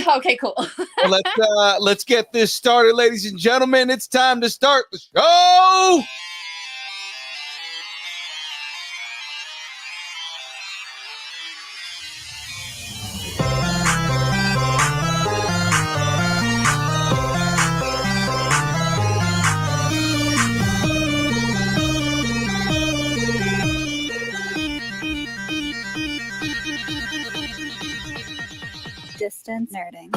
right. Okay, cool. Let's get this started, ladies and gentlemen. It's time to start the show. Distance nerding.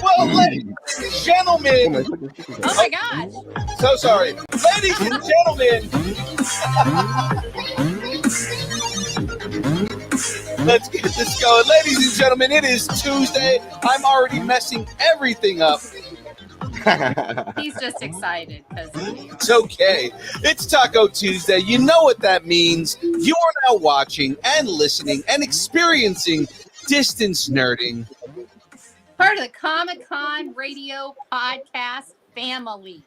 Well, ladies and gentlemen. Oh my gosh. So sorry. Ladies and gentlemen. Let's get this going. Ladies and gentlemen, it is Tuesday. I'm already messing everything up. He's just excited because it's okay. It's Taco Tuesday. You know what that means. You are now watching and listening and experiencing Distance Nerding. Part of the Comic Con radio podcast family.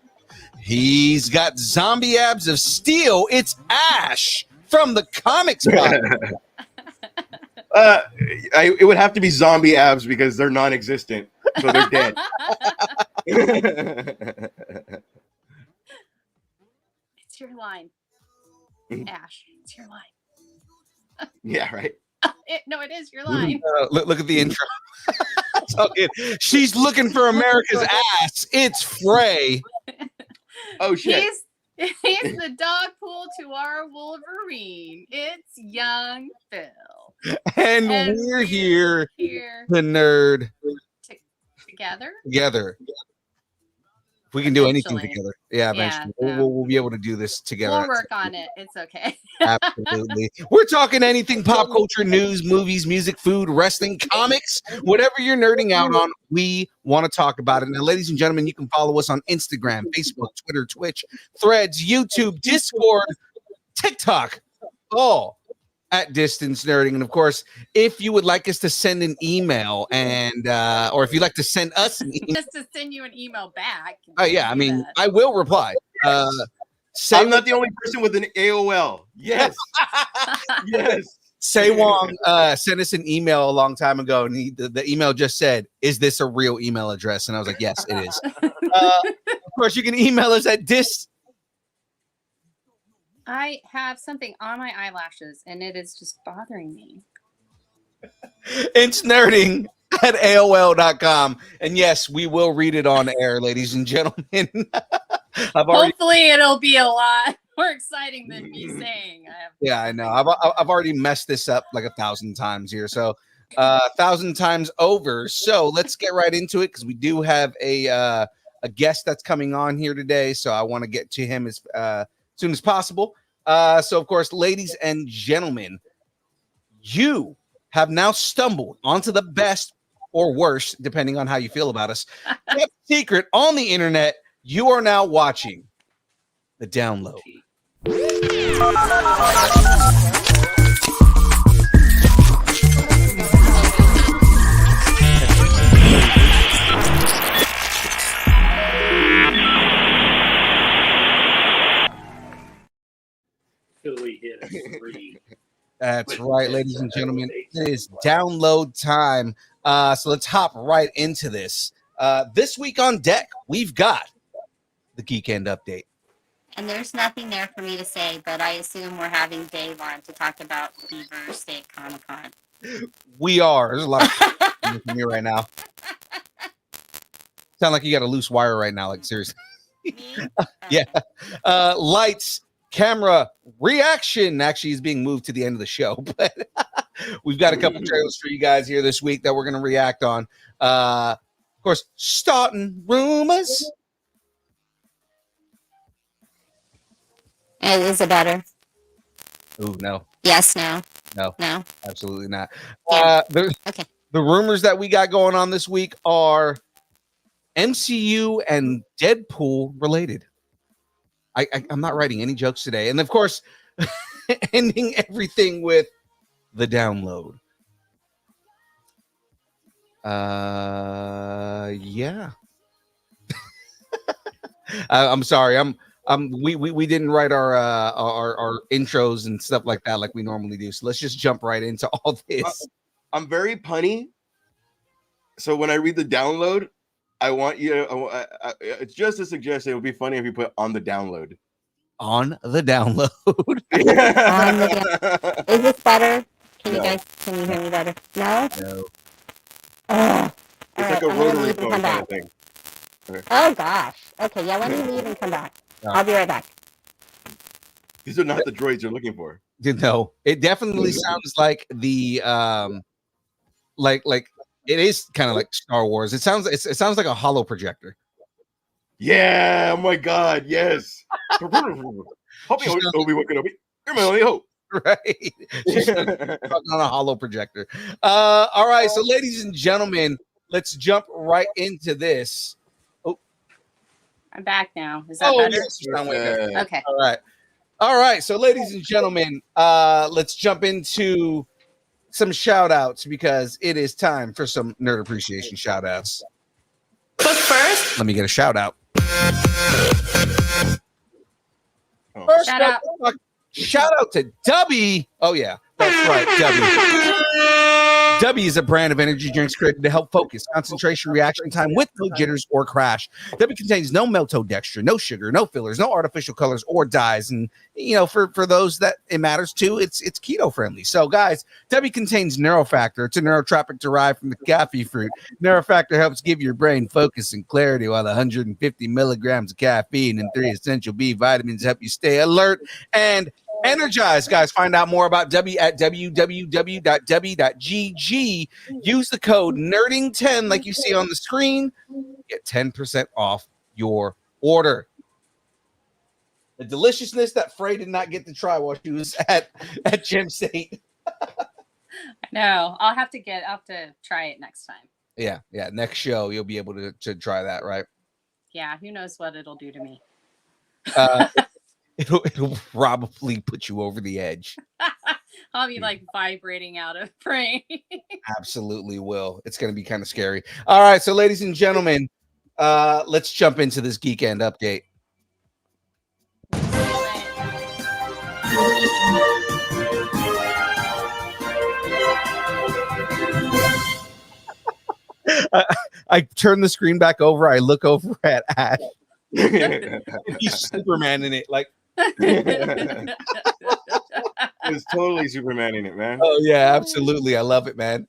He's got zombie abs of steel. It's Ash from the Comix Podcast. It would have to be zombie abs because they're non-existent, so they're dead. It's your line, Ash. It's your line. Yeah, right. It is your line. Look at the intro. She's looking for America's ass. It's Frey. Oh shit. He's the dog pool to our Wolverine. It's young Phil. And we're here, the nerd. Together. If we can do anything together. Yeah, eventually. We'll be able to do this together. We'll work on it. It's okay. Absolutely. We're talking anything pop culture, news, movies, music, food, wrestling, comics, whatever you're nerding out on, we want to talk about it. Now, ladies and gentlemen, you can follow us on Instagram, Facebook, Twitter, Twitch, Threads, YouTube, Discord, TikTok, all at Distance Nerding. And of course, if you would like us to send an email and or if you'd like to send us an email, just to send you an email back. I mean, I will reply. I'm not the only person with an AOL. Yes. Yes. Say Wong sent us an email a long time ago, and the email just said, "Is this a real email address?" And I was like, "Yes, it is." Of course, you can email us at I have something on my eyelashes, and it is just bothering me. It's nerding at AOL.com. And yes, we will read it on air, ladies and gentlemen. Hopefully, it'll be a lot more exciting than me saying. Yeah, I know. I've already messed this up like 1,000 times here. So 1,000 times over. So let's get right into it because we do have a guest that's coming on here today. So I want to get to him as soon as possible. So, of course, ladies and gentlemen, you have now stumbled onto the best or worst, depending on how you feel about us, kept secret on the internet. You are now watching The Download. That's right, ladies and gentlemen. It is download time. So let's hop right into this. This week on deck, we've got the Geek End update. And there's nothing there for me to say, but I assume we're having Dave on to talk about Beaver State Comic Con. We are. There's a lot of from here right now. Sound like you got a loose wire right now, like seriously. Yeah. Lights, camera, reaction actually is being moved to the end of the show, but we've got a couple trailers for you guys here this week that we're going to react on. Of course, starting rumors. Is it better? Ooh, no. Yes, no. No. No. Absolutely not. Yeah. Okay. The rumors that we got going on this week are MCU and Deadpool related. I'm not writing any jokes today. And of course, ending everything with the download. Yeah. I'm sorry. we didn't write our intros and stuff like that like we normally do. So let's just jump right into all this. I'm very punny. So when I read the download, I want you to, it's just a suggestion. It would be funny if you put on the download. On the download. Is this better? Can No. can you hear me better? No? No. It's like a rotary phone kind of thing. Oh gosh. Okay, yeah, let me leave and come back. No. I'll be right back. These are not the droids you're looking for. No, it definitely sounds like the like it is kind of like Star Wars. It sounds like a hollow projector. Yeah, oh my God, yes. Help me, Obi-Wan Kenobi. You're my only hope. Right. She's on a hollow projector. All right, so ladies and gentlemen, let's jump right into this. I'm back now. Is that better? Yes, you sound way better. Okay. All right. So, ladies and gentlemen, let's jump into some shout outs because it is time for some nerd appreciation shout outs. But first, let me get a shout out. Oh. Shout out to Dubby. Oh, yeah, that's right. Dubby. Dubby is a brand of energy drinks created to help focus, concentration, reaction time with no jitters or crash. Dubby contains no maltodextrin, no sugar, no fillers, no artificial colors or dyes. And, you know, for those that it matters to, it's keto friendly. So, guys, Dubby contains Neurofactor. It's a neurotropic derived from the coffee fruit. Neurofactor helps give your brain focus and clarity, while the 150 milligrams of caffeine and 3 essential B vitamins help you stay alert and energized. Guys, find out more about Dubby at www.dubby.gg. Use the code nerding10 like you see on the screen. Get 10% off your order. The deliciousness that Frey did not get to try while she was at Gem State. no, I'll have to try it next time. Yeah. Next show you'll be able to try that, right? Yeah, who knows what it'll do to me. It'll probably put you over the edge. I'll be like vibrating out of brain. Absolutely will. It's going to be kind of scary. All right, so ladies and gentlemen, let's jump into this Geek End update. I turn the screen back over. I look over at Ash. He's Superman in it, like. It's totally Superman in it, man. Oh yeah, absolutely. I love it, man.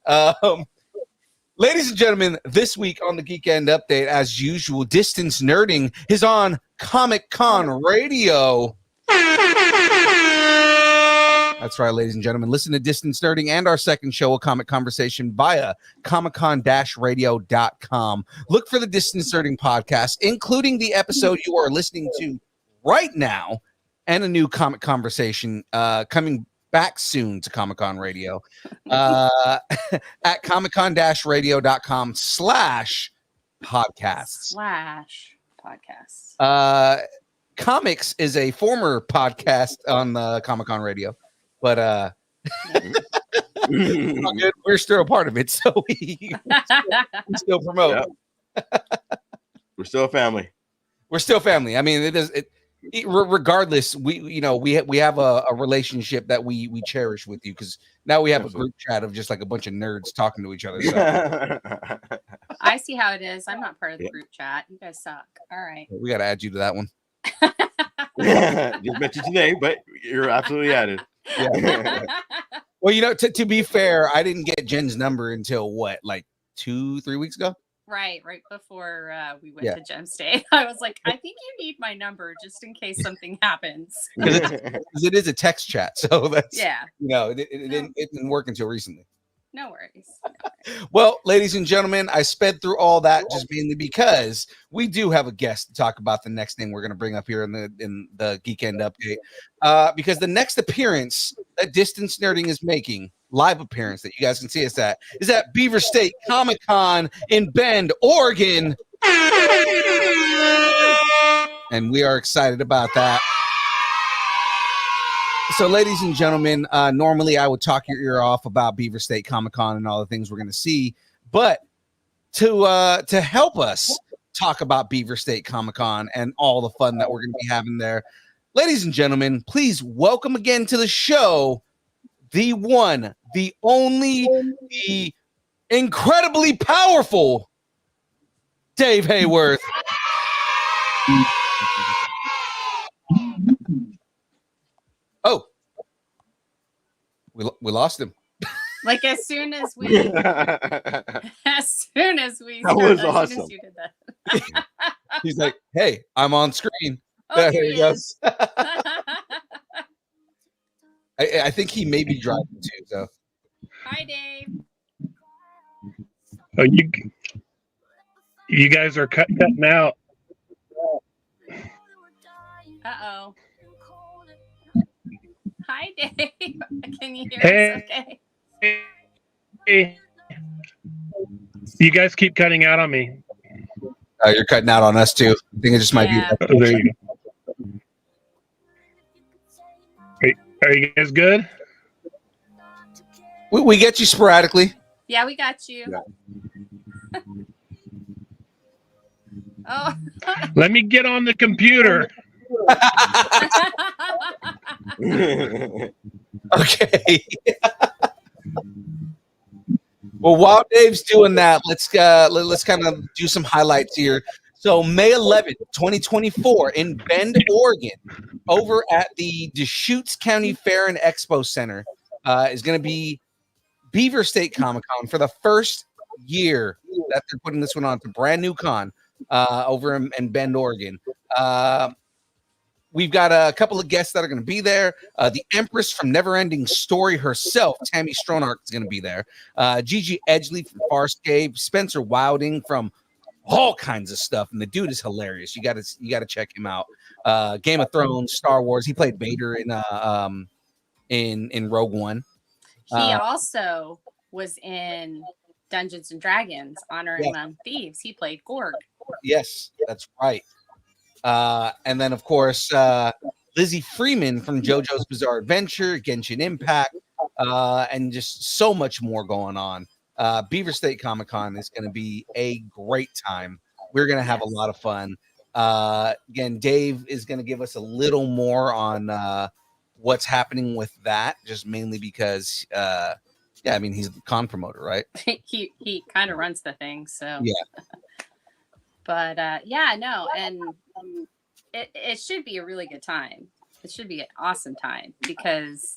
Ladies and gentlemen, this week on the Geek End Update, as usual, Distance Nerding is on Comic Con Radio. That's right, ladies and gentlemen. Listen to Distance Nerding and our second show, A Comic Conversation, via comiccon-radio.com. Look for the Distance Nerding podcast, including the episode you are listening to right now, and a new Comic Conversation coming back soon to Comic-Con Radio at comiccon-radio.com/podcasts. Comics is a former podcast on Comic-Con Radio, but we're still a part of it, so we still promote. Yep. We're still a family. We're still family. I mean, regardless, we have a relationship that we cherish with you, because now we have a group chat of just like a bunch of nerds talking to each other. So. I see how it is. I'm not part of the group chat. You guys suck. All right. We got to add you to that one. Just met you today, but you're absolutely at it. Yeah. Well, to be fair, I didn't get Jen's number until like 2-3 weeks ago. Right before we went to Gem State. I was like, I think you need my number just in case something happens. Because it is a text chat, so that's it didn't work until recently. No worries. Well, ladies and gentlemen, I sped through all that just mainly because we do have a guest to talk about the next thing we're going to bring up here in the Geek End Update. Because the next appearance that Distance Nerding is making, live appearance that you guys can see us at, is at Beaver State Comic Con in Bend, Oregon. And we are excited about that. So, ladies and gentlemen, normally I would talk your ear off about Beaver State Comic Con and all the things we're going to see, but to help us talk about Beaver State Comic Con and all the fun that we're going to be having there. Ladies and gentlemen, please welcome again to the show the one, the only, the incredibly powerful Dave Haworth. Oh, we lost him. Like as soon as we That as was soon awesome. as you did that. He's like, "Hey, I'm on screen." Oh, There here he he goes. is. I think he may be driving too. So Hi, Dave. Oh, you guys are cutting out. Uh-oh. Hi, Dave. Can you hear Hey. us okay? Hey, you guys keep cutting out on me. you're cutting out on us too. I think it just might Yeah. be. Oh, there you go. Are you guys good? We get you sporadically. Yeah, we got you. Yeah. Oh. Let me get on the computer. Okay. Well, while Dave's doing that, let's kind of do some highlights here. So May 11th, 2024 in Bend, Oregon, over at the Deschutes County Fair and Expo Center is going to be Beaver State Comic Con for the first year that they're putting this one on. It's a brand new con over in Bend, Oregon. We've got a couple of guests that are going to be there. The Empress from Neverending Story herself, Tammy Stronach, is going to be there. Gigi Edgley from Farscape, Spencer Wilding from all kinds of stuff, and the dude is hilarious. You got to check him out. Game of Thrones, Star Wars. He played Vader in Rogue One. He also was in Dungeons and Dragons, Honor Among Thieves. He played Gorg. Yes, that's right. And then, of course, Lizzie Freeman from JoJo's Bizarre Adventure, Genshin Impact, and just so much more going on. Beaver State Comic Con is going to be a great time. We're going to have a lot of fun. Again, Dave is going to give us a little more on what's happening with that, just mainly because, I mean, he's the con promoter, right? he kind of runs the thing, so Yeah. But and it should be a really good time. It should be an awesome time because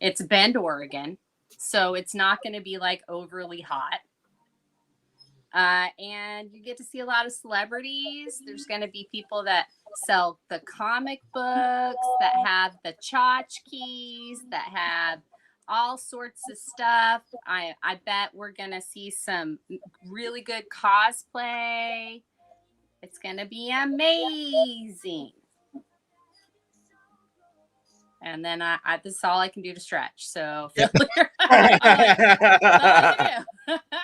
it's Bend, Oregon, so it's not going to be like overly hot. And you get to see a lot of celebrities. There's going to be people that sell the comic books, that have the tchotchkes, that have all sorts of stuff. I bet we're going to see some really good cosplay. It's going to be amazing. And then this is all I can do to stretch. So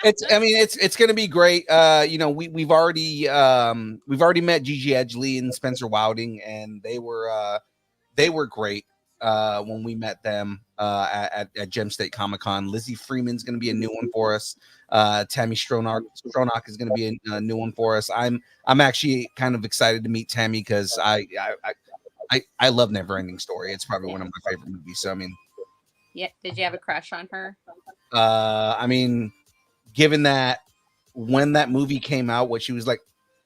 it's going to be great. We've already met Gigi Edgley and Spencer Wilding, and they were great when we met them at Gem State Comic Con. Lizzie Freeman's going to be a new one for us. Tammy Stronach is going to be a new one for us. I'm actually kind of excited to meet Tammy because I love Neverending Story. It's probably one of my favorite movies. So I mean, yeah. Did you have a crush on her? I mean, given that when that movie came out, she was like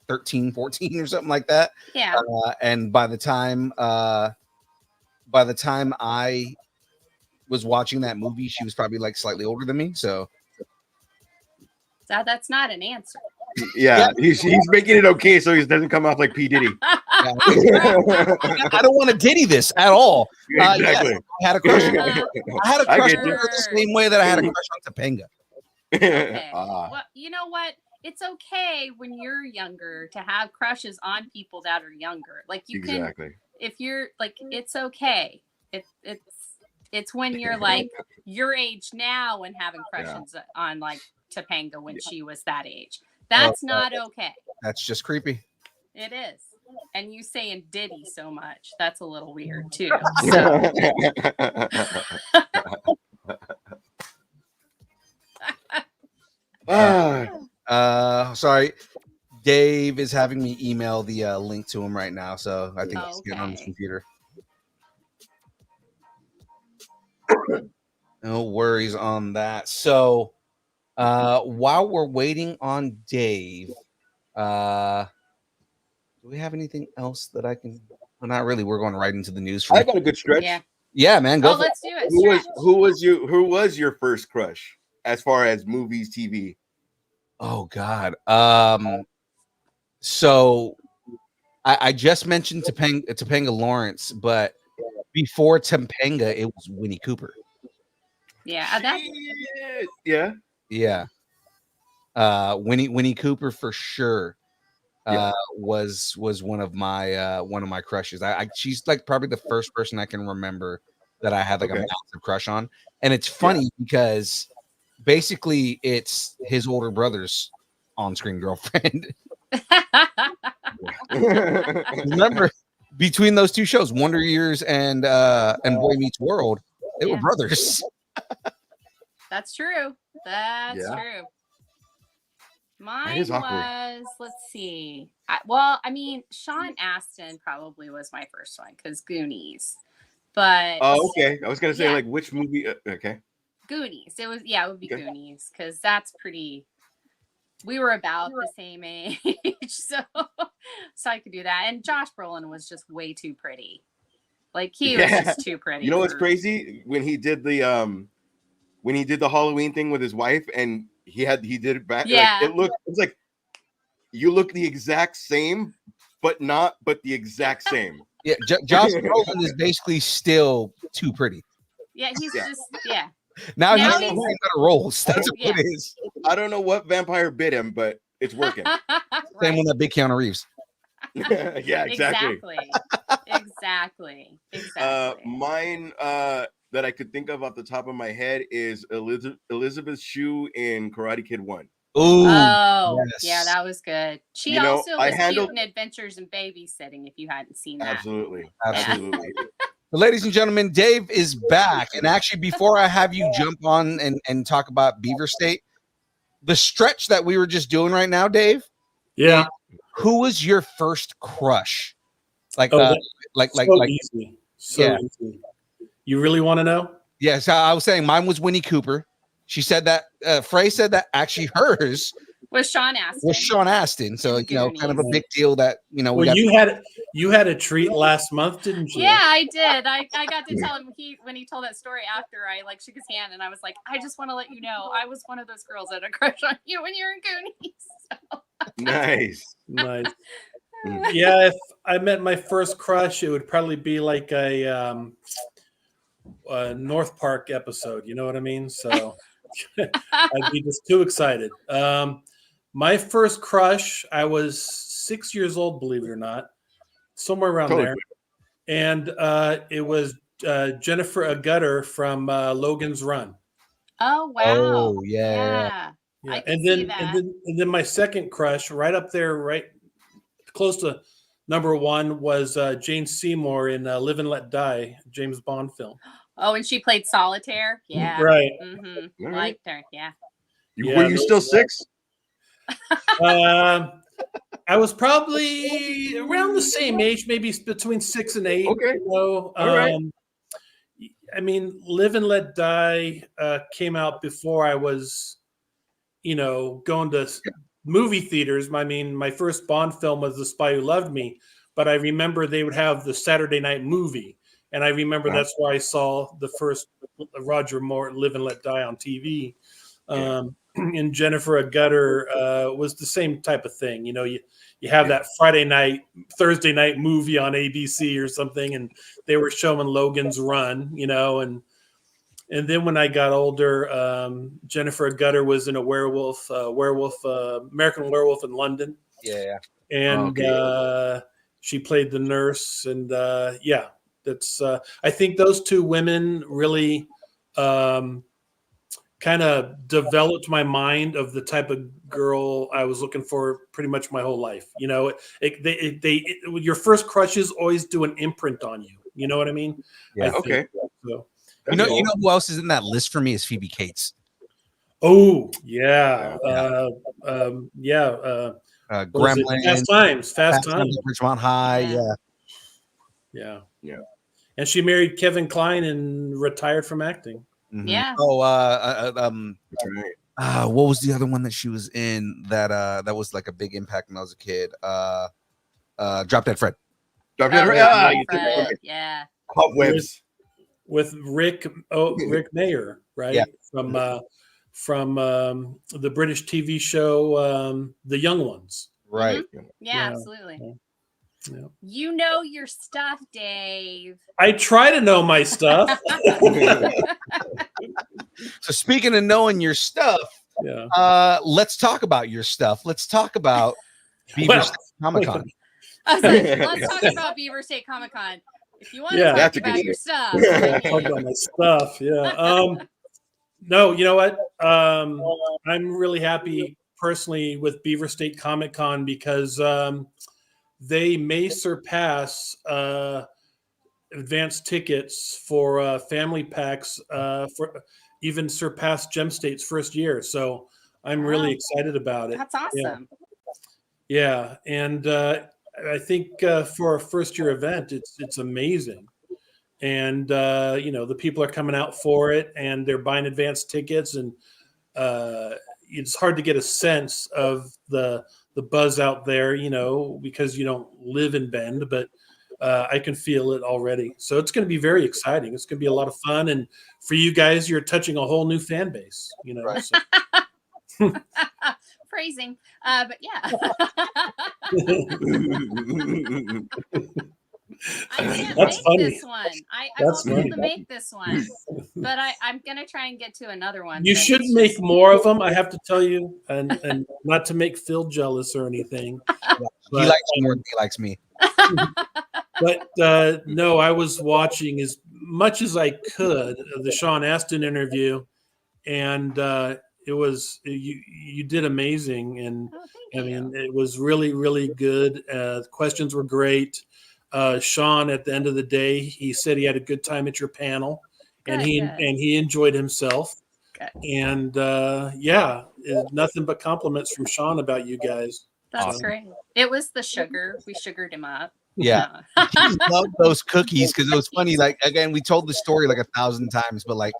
13, 14 or something like that. Yeah. And by the time I was watching that movie, she was probably like slightly older than me. So that's not an answer. Yeah, he's making it okay so he doesn't come off like P. Diddy. I don't want to Diddy this at all. Exactly. Yes, I had a crush. I had a crush get on you. her the same way that I had a crush on Topanga. Okay. Ah. Well, you know what? It's okay when you're younger to have crushes on people that are younger. Like you Exactly. can, if you're like, it's okay. It's when you're like your age now and having crushes on like Topanga when she was that age. That's not okay. That's just creepy. It is. And you saying Diddy so much, that's a little weird too. So. Sorry. Dave is having me email the link to him right now, so I think he's getting on his Okay. computer. No worries on that. So while we're waiting on Dave, do we have anything else that I can? Well, not really. We're going right into the news. I got a good stretch. Yeah. Man, go. For Let's do it. Who was your first crush as far as movies, TV? Oh God. So I just mentioned Topanga Lawrence, but before Topanga, it was Winnie Cooper. Yeah. That, Yeah. Yeah. Winnie Cooper for sure. Was one of my crushes. She's like probably the first person I can remember that I had like a massive crush on. And it's funny because basically it's his older brother's on-screen girlfriend. Remember, between those two shows, Wonder Years and Boy Meets World, they were brothers. That's true. That's true. Mine was, let's see. I mean, Sean Astin probably was my first one because Goonies. But okay. I was gonna say like which movie? Okay. Goonies. It would be Goonies because that's pretty. We were about the same age, so I could do that. And Josh Brolin was just way too pretty. Like he was just too pretty. You know what's crazy? When he did the Halloween thing with his wife and he did it back. Yeah. Like, it's like you look the exact same, but the exact same. Yeah, Josh Brolin is basically still too pretty. Yeah, he's just Now he's got roles. That's what it is. I don't know what vampire bit him, but it's working. Same with that big Keanu Reeves. Yeah, exactly. Exactly. Mine that I could think of off the top of my head is Elizabeth Shue in Karate Kid 1. Oh, yes. Yeah, that was good. She also was cute in Adventures in Babysitting, if you hadn't seen that. Absolutely. Ladies and gentlemen, Dave is back. And actually, before I have you jump on and talk about Beaver State, the stretch that we were just doing right now, Dave. Yeah. Who was your first crush? Like, Easy. Easy. You really want to know? Yeah, so I was saying mine was Winnie Cooper. She said that Frey said that actually hers was Sean Astin. So kind of a big deal that Well, you had a treat last month, didn't you? Yeah, I did. I got to tell him when he told that story after I shook his hand and I was like, I just want to let you know I was one of those girls that had a crush on you when you were in Goonies. So. Nice. Yeah, if I met my first crush, it would probably be like a North Park episode. You know what I mean? So I'd be just too excited. My first crush, I was 6 years old, believe it or not, somewhere around there. And it was Jennifer Agutter from Logan's Run. Oh, wow. Oh, yeah. And then my second crush, right up there, right close to number one, was Jane Seymour in Live and Let Die, James Bond film. Oh, and she played Solitaire. Yeah. Right. Mm-hmm. Liked her. Yeah. Were you still 6? I was probably around the same age, maybe between 6 and 8. Okay. All right. I mean, Live and Let Die came out before I was, going to movie theaters. I mean, my first Bond film was The Spy Who Loved Me, but I remember they would have the Saturday night movie. And I remember that's why I saw the first Roger Moore Live and Let Die on TV. And Jennifer Agutter was the same type of thing. You have that Thursday night movie on ABC or something, and they were showing Logan's Run, and then when I got older, Jennifer Agutter was in a American Werewolf in London. Yeah. And she played the nurse, and that's I think those two women really kind of developed my mind of the type of girl I was looking for pretty much my whole life. Your first crushes always do an imprint on you. You know what I mean? Yeah. Okay. So, you know who else is in that list for me is Phoebe Cates. Oh yeah. Was it Gremlins, Fast Times. at Ridgemont High. Yeah. Yeah. Yeah. And she married Kevin Kline and retired from acting. Mhm. Yeah. Oh, That's right. what was the other one that she was in that was like a big impact when I was a kid? Drop Dead Fred. Drop Oh, Dead Fred. yeah, You took it right. yeah. Cobwebs. With Rick Mayer, right? Yeah. From the British TV show The Young Ones. Right. Yeah, Yeah. absolutely. Yeah. You know your stuff, Dave. I try to know my stuff. So speaking of knowing your stuff, Yeah. let's talk about your stuff. Let's talk about Beaver Well, State Comic Con. I was like, let's talk about Beaver State Comic Con. If you want to Yeah. talk That's a good about your shit. stuff, Talk about my stuff. Yeah. No, you know what? I'm really happy personally with Beaver State Comic Con because they may surpass advanced tickets for family packs for even surpass Gem State's first year. So I'm really Wow. excited about it. that's awesome. Yeah, and I think for a first year event, it's amazing, and the people are coming out for it, and they're buying advanced tickets, and it's hard to get a sense of the buzz out there, because you don't live in Bend, but I can feel it already. So it's going to be very exciting. It's going to be a lot of fun, and for you guys, you're touching a whole new fan base. Right. So. Phrasing, but yeah. I can't That's make funny. this one. I That's won't be able funny. to make this one, but I'm gonna try and get to another one. You but should it's make just- more of them. I have to tell you, and not to make Phil jealous or anything. He But, likes you more than he likes me. but no, I was watching as much as I could of the Sean Astin interview, and it was you did amazing, and Oh, I thank you. mean it was really really good. The questions were great. Sean, at the end of the day, he said he had a good time at your panel, and Good, he good. and he enjoyed himself. Good. And nothing but compliments from Sean about you guys. That's Awesome. great. It was the sugar. We sugared him up. Yeah. He loved those cookies because it was funny. Like, again, we told the story like 1,000 times, but like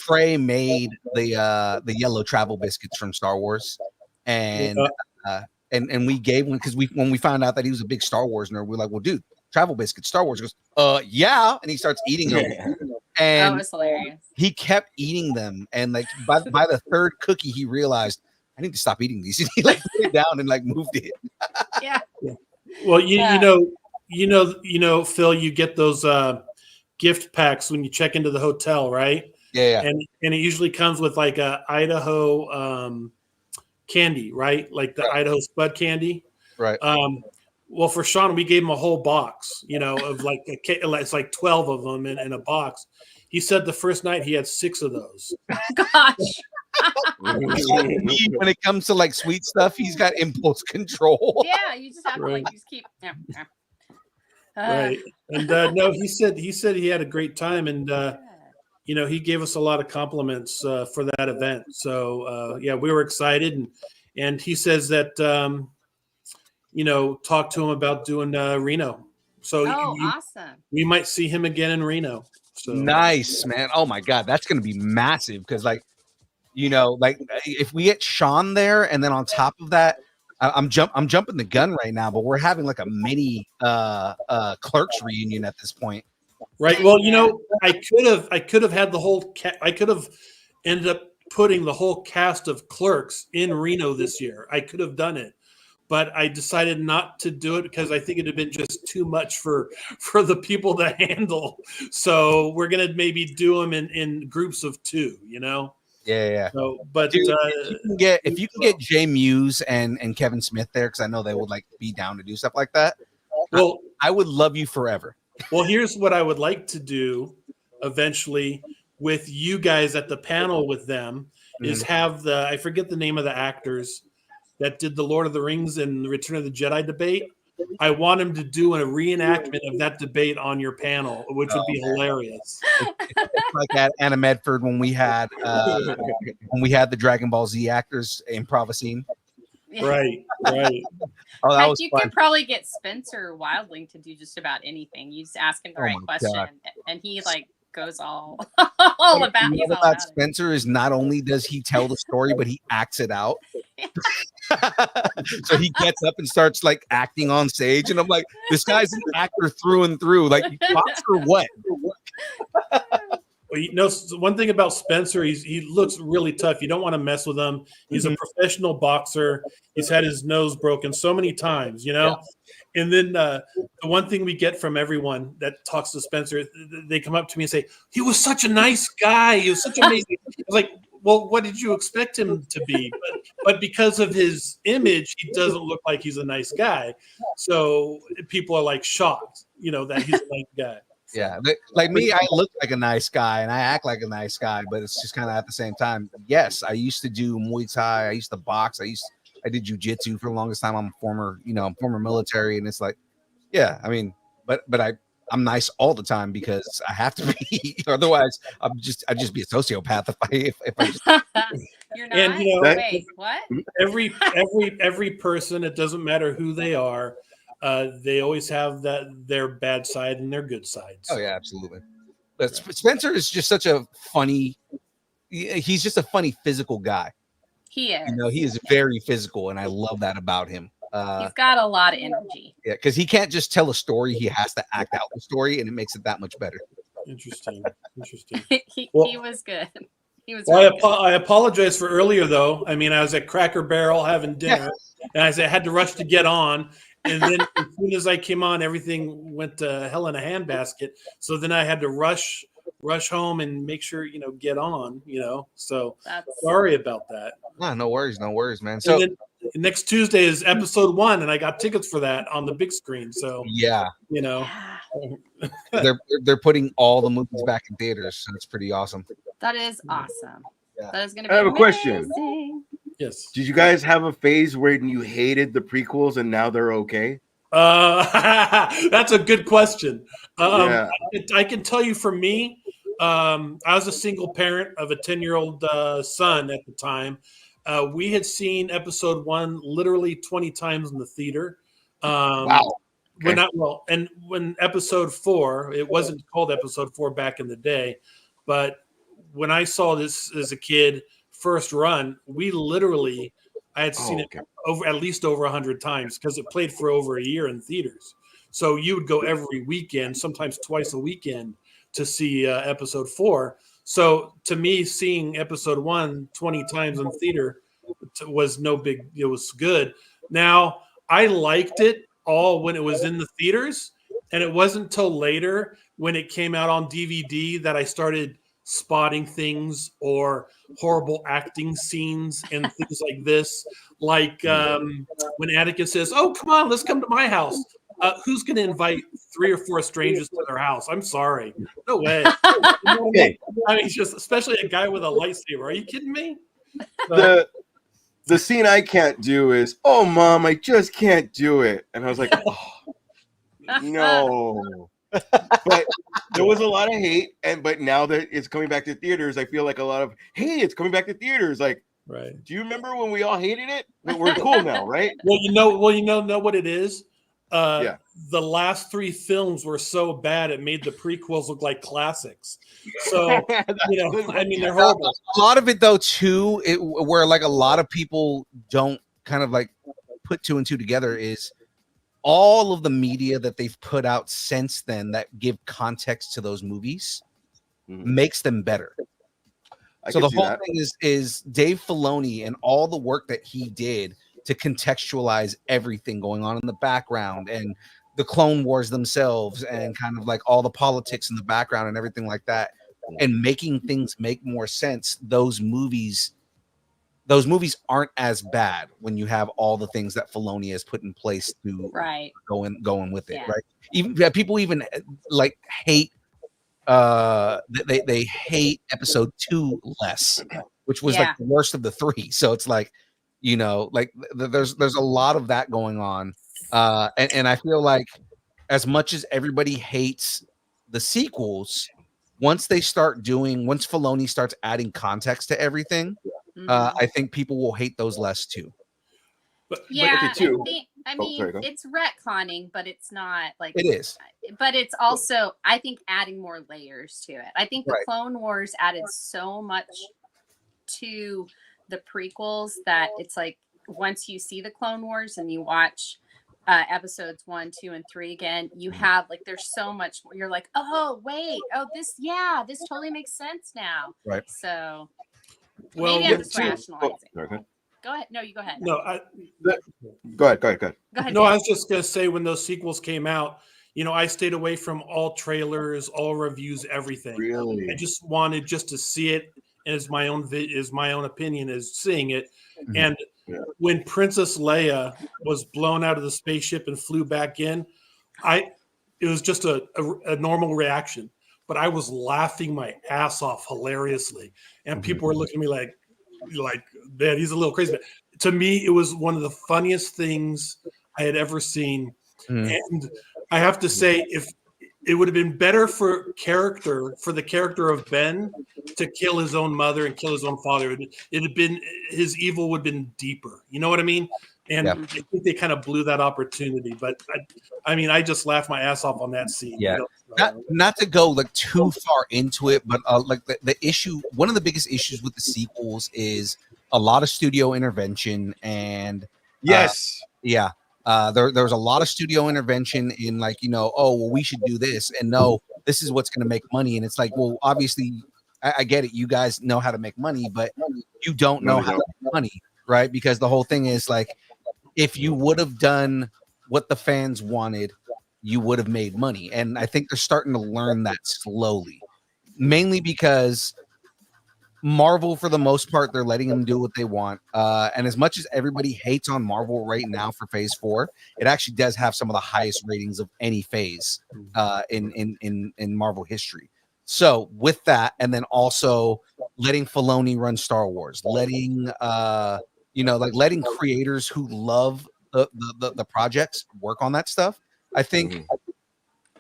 Frey made the yellow travel biscuits from Star Wars, and we gave one because when we found out that he was a big Star Wars nerd, we're like, well, dude, travel biscuits, Star Wars. He goes, yeah, and he starts eating them, That and was hilarious. he kept eating them, and like by the third cookie, he realized I need to stop eating these. And he like put it down and like moved it. Yeah. Well, Yeah. you know, Phil, you get those gift packs when you check into the hotel, right? Yeah. And it usually comes with like a Idaho candy, right? Like the Idaho Spud candy. Right. Well, for Sean, we gave him a whole box, of like it's like 12 of them in a box. He said the first night he had 6 of those. Gosh. When it comes to like sweet stuff, he's got impulse control. Yeah, you just have to Right. just keep. Yeah. Right. And no, he said he had a great time, and he gave us a lot of compliments for that event. So we were excited, and he says that talk to him about doing Reno. So Awesome. we might see him again in Reno. So Nice, man. Oh my god, that's gonna be massive because if we get Sean there, and then on top of that, I'm jumping the gun right now, but we're having like a mini Clerks reunion at this point. Right. Well, I could have had the whole I could have ended up putting the whole cast of Clerks in Reno this year. I could have done it, but I decided not to do it because I think it had been just too much for the people to handle. So we're gonna maybe do them in groups of 2. Yeah. So, but Dude, if you can get Jay Muse and Kevin Smith there, because I know they would like be down to do stuff like that. well, I would love you forever. Well, here's what I would like to do eventually with you guys at the panel with them is have I forget the name of the actors that did the Lord of the Rings and the Return of the Jedi debate. I want them to do a reenactment of that debate on your panel, which would be hilarious. It's like at Anna Medford when we had the Dragon Ball Z actors improv scene. Right. Oh, that Heck, was you fun. could probably get Spencer Wildling to do just about anything. You just ask him the Oh right my question, God. and he like goes all What about. I He's love all about about it. Spencer is not only does he tell the story, but he acts it out. So he gets up and starts like acting on stage, and I'm like, this guy's an actor through and through. Like, you box or what? Well, one thing about Spencer, he looks really tough. You don't want to mess with him. He's a professional boxer. He's had his nose broken so many times, And then the one thing we get from everyone that talks to Spencer, they come up to me and say, he was such a nice guy. He was such amazing. I was like, well, what did you expect him to be? But because of his image, he doesn't look like he's a nice guy. So people are like shocked, that he's a nice guy. Yeah, like me, I look like a nice guy and I act like a nice guy, but it's just kind of at the same time. Yes, I used to do Muay Thai. I used to box. I did jujitsu for the longest time. I'm former military, and it's like, yeah, I mean, but I'm nice all the time because I have to be. Otherwise, I'd just be a sociopath if I just. You're not. And Wait, what? Every person, it doesn't matter who they are. They always have their bad side and their good sides. Oh yeah, absolutely. But Spencer is just such a funny. He's just a funny physical guy. He is. He is very physical, and I love that about him. He's got a lot of energy. Yeah, because he can't just tell a story; he has to act out the story, and it makes it that much better. Interesting. he was good. He was. Well, I apologize for earlier, though. I mean, I was at Cracker Barrel having dinner, and I had to rush to get on. And then as soon as I came on, everything went to hell in a handbasket. So then I had to rush home and make sure, get on, So sorry about that. No worries, man. So then next Tuesday is episode 1, and I got tickets for that on the big screen. So yeah, they're putting all the movies back in theaters, so it's pretty awesome. That is awesome. Yeah. That is going to be. I have a amazing. question. Yes. Did you guys have a phase where you hated the prequels and now they're okay? That's a good question. Yeah. I can tell you for me, I was a single parent of a 10-year-old son at the time. We had seen episode 1 literally 20 times in the theater. Wow. Okay. When episode 4, it wasn't called episode 4 back in the day, but when I saw this as a kid, first run, I had seen it at least over 100 times because it played for over a year in theaters. So you would go every weekend, sometimes twice a weekend, to see episode 4. So to me, seeing episode 1 20 times in theater was no big. It was good. Now I liked it all when it was in the theaters, and it wasn't until later when it came out on DVD that I started spotting things or horrible acting scenes and things like this. Like when Atticus says, "Oh, come on, let's come to my house." Who's going to invite 3 or 4 strangers to their house? I'm sorry. No way. I mean, just especially a guy with a lightsaber. Are you kidding me? The scene I can't do is, "Oh, Mom, I just can't do it." And I was like, oh, no. But there was a lot of hate, but now that it's coming back to theaters, I feel like a lot of, hey, it's coming back to theaters. Like, right? Do you remember when we all hated it? But we're cool now, right? Well, you know what it is. Yeah. The last 3 films were so bad it made the prequels look like classics. So I mean, they're horrible. A lot of it, though, too, where like a lot of people don't kind of like put 2 and 2 together is all of the media that they've put out since then that give context to those movies makes them better. So the whole thing is Dave Filoni and all the work that he did to contextualize everything going on in the background and the Clone Wars themselves and kind of like all the politics in the background and everything like that, and making things make more sense. Those movies aren't as bad when you have all the things that Filoni has put in place to going with it. Yeah. Right. Even people even like hate they hate episode 2 less, which was like the worst of the 3. So it's like, like there's a lot of that going on. And I feel like as much as everybody hates the sequels, once Filoni starts adding context to everything, I think people will hate those less too. Yeah, okay, too. I Oh, mean, sorry, go ahead. it's retconning, but it's not like It is. But it's also, I think, adding more layers to it. I think the Right. Clone Wars added so much to the prequels that it's like once you see the Clone Wars and you watch episodes 1, 2, and 3 again, you have like there's so much more. You're like, oh wait, oh this totally makes sense now. Right. So Well, maybe I'm with just two- rationalizing. Sorry, go ahead. Go ahead. No, you go ahead. No, Go ahead. Go ahead. no, I Dave. was just gonna say when those sequels came out, I stayed away from all trailers, all reviews, everything. Really? I just wanted just to see it as my own opinion as seeing it. Mhm. And Yeah. when Princess Leia was blown out of the spaceship and flew back in, it was just a normal reaction. But I was laughing my ass off hilariously, and people were looking at me like, man, he's a little crazy. But to me, it was one of the funniest things I had ever seen. Mhm. And I have to say, if it would have been better for the character of Ben to kill his own mother and kill his own father, it had been his evil would have been deeper. You know what I mean? And Yeah. I think they kind of blew that opportunity. But I mean, I just laughed my ass off on that scene. Yeah. Not to go like too far into it, but like the issue, one of the biggest issues with the sequels is a lot of studio intervention, and Yes. there was a lot of studio intervention in like, oh, well, we should do this, and no, this is what's going to make money. And it's like, well, obviously I get it, you guys know how to make money, but you don't know how to make money, right? Because the whole thing is like, if you would have done what the fans wanted, you would have made money. And I think they're starting to learn that slowly, mainly because Marvel, for the most part, they're letting them do what they want. And as much as everybody hates on Marvel right now for Phase 4, it actually does have some of the highest ratings of any phase in Marvel history. So with that, and then also letting Filoni run Star Wars, letting letting creators who love the projects work on that stuff. I think,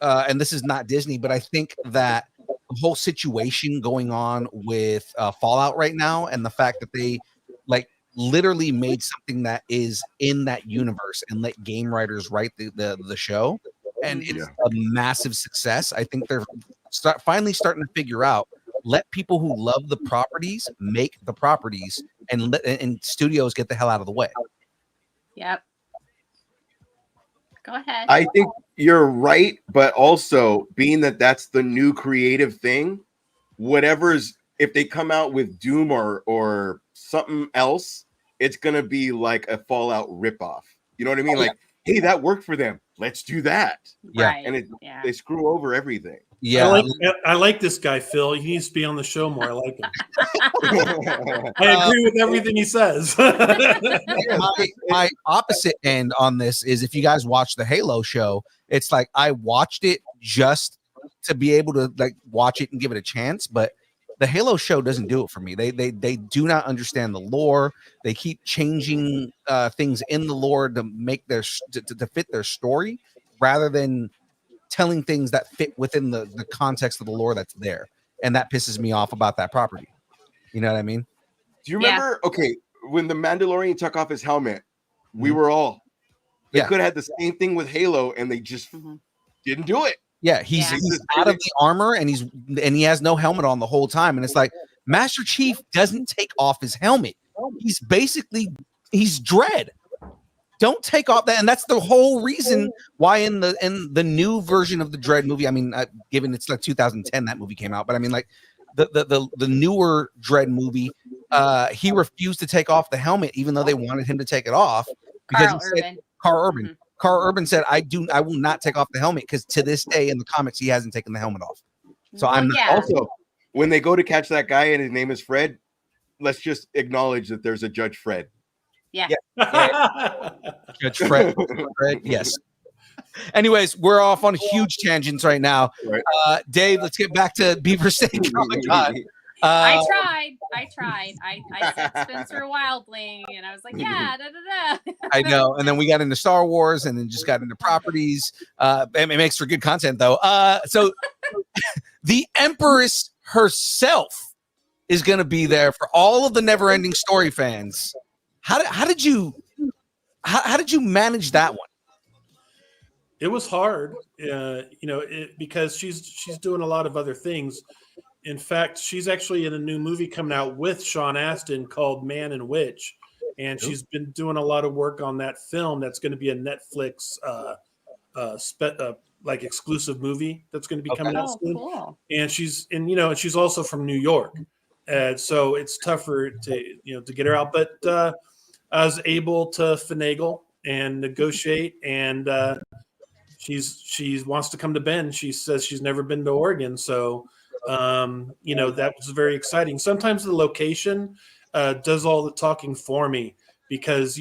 and this is not Disney, but I think that the whole situation going on with Fallout right now, and the fact that they like literally made something that is in that universe and let game writers write the show, and it's a massive success. I think they're finally starting to figure out, let people who love the properties make the properties, and studios get the hell out of the way. Yep. Go ahead. I think you're right, but also being that that's the new creative thing, if they come out with Doom or something else, it's gonna be like a Fallout ripoff. You know what I mean? Like, hey, that worked for them. Let's do that. Yeah. Right. And they screw over everything. Yeah, I like this guy, Phil. He needs to be on the show more. I like him. I agree with everything he says. my opposite end on this is, if you guys watch the Halo show, it's like I watched it just to be able to like watch it and give it a chance, but the Halo show doesn't do it for me. They do not understand the lore. They keep changing things in the lore to make to fit their story, rather than telling things that fit within the context of the lore that's there. And that pisses me off about that property. You know what I mean? Do you remember, when the Mandalorian took off his helmet, we were all, they could have had the same thing with Halo, and they just didn't do it. Yeah, he's out of the armor, and he has no helmet on the whole time. And it's like, Master Chief doesn't take off his helmet. He's Dread. Don't take off that, and that's the whole reason why in the new version of the Dread movie. I mean, given it's like 2010 that movie came out, but I mean, like the newer Dread movie, he refused to take off the helmet, even though they wanted him to take it off, because Carl Urban. Mm-hmm. Carl Urban said, I will not take off the helmet, because to this day in the comics he hasn't taken the helmet off. So also, when they go to catch that guy and his name is Fred, let's just acknowledge that there's a Judge Fred. Yeah. Judge Fred. Yes. Anyways, we're off on huge tangents right now. Right. Dave, let's get back to Beaver State Comic Con. I tried. I said Spencer Wildling, and I was like, yeah, I know. And then we got into Star Wars, and then just got into properties. It makes for good content, though. So the Empress herself is going to be there for all of the Never Ending Story fans. How did you How did you manage that one? It was hard, because she's doing a lot of other things. In fact, she's actually in a new movie coming out with Sean Astin called Man and Witch, and she's been doing a lot of work on that film. That's going to be a Netflix like exclusive movie that's going to be coming out soon. Cool. And she's also from New York, so it's tougher to get her out. But I was able to finagle and negotiate, and she wants to come to Bend. She says she's never been to Oregon, so that was very exciting. Sometimes the location does all the talking for me, because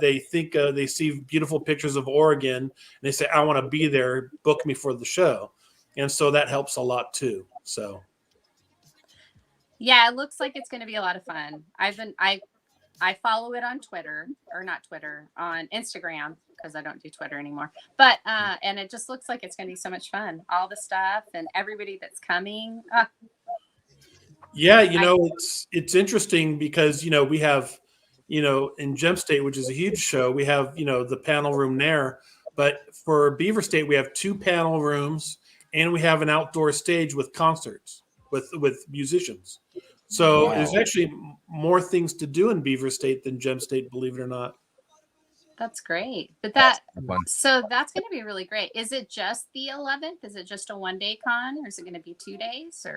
they think they see beautiful pictures of Oregon and they say, I want to be there, book me for the show. And so that helps a lot too. So yeah, it looks like it's going to be a lot of fun. I follow it on Twitter, or not Twitter, on Instagram, because I don't do Twitter anymore. But and it just looks like it's going to be so much fun. All the stuff and everybody that's coming. Yeah, it's interesting because we have in Gem State, which is a huge show, we have the panel room there. But for Beaver State, we have 2 panel rooms, and we have an outdoor stage with concerts with musicians. So there's actually more things to do in Beaver State than Gem State, believe it or not. That's great. But that's going to be really great. Is it just the 11th? Is it just a 1-day con, or is it going to be 2 days? Or?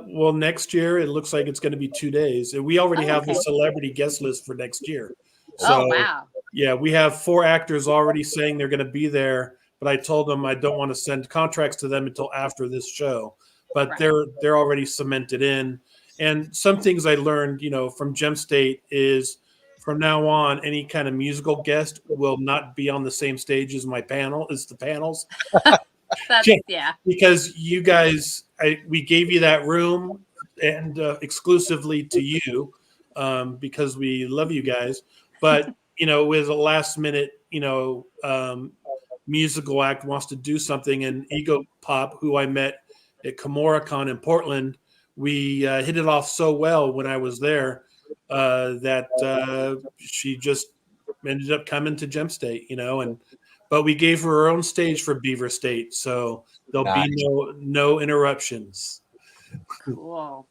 Well, next year it looks like it's going to be 2 days. We already have the celebrity guest list for next year. So, wow. Yeah, we have 4 actors already saying they're going to be there, but I told them I don't want to send contracts to them until after this show. But they're already cemented in. And some things I learned, from Gem State is, from now on, any kind of musical guest will not be on the same stage as the panels. Because you guys, we gave you that room, and exclusively to you, because we love you guys. But with a last minute, musical act wants to do something, and Ego Pop, who I met at Kimura Con in Portland, we hit it off so well when I was there. That she just ended up coming to Gem State, but we gave her own stage for Beaver State, so there'll be no interruptions. Cool.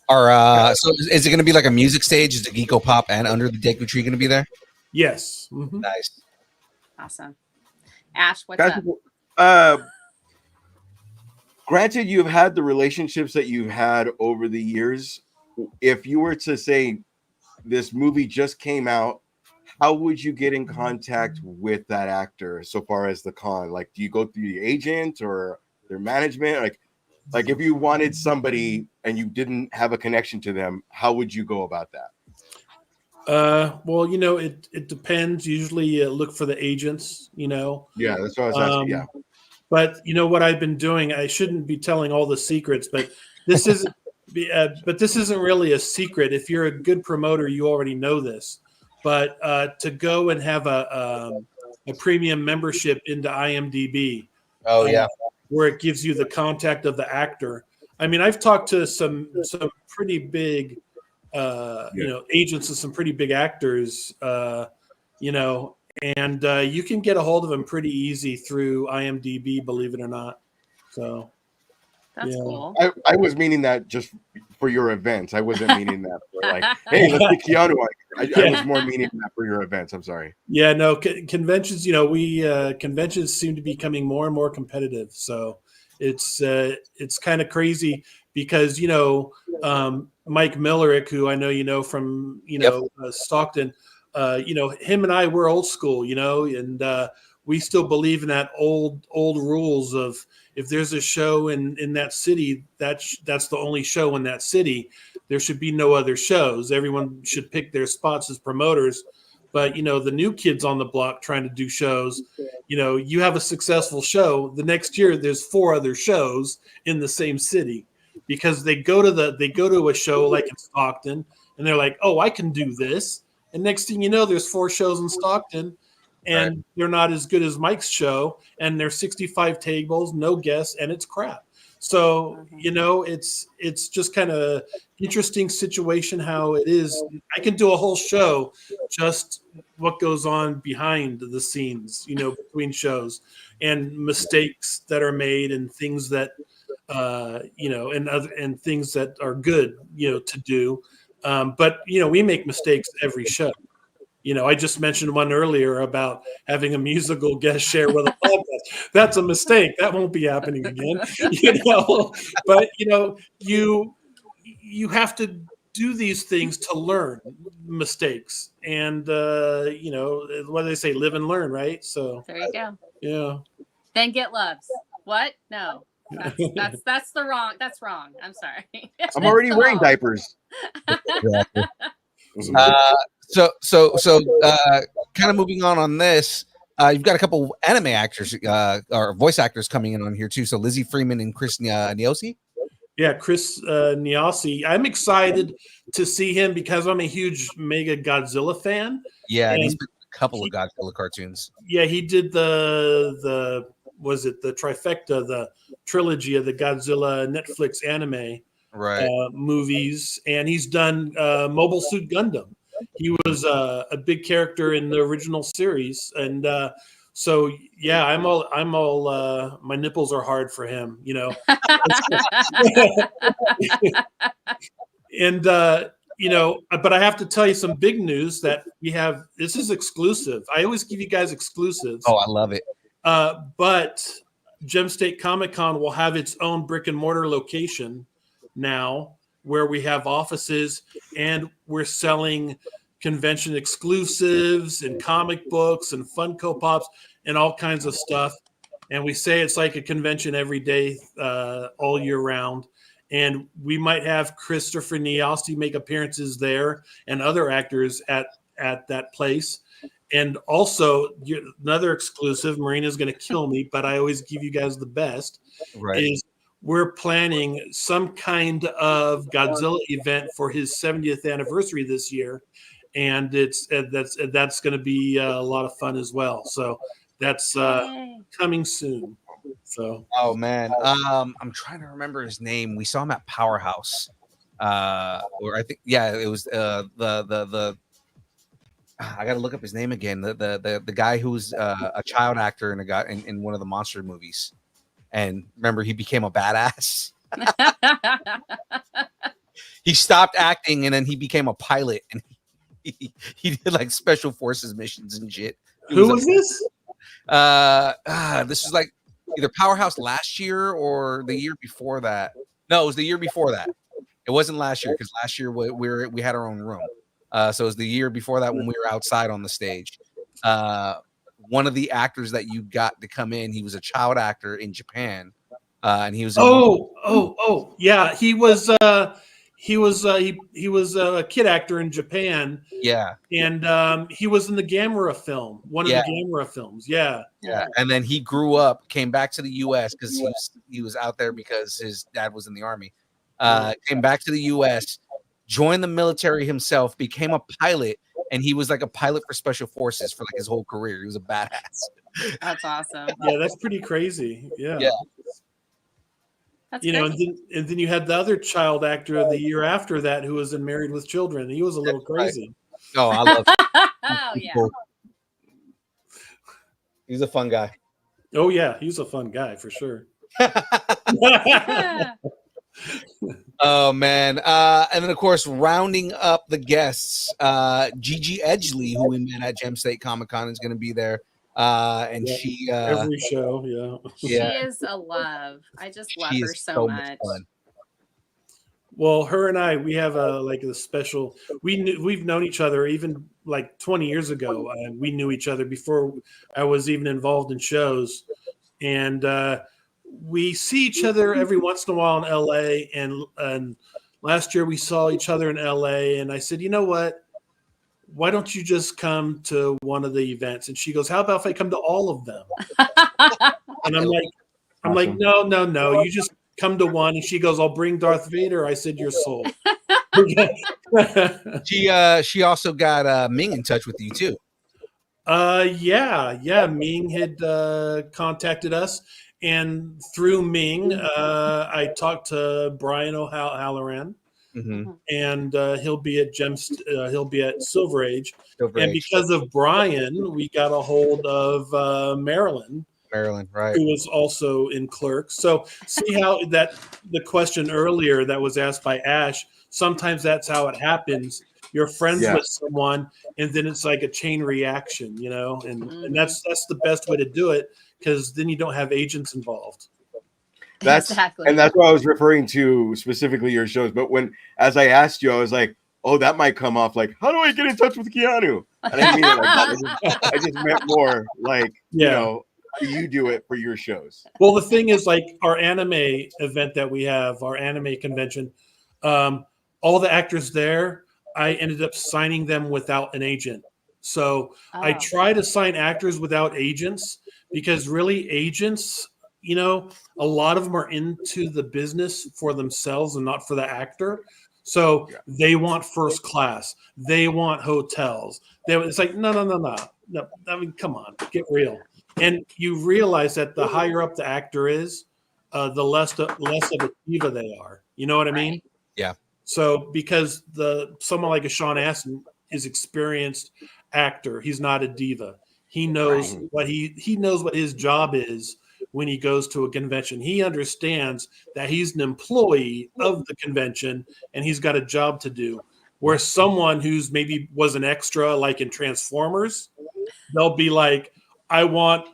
So is it going to be like a music stage? Is the Geeko Pop and Under the Deku Tree going to be there? Yes. Mm-hmm. Nice. Awesome. Ash, what's up? Granted, you've had the relationships that you've had over the years. If you were to say this movie just came out, how would you get in contact with that actor so far as the con? Like, do you go through the agent or their management? Like if you wanted somebody and you didn't have a connection to them, how would you go about that? Well, it depends. Usually look for the agents, Yeah, that's what I was asking. Yeah. But what I've been doing, I shouldn't be telling all the secrets, but this isn't really a secret. If you're a good promoter, you already know this. But to go and have a premium membership into IMDb, where it gives you the contact of the actor. I mean, I've talked to some pretty big, agents of some pretty big actors, and you can get a hold of them pretty easy through IMDb, believe it or not. So. That's cool. I was meaning that just for your events. I wasn't meaning that for like, hey, let's get Keanu on. I was more meaning that for your events. I'm sorry. Yeah, no, conventions, conventions seem to be becoming more and more competitive. So it's kind of crazy because, Mike Millerick, who I know from, Stockton, him and I were old school, and we still believe in that old rules of, if there's a show in that city, that's the only show in that city. There should be no other shows. Everyone should pick their spots as promoters. But, the new kids on the block trying to do shows, you have a successful show. The next year, there's 4 other shows in the same city because they go to a show like in Stockton and they're like, oh, I can do this. And next thing you know, there's 4 shows in Stockton. And they're not as good as Mike's show, and there's 65 tables, no guests, and it's crap. So, it's just kind of interesting situation how it is. I can do a whole show just what goes on behind the scenes, between shows and mistakes that are made and things that, and things that are good, to do. But we make mistakes every show. I just mentioned one earlier about having a musical guest share with a podcast. That's a mistake. That won't be happening again. But you have to do these things to learn mistakes, and what do they say? Live and learn, right? So there you go. Yeah. Then get loves. What? No. That's the wrong. That's wrong. I'm sorry. I'm already wearing diapers. So kind of moving on this, you've got a couple anime actors or voice actors coming in on here too. So Lizzie Freeman and Chris Niosi. Yeah, Chris Niosi. I'm excited to see him because I'm a huge mega Godzilla fan. Yeah, and he's been in a couple of Godzilla cartoons. Yeah, he did the trifecta, the trilogy of the Godzilla Netflix anime movies, and he's done Mobile Suit Gundam. He was a big character in the original series, and so yeah, I'm all my nipples are hard for him, and but I have to tell you some big news that we have. This is exclusive. I always give you guys exclusives. Oh, I love it. But Gem State Comic Con will have its own brick and mortar location now, where we have offices and we're selling convention exclusives and comic books and Funko Pops and all kinds of stuff. And we say it's like a convention every day, all year round. And we might have Christopher Niosi make appearances there and other actors at that place. And also, another exclusive, Marina's going to kill me, but I always give you guys the best, is we're planning some kind of Godzilla event for his 70th anniversary this year. And that's going to be a lot of fun as well. So that's coming soon. So, oh man, I'm trying to remember his name. We saw him at Powerhouse, or I think it was the. I got to look up his name again. The guy who's a child actor in one of the monster movies, and remember he became a badass. He stopped acting and then he became a pilot, and he did like special forces missions and shit. Who was this? This is like either Powerhouse last year or the year before that. No, it was the year before that. It wasn't last year because last year we had our own room. So it was the year before that when we were outside on the stage. One of the actors that you got to come in, he was a child actor in Japan, and he was. Yeah, he was a kid actor in Japan. Yeah, and he was in the Gamera film, one of the Gamera films. Yeah, and then he grew up, came back to the U.S. because he was out there because his dad was in the army. Came back to the U.S. joined the military himself, became a pilot, and he was like a pilot for special forces for like his whole career. He was a badass. That's awesome. Yeah, that's pretty crazy. Yeah. That's and then you had the other child actor of the year after that who was in Married with Children. He was a little crazy. Oh, I love it. Oh, yeah. He's a fun guy. Oh, yeah. He's a fun guy for sure. Oh man, and then of course rounding up the guests, Gigi Edgley, who we met at Gem State Comic Con, is going to be there, and she every show, she is a love. I just love her so much. Fun. Well, her and I, we have a special. We've known each other even like 20 years ago. We knew each other before I was even involved in shows, and we see each other every once in a while in LA. And last year we saw each other in LA, and I said, you know what? Why don't you just come to one of the events? And she goes, how about if I come to all of them? And I'm like, no, you just come to one. And she goes, I'll bring Darth Vader. I said, you're sold. She also got Ming in touch with you too. Yeah. Ming had contacted us. And through Ming, I talked to Brian O'Halloran, and he'll be at Silver Age. And because of Brian, we got a hold of Marilyn, right? Who was also in Clerks. So see how that the question earlier that was asked by Ash. Sometimes that's how it happens. You're friends with someone, and then it's like a chain reaction, you know, and that's the best way to do it, because then you don't have agents involved. That's Exactly. And that's what I was referring to, specifically your shows. But as I asked you, I was like, oh, that might come off like, how do I get in touch with Keanu? I didn't mean it like that. I just meant more like, you know, you do it for your shows. Well, the thing is, like our anime event that we have, our anime convention, all the actors there, I ended up signing them without an agent. So I try to sign actors without agents, because really agents, you know, a lot of them are into the business for themselves and not for the actor. So they want first class, they want hotels. It's like, no. I mean, come on, get real. And you realize that the higher up the actor is, the less of a diva they are. You know what I mean? Yeah. So because someone like a Sean Astin is experienced actor, he's not a diva. He knows what he knows what his job is when he goes to a convention. He understands that he's an employee of the convention and he's got a job to do. Where someone who's maybe was an extra, like in Transformers, they'll be like, I want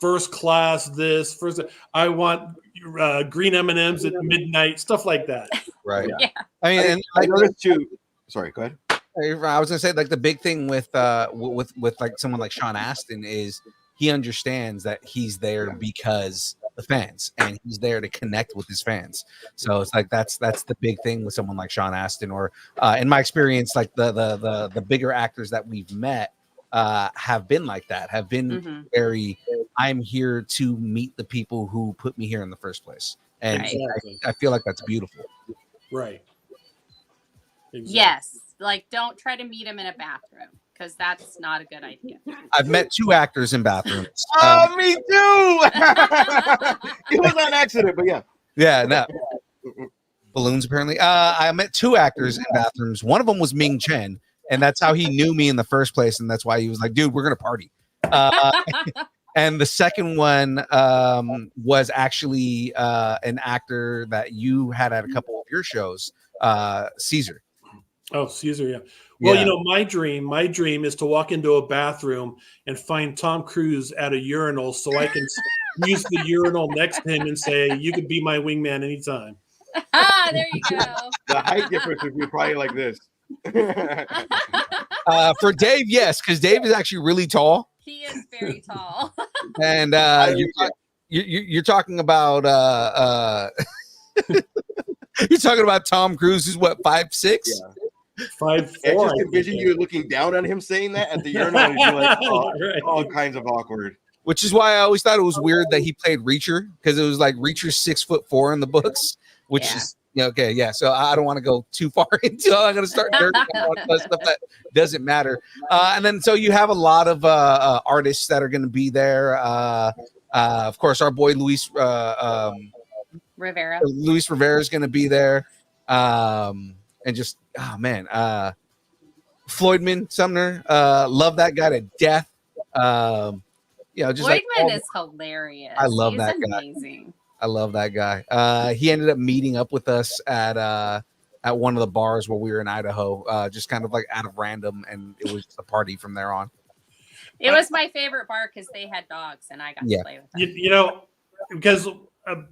first class I want green M&Ms at midnight, stuff like that. Right. Yeah. I mean, and I noticed too. Sorry, go ahead. I was gonna say, like, the big thing with like someone like Sean Astin is he understands that he's there because the fans, and he's there to connect with his fans. So it's like that's the big thing with someone like Sean Astin, or in my experience, like the bigger actors that we've met have been like that, have been very, I'm here to meet the people who put me here in the first place. And I feel like that's beautiful. Right. Exactly. Yes. Like, don't try to meet him in a bathroom, because that's not a good idea. I've met 2 actors in bathrooms. Oh, me too. It was on accident, but yeah. Yeah, no. Balloons, apparently. I met 2 actors in bathrooms. One of them was Ming Chen, and that's how he knew me in the first place, and that's why he was like, dude, we're going to party. And the second one was actually an actor that you had at a couple of your shows, Caesar. Oh, Caesar, yeah. Well, you know, my dream is to walk into a bathroom and find Tom Cruise at a urinal so I can use the urinal next to him and say, you could be my wingman anytime. There you go. The height difference would be probably like this. For Dave, yes, because Dave is actually really tall. He is very tall. And you're talking about you're talking about Tom Cruise, who's what, 5'6"? Yeah. 5'4". I just envision you looking down on him saying that at the urinal, and you're like, all kinds of awkward. Which is why I always thought it was weird that he played Reacher, because it was like Reacher's 6'4" in the books, which is okay, yeah. So I don't want to go too far into. I'm going to start nerding out on stuff that doesn't matter. And then so you have a lot of artists that are going to be there. Of course, our boy Luis Rivera. Luis Rivera is going to be there. And just, oh man, Floydman Sumner, love that guy to death. You know, just Floydman is hilarious. I love He's that guy. amazing. I love that guy. He ended up meeting up with us at one of the bars where we were in Idaho, just kind of like out of random, and it was a party from there on. It was my favorite bar because they had dogs, and I got to play with them. You know, because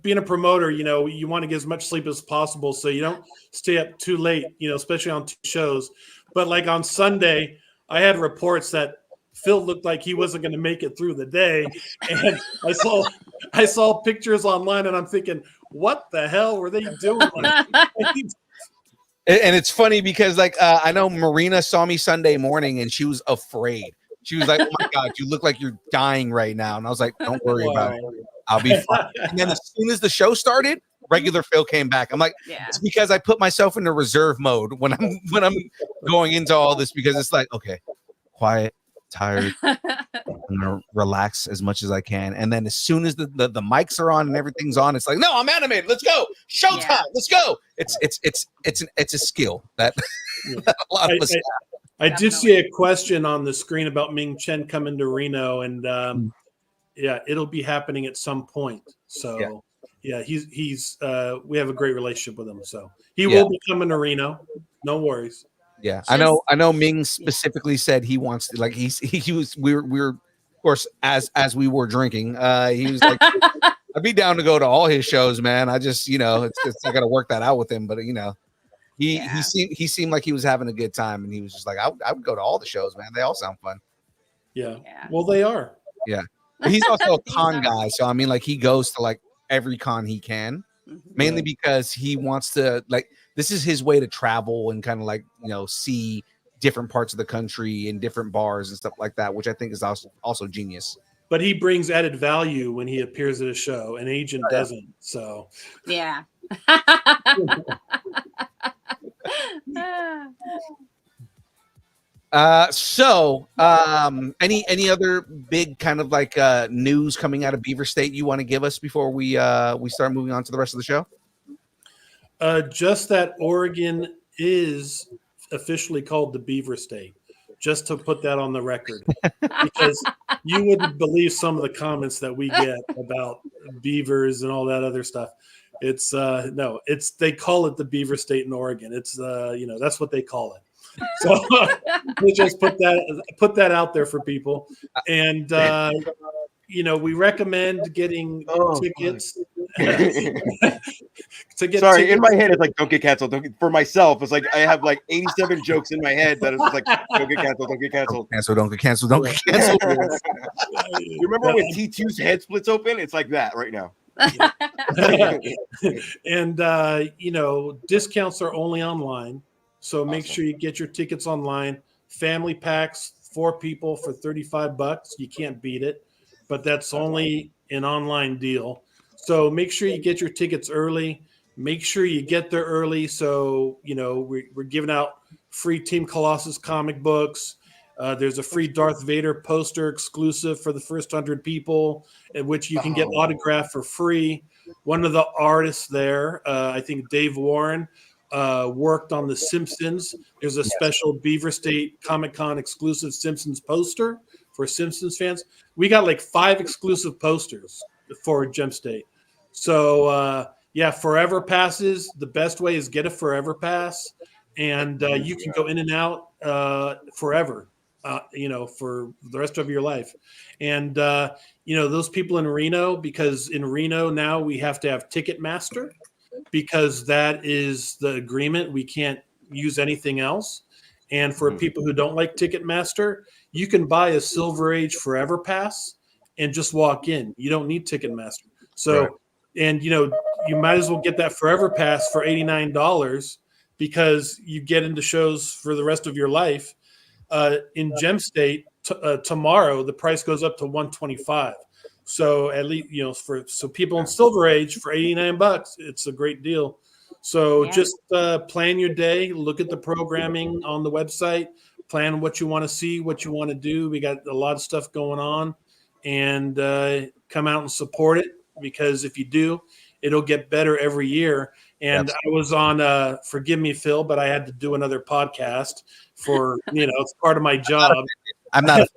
being a promoter, you know, you want to get as much sleep as possible, so you don't stay up too late, you know, especially on 2 shows. But like on Sunday, I had reports that Phil looked like he wasn't going to make it through the day, and I saw pictures online, and I'm thinking, what the hell were they doing? And it's funny because, like, I know Marina saw me Sunday morning, and she was afraid. She was like, "Oh my God, you look like you're dying right now." And I was like, "Don't worry about it. I'll be fine." And then as soon as the show started, regular Phil came back. I'm like, it's because I put myself into reserve mode when I'm going into all this, because it's like, okay, quiet, tired. I'm gonna relax as much as I can, and then as soon as the mics are on and everything's on, it's like, no, I'm animated. Let's go, showtime. Yeah. Let's go. It's a skill that a lot of us have. I did see a question on the screen about Ming Chen coming to Reno, and yeah, it'll be happening at some point. So yeah, he's we have a great relationship with him, so he will be coming to Reno. No worries. Yeah, I know. Ming specifically said he wants to, like, he was we were of course as we were drinking. He was like, I'd be down to go to all his shows, man. I just, you know, I got to work that out with him, but you know, he seemed like he was having a good time, and he was just like, I would go to all the shows, man. They all sound fun. Yeah. Well, they are. Yeah, but he's also a con guy, so I mean, like, he goes to like every con he can, mainly because he wants to, like, this is his way to travel and kind of, like, you know, see different parts of the country and different bars and stuff like that, which I think is also genius. But he brings added value when he appears at a show. An agent doesn't. So yeah. Any other big kind of like news coming out of Beaver State you want to give us before we start moving on to the rest of the show? Just that Oregon is officially called the Beaver State, just to put that on the record, because you wouldn't believe some of the comments that we get about beavers and all that other stuff. It's they call it the Beaver State in Oregon. It's you know, that's what they call it. So we just put that out there for people, and you know, we recommend getting tickets. To get Sorry, tickets. in my head it's like, don't get canceled. For myself, it's like I have like 87 jokes in my head that is just like, don't get canceled, don't get canceled. Don't get canceled, don't get canceled. You remember when T2's head splits open? It's like that right now. And you know, discounts are only online, so make sure you get your tickets online. Family packs, 4 people for $35. You can't beat it, but that's only an online deal. So make sure you get your tickets early. Make sure you get there early. So, you know, we're giving out free Team Colossus comic books. There's a free Darth Vader poster exclusive for the first 100 people, at which you can get autographed for free. One of the artists there, I think Dave Warren, worked on The Simpsons. There's a special Beaver State Comic Con exclusive Simpsons poster for Simpsons fans. We got like 5 exclusive posters for Gem State. So, yeah, Forever Passes. The best way is get a Forever Pass, and you can go in and out forever, you know, for the rest of your life. And, you know, those people in Reno, because in Reno now we have to have Ticketmaster, because that is the agreement. We can't use anything else. And for people who don't like Ticketmaster, you can buy a Silver Age Forever Pass and just walk in. You don't need Ticketmaster. So, right. And, you know, you might as well get that Forever Pass for $89 because you get into shows for the rest of your life. In Gem State, tomorrow, the price goes up to $125. So at least, you know, so people in Silver Age for $89, it's a great deal. So just plan your day, look at the programming on the website, plan what you want to see, what you want to do. We got a lot of stuff going on, and come out and support it, because if you do, it'll get better every year. And I was on, forgive me, Phil, but I had to do another podcast for, you know, it's part of my job. I'm not.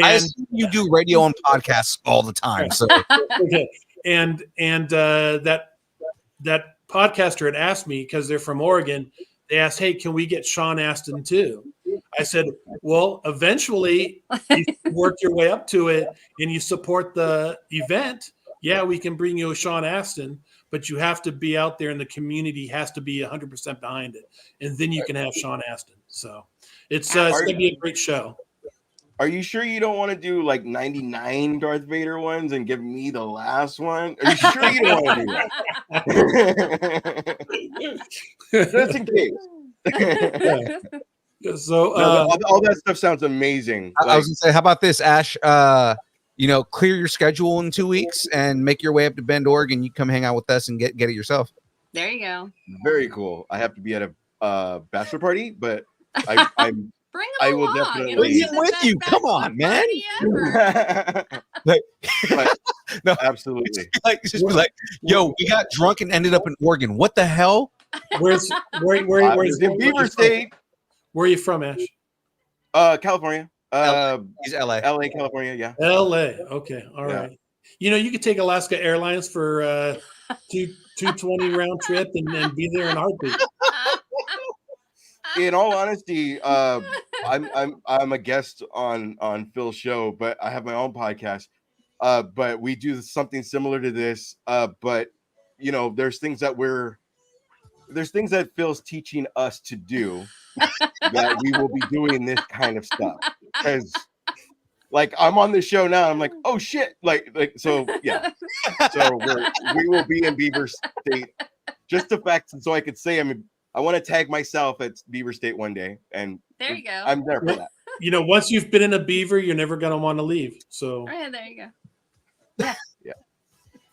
I assume you do radio and podcasts all the time. So okay. And that podcaster had asked me, because they're from Oregon, they asked, hey, can we get Sean Astin too? I said, well, eventually you work your way up to it and you support the event. Yeah, we can bring you a Sean Astin, but you have to be out there and the community has to be 100% behind it. And then you can have Sean Astin. So it's going to be a great show. Are you sure you don't want to do like 99 Darth Vader ones and give me the last one? Are you sure you don't want to do that? Just in case. So all that stuff sounds amazing. I was gonna say, how about this, Ash? You know, clear your schedule in 2 weeks and make your way up to Bend, Oregon. You come hang out with us and get it yourself. There you go. Very cool. I have to be at a bachelor party, but Bring I them will along. definitely- It'll be Bring the him with best you. Come on, man. party ever. Like, But no, absolutely. like just be like, yo, we got drunk and ended up in Oregon. What the hell? Where's I was in Beaver State, Where are you from, Ash? California. He's LA. LA, California, yeah. L.A. Okay, all Yeah. right. You know, you could take Alaska Airlines for 220 round trip and be there in a heartbeat. In all honesty, I'm a guest on Phil's show, but I have my own podcast. But we do something similar to this. But you know, there's things that Phil's teaching us to do that we will be doing this kind of stuff. Because like I'm on the show now, I'm like, oh shit, like so yeah. So we will be in Beaver State. Just the fact, so I could say I want to tag myself at Beaver State one day, and There you go. I'm there for that. You know, once you've been in a beaver, you're never going to want to leave. So All right, there you go. Yeah. Yeah.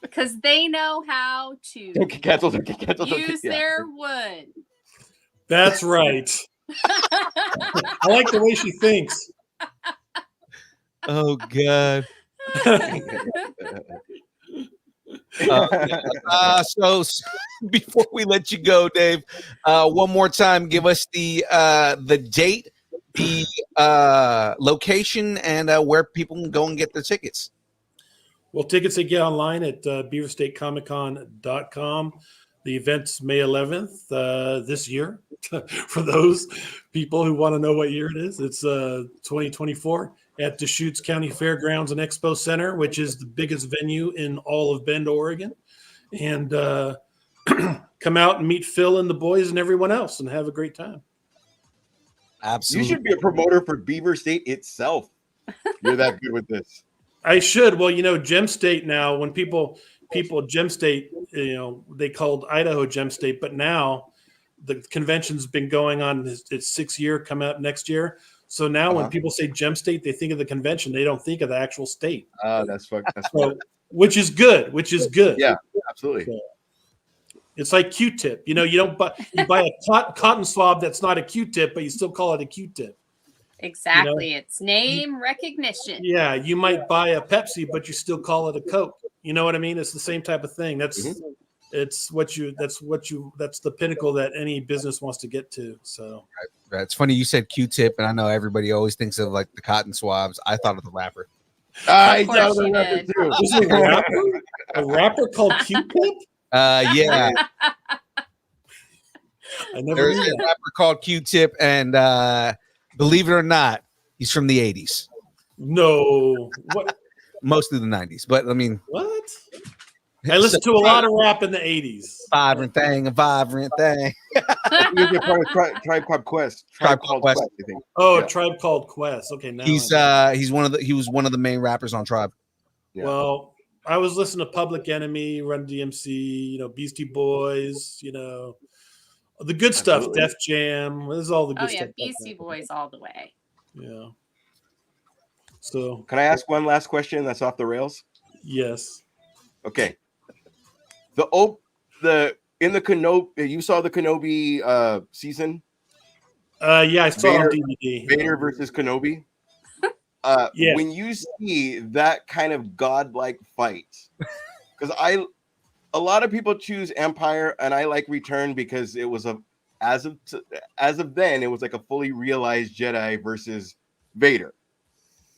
Because they know how to Don't get canceled. Don't get canceled. use Yeah. their wood. that's right. I like the way she thinks. Oh God. So before we let you go, Dave, one more time, give us the date, the location, and where people can go and get their tickets. Well, tickets they get online at beaverstatecomiccon.com. The event's May 11th this year. For those people who want to know what year it is, it's 2024 at Deschutes County Fairgrounds and Expo Center, which is the biggest venue in all of Bend, Oregon. And come out and meet Phil and the boys and everyone else and have a great time. Absolutely. You should be a promoter for Beaver State itself. You're that good with this. I should. Well, you know, Gem State now, when people Gem State, you know, they called Idaho Gem State, but now the convention's been going on its 6th year, coming up next year. So now when people say Gem State, they think of the convention. They don't think of the actual state. That's So, which is good. Yeah, absolutely. So, it's like Q-tip. You know, you buy a cotton swab that's not a Q-tip, but you still call it a Q-tip. Exactly. It's name recognition. Yeah, you might buy a Pepsi, but you still call it a Coke. You know what I mean? It's the same type of thing. That's that's the pinnacle that any business wants to get to. So It's funny you said Q-tip, and I know everybody always thinks of like the cotton swabs. I thought of the rapper. I course thought you of that did. too. is it a rapper called Q-tip? Yeah, I never there's knew a that. rapper called Q-tip, and believe it or not, he's from the 80s, No. What? mostly the 90s. But I mean, What? I listened to a lot of rap in the 80s. vibrant thing. He was a part of Tribe Called Quest. Tribe Called Quest. I think. Oh, Yeah. Tribe Called Quest. Okay, now He was one of the main rappers on Tribe. Yeah. Well, I was listening to Public Enemy, Run DMC, you know, Beastie Boys, you know, the good stuff, Absolutely. Def Jam. This is all the good Oh yeah, stuff. Beastie Boys all the way. Yeah. So Can I ask one last question that's off the rails? yes. Okay. In the Kenobi, you saw the Kenobi season? Yeah, I saw it on Vader- DVD. Vader versus Kenobi. Yeah. When you see that kind of godlike fight, because a lot of people choose Empire, and I like Return because it was as of then it was like a fully realized Jedi versus Vader.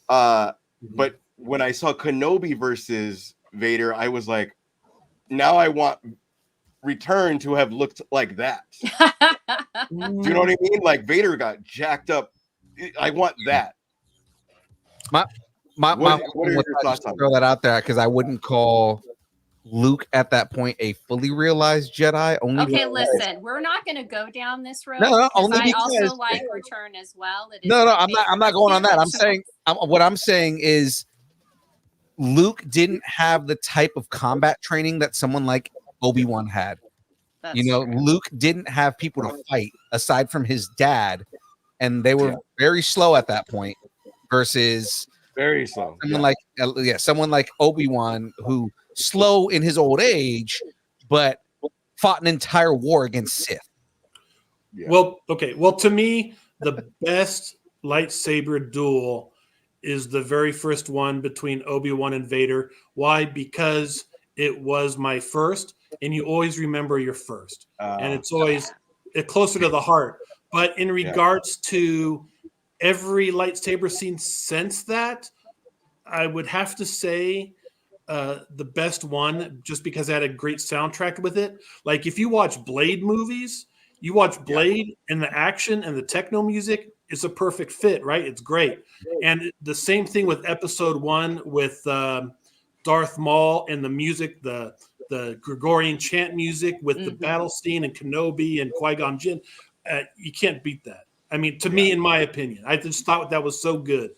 But when I saw Kenobi versus Vader, I was like, now I want Return to have looked like that. Do you know what I mean? Like Vader got jacked up. I want that. What are your thoughts on throw that out there because I wouldn't call Luke at that point a fully realized Jedi. Only Okay, because- listen, we're not going to go down this road. No, because only I because- also like Return as well. It is No, my I'm favorite. not going on that. I'm Fictional. saying what I'm saying is Luke didn't have the type of combat training that someone like Obi-Wan had. That's You know, true. Luke didn't have people to fight aside from his dad, and they were very slow at that point. Versus Very slow. someone like Obi-Wan, who slow in his old age, but fought an entire war against Sith. Yeah. Well, okay. Well, to me, the best lightsaber duel is the very first one between Obi-Wan and Vader. Why? Because it was my first, and you always remember your first. And it's always closer to the heart. But in regards to every lightsaber scene since that, I would have to say the best one, just because it had a great soundtrack with it. Like if you watch Blade movies, you watch Blade and the action and the techno music, it's a perfect fit, right? It's great. And the same thing with episode 1 with Darth Maul and the music, the Gregorian chant music with the battle scene and Kenobi and Qui-Gon Jinn. You can't beat that. I mean, to me, in my opinion, I just thought that was so good.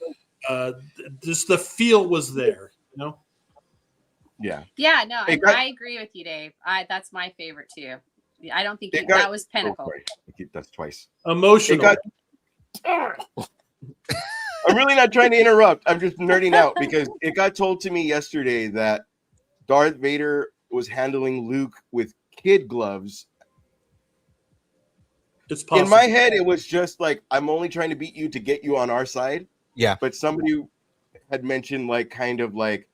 Just the feel was there, you know? Yeah. Yeah, no, I agree with you, Dave. That's my favorite too. I don't think that was pinnacle. That's twice. Emotional. I'm really not trying to interrupt. I'm just nerding out because it got told to me yesterday that Darth Vader was handling Luke with kid gloves. It's possible. In my head, it was just like, I'm only trying to beat you to get you on our side. Yeah. But somebody had mentioned like, kind of like,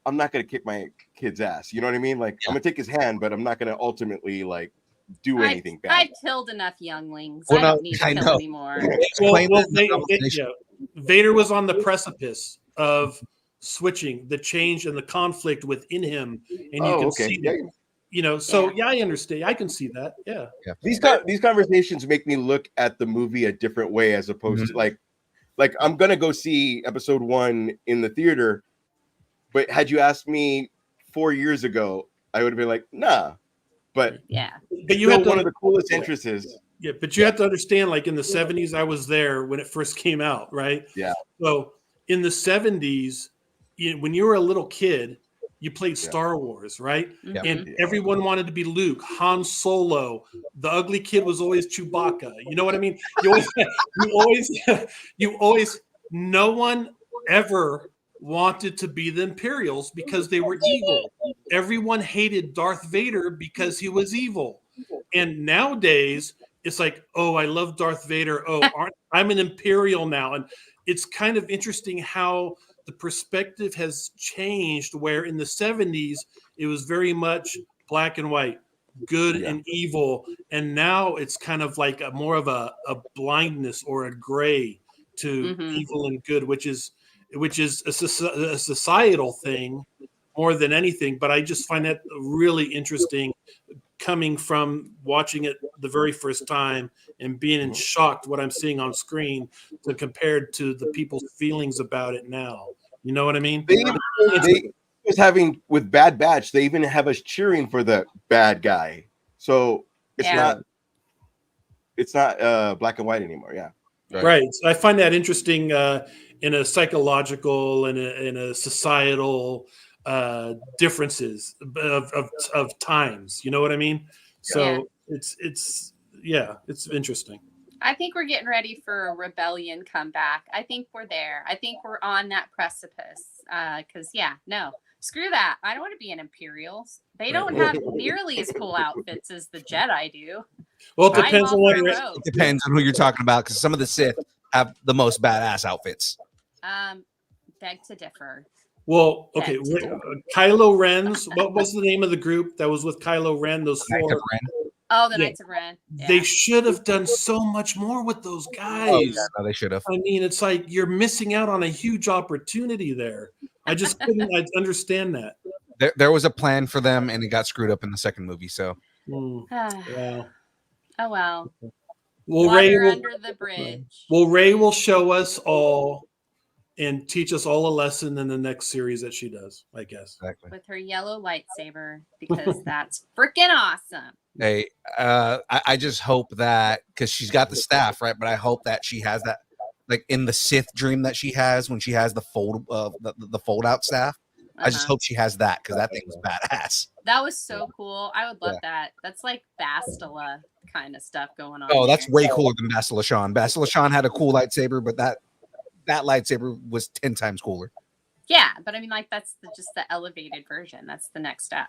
I'm not going to kick my kid's ass. You know what I mean? Like, I'm going to take his hand, but I'm not going to ultimately like do anything bad. I've killed enough younglings. Well, I don't need to kill anymore. Vader was on the precipice of switching, the change and the conflict within him, and you can see that. You know, so I understand. I can see that. Yeah. These conversations make me look at the movie a different way, as opposed to like I'm gonna go see episode 1 in the theater, but had you asked me 4 years ago, I would have been like, nah. But but you had one of the coolest entrances. Yeah, but you have to understand, like in the 70s, I was there when it first came out, right? Yeah. So in the 70s, when you were a little kid, you played Star Wars, right? Yeah. And everyone wanted to be Luke, Han Solo. The ugly kid was always Chewbacca. You know what I mean? You always, no one ever wanted to be the Imperials because they were evil. Everyone hated Darth Vader because he was evil. And nowadays, it's like, oh, I love Darth Vader. Oh, I'm an Imperial now. And it's kind of interesting how the perspective has changed, where in the 70s, it was very much black and white, good and evil. And now it's kind of like more of a blindness or a gray to evil and good, which is a societal thing more than anything. But I just find that really interesting, coming from watching it the very first time and being shocked what I'm seeing on screen to compared to the people's feelings about it now. You know what I mean? They was having with Bad Batch, they even have us cheering for the bad guy. So it's not black and white anymore. Yeah. Right. So I find that interesting in a psychological and in a societal differences of times. You know what I mean? So it's interesting. I think we're getting ready for a rebellion comeback. I think we're there. I think we're on that precipice. Because screw that. I don't want to be an Imperial. They don't have nearly as cool outfits as the Jedi do. Well, it depends it depends on who you're talking about, because some of the Sith have the most badass outfits. Beg to differ. Well, okay. Kylo Ren's, what was the name of the group that was with Kylo Ren? Those four. Oh, the Knights of Ren. Yeah. They should have done so much more with those guys. Oh, yeah, no, they should have. I mean, it's like you're missing out on a huge opportunity there. I just couldn't understand that. There was a plan for them, and it got screwed up in the second movie. So, Oh well. Well, Water under the bridge. Well, Rey will show us all and teach us all a lesson in the next series that she does, I guess. Exactly. With her yellow lightsaber, because that's freaking awesome. Hey, I just hope that, because she's got the staff, right? But I hope that she has that, like in the Sith dream that she has when she has the fold out staff. I just hope she has that, because that thing was badass. That was so cool. I would love that. That's like Bastila kind of stuff going on. Oh, that's way cooler than Bastila Shan. Bastila Shan had a cool lightsaber, but that lightsaber was 10 times cooler. Yeah, but I mean, like, that's just the elevated version. That's the next step.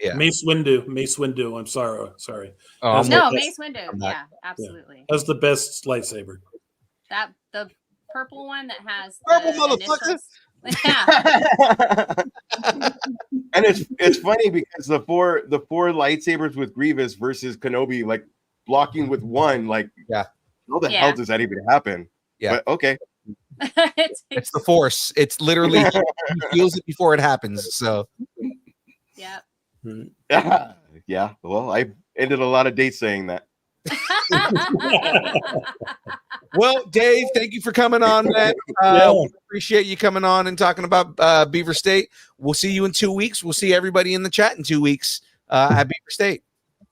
Yeah. Mace Windu. I'm sorry. No, Mace Windu. Yeah, absolutely. That's the best lightsaber. That the purple one that has Purple the motherfucker. initials. Yeah. And it's funny because the four lightsabers with Grievous versus Kenobi like blocking with one, like Yeah. how the Yeah. hell does that even happen? Yeah. But okay. It's the Force. It's literally he feels it before it happens. So Yep. Yeah. Well, I ended a lot of dates saying that. well, Dave, thank you for coming on, man. We appreciate you coming on and talking about Beaver State. We'll see you in 2 weeks. We'll see everybody in the chat in 2 weeks at Beaver State.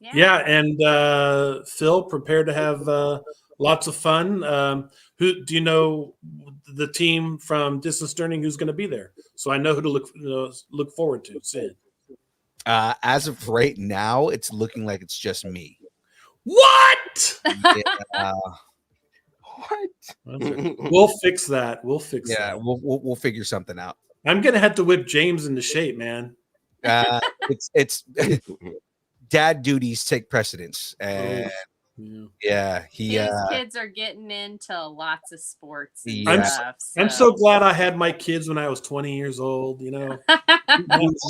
Yeah, and Phil, prepare to have lots of fun. Who do you know the team from Distance Learning who's going to be there? So I know who to look forward to seeing. As of right now, it's looking like it's just me. What? Yeah. What? We'll fix that. We'll fix Yeah, that. we'll figure something out. I'm gonna have to whip James into shape, man. It's dad duties take precedence, and yeah, His kids are getting into lots of sports. And Yeah. stuff, I'm so glad I had my kids when I was 20 years old. You know,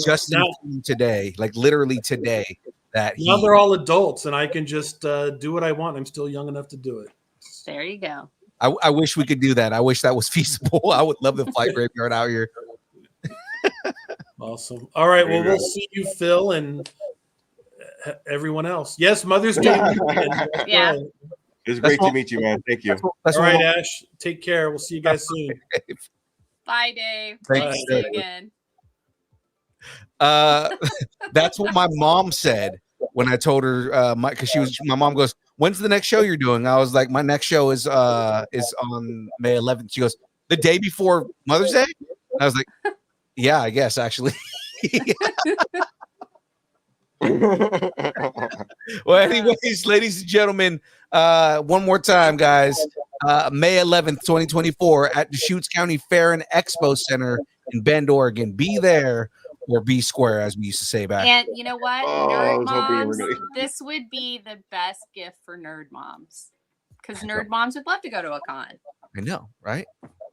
just now, today, like literally today, that now they're all adults, and I can just do what I want. I'm still young enough to do it. There you go. I wish we could do that. I wish that was feasible. I would love the flight graveyard out here. Awesome. All right. Well, we'll see you, Phil, and everyone else. Yes, Mother's Day. Yeah. It's great to meet you, man. Thank you. That's All what right, Ash. Take care. We'll see you guys soon. Bye, Dave. Thank Nice you. to see you again. That's what my mom said when I told her because my mom goes, "When's the next show you're doing?" I was like, "My next show is on May 11th." She goes, "The day before Mother's Day?" I was like, "Yeah, I guess actually." Well, anyways, ladies and gentlemen, one more time, guys. May 11th, 2024 at Deschutes County Fair and Expo Center in Bend, Oregon. Be there or be square, as we used to say back. And you know what? Oh, I Nerd was hoping you were moms, gonna- this would be the best gift for nerd moms. Because nerd moms would love to go to a con. I know, right?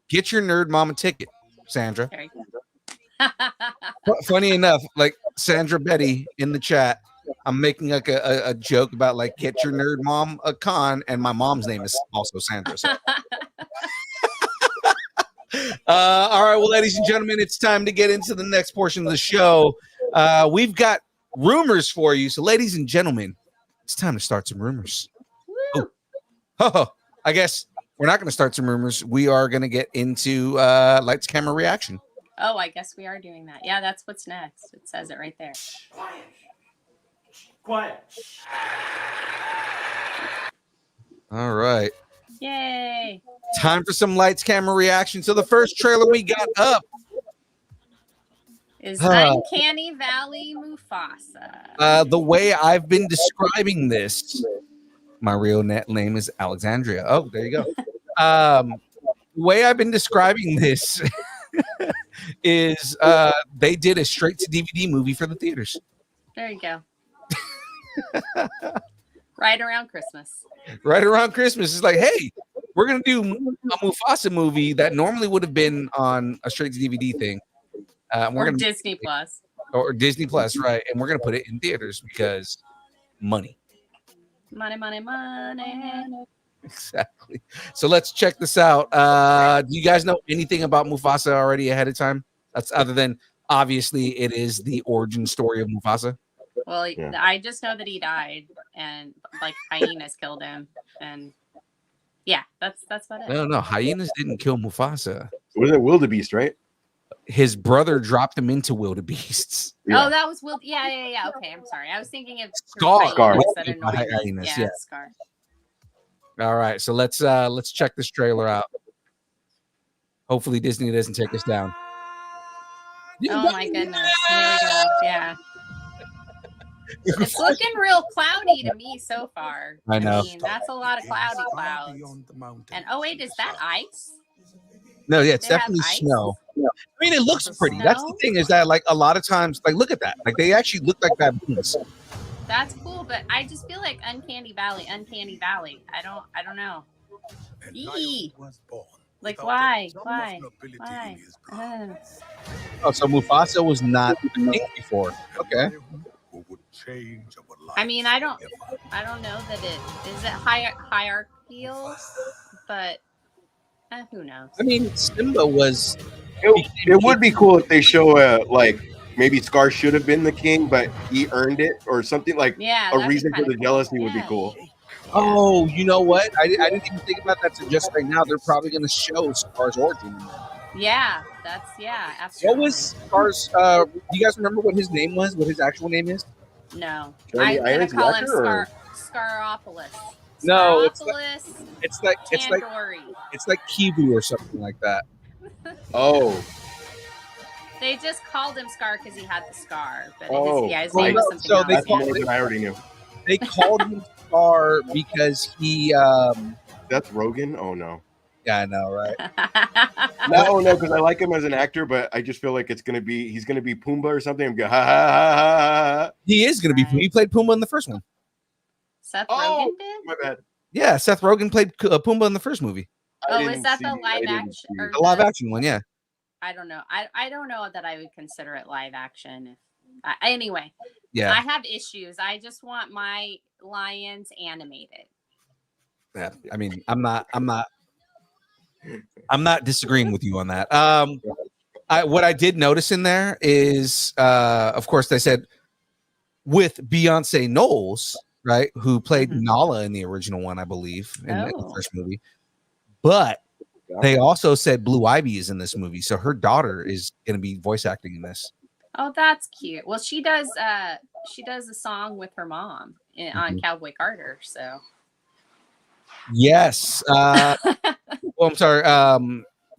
Get your nerd mom a ticket, Sandra. There you go. Funny enough, like Sandra Betty in the chat, I'm making like a joke about like get your nerd mom a con, and my mom's name is also Sandra. So. All right, well, ladies and gentlemen, it's time to get into the next portion of the show. We've got rumors for you. So, ladies and gentlemen, it's time to start some rumors. Oh, I guess we're not going to start some rumors. We are going to get into lights, camera, reaction. Oh, I guess we are doing that. Yeah, that's what's next. It says it right there. Quiet. All right. Yay. Time for some lights, camera, reaction. So the first trailer we got up Is Uncanny Valley Mufasa. the way I've been describing this, my real net name is Alexandria. Oh, there you go. The way I've been describing this is they did a straight to DVD movie for the theaters. There you go. Right around Christmas. Right around Christmas. It's like, hey, we're going to do a Mufasa movie that normally would have been on a straight to DVD thing. We're Or gonna, Disney Plus. or Disney Plus, right? And we're going to put it in theaters because money. Money, money, money. Exactly. So let's check this out. Do you guys know anything about Mufasa already ahead of time? That's other than obviously it is the origin story of Mufasa. Well, Yeah. I just know that he died and like hyenas killed him. And yeah, that's about it. No, hyenas didn't kill Mufasa. Was it Wildebeest, right? His brother dropped him into wildebeests. Oh, that was Will. Yeah. Okay, I'm sorry. I was thinking of Scar. hyenas that annoyed me. Hyenas, yeah. Scar. All right, so let's check this trailer out. Hopefully Disney doesn't take us down. Oh my goodness. Here we go. Yeah. It's looking real cloudy to me so far. I know. mean, that's a lot of cloudy clouds. And oh wait, is that ice? No, yeah, it's They have definitely ice? snow. I mean, it looks pretty. That's the thing is that like a lot of times, like look at that, like they actually look like baboons. That's cool, but I just feel like Uncanny Valley. I don't know. Eee. Like, why? Why? Oh, so Mufasa was not the king before. Okay. I mean, I don't know that it hierarchical, but who knows? I mean, Simba was. It would be cool if they show like maybe Scar should have been the king, but he earned it or something like Yeah, a that'd be reason for kinda the cool. jealousy would be Yeah. cool. Oh, you know what? I didn't even think about that. So just right now, they're probably going to show Scar's origin. Yeah, absolutely. What was Scar's? Do you guys remember what his name was? What his actual name is? No, Jeremy I'm gonna Irons, the call him actor, Scaropolis. No, it's Scaropolis Tandoori. it's like Kivu or something like that. Oh, They just called him Scar because he had the scar, but his Well, name was no, something so else. they that's call- more than I already knew. They called him Scar because he. That's Rogan. Oh no. Yeah, I know, right? No, because I like him as an actor, but I just feel like he's gonna be Pumbaa or something. I'm going ha ha ha ha ha. He is going to be. He played Pumbaa in the first one. Seth Oh, Rogen did? my bad. Yeah, Seth Rogen played Pumbaa in the first movie, Oh, I is that the didn't live see- I didn't action? see Or it. the live action one. Yeah. I don't know. I don't know that I would consider it live action. Anyway, Yeah. I have issues. I just want my lions animated. Yeah. I mean, I'm not disagreeing with you on that. What I did notice in there is, of course, they said with Beyonce Knowles, right, who played Nala in the original one, I believe, in the first movie. But they also said Blue Ivy is in this movie, so her daughter is going to be voice acting in this. Oh, that's cute. Well, she does a song with her mom on Cowboy Carter. So yes. Well, I'm sorry.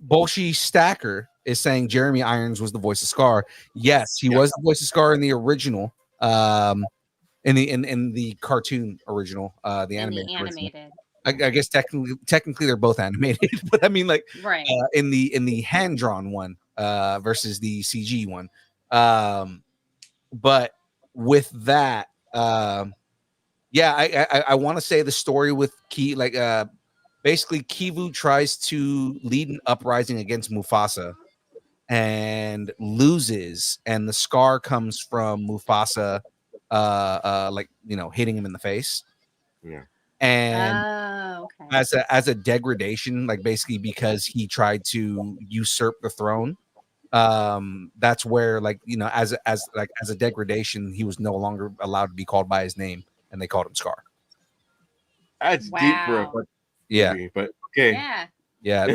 Bolshi Stacker is saying Jeremy Irons was the voice of Scar. Yes, he was the voice of Scar in the original. In the cartoon original, the animated. animated. I guess technically they're both animated, but I mean, like, Right. In the hand drawn one versus the CG one. But with that, I want to say the story with basically Kivu tries to lead an uprising against Mufasa and loses, and the scar comes from Mufasa, hitting him in the face. Yeah. And as a degradation, like basically because he tried to usurp the throne, that's where as a degradation, he was no longer allowed to be called by his name, and they called him Scar. That's deep for a movie, but okay. Yeah.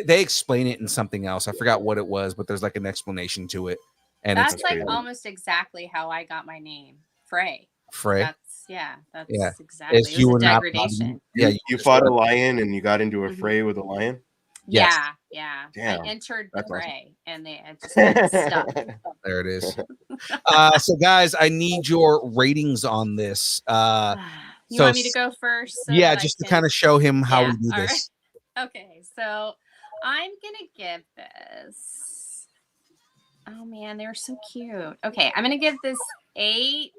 They explain it in something else. I forgot what it was, but there's like an explanation to it, and that's it's like crazy. almost exactly how I got my name, Frey. Frey. That's exactly. It's It you was were a not degradation. You fought a lion and you got into a fray with a lion. Yes. Yeah. Damn, I entered the that's awesome. fray, and they just got stuck. There it is. So guys, I need your ratings on this. You want me to go first? Just to kind of show him how we do all this. right. Okay, so I'm gonna give this. Oh man, they're so cute. Okay, I'm gonna give this 8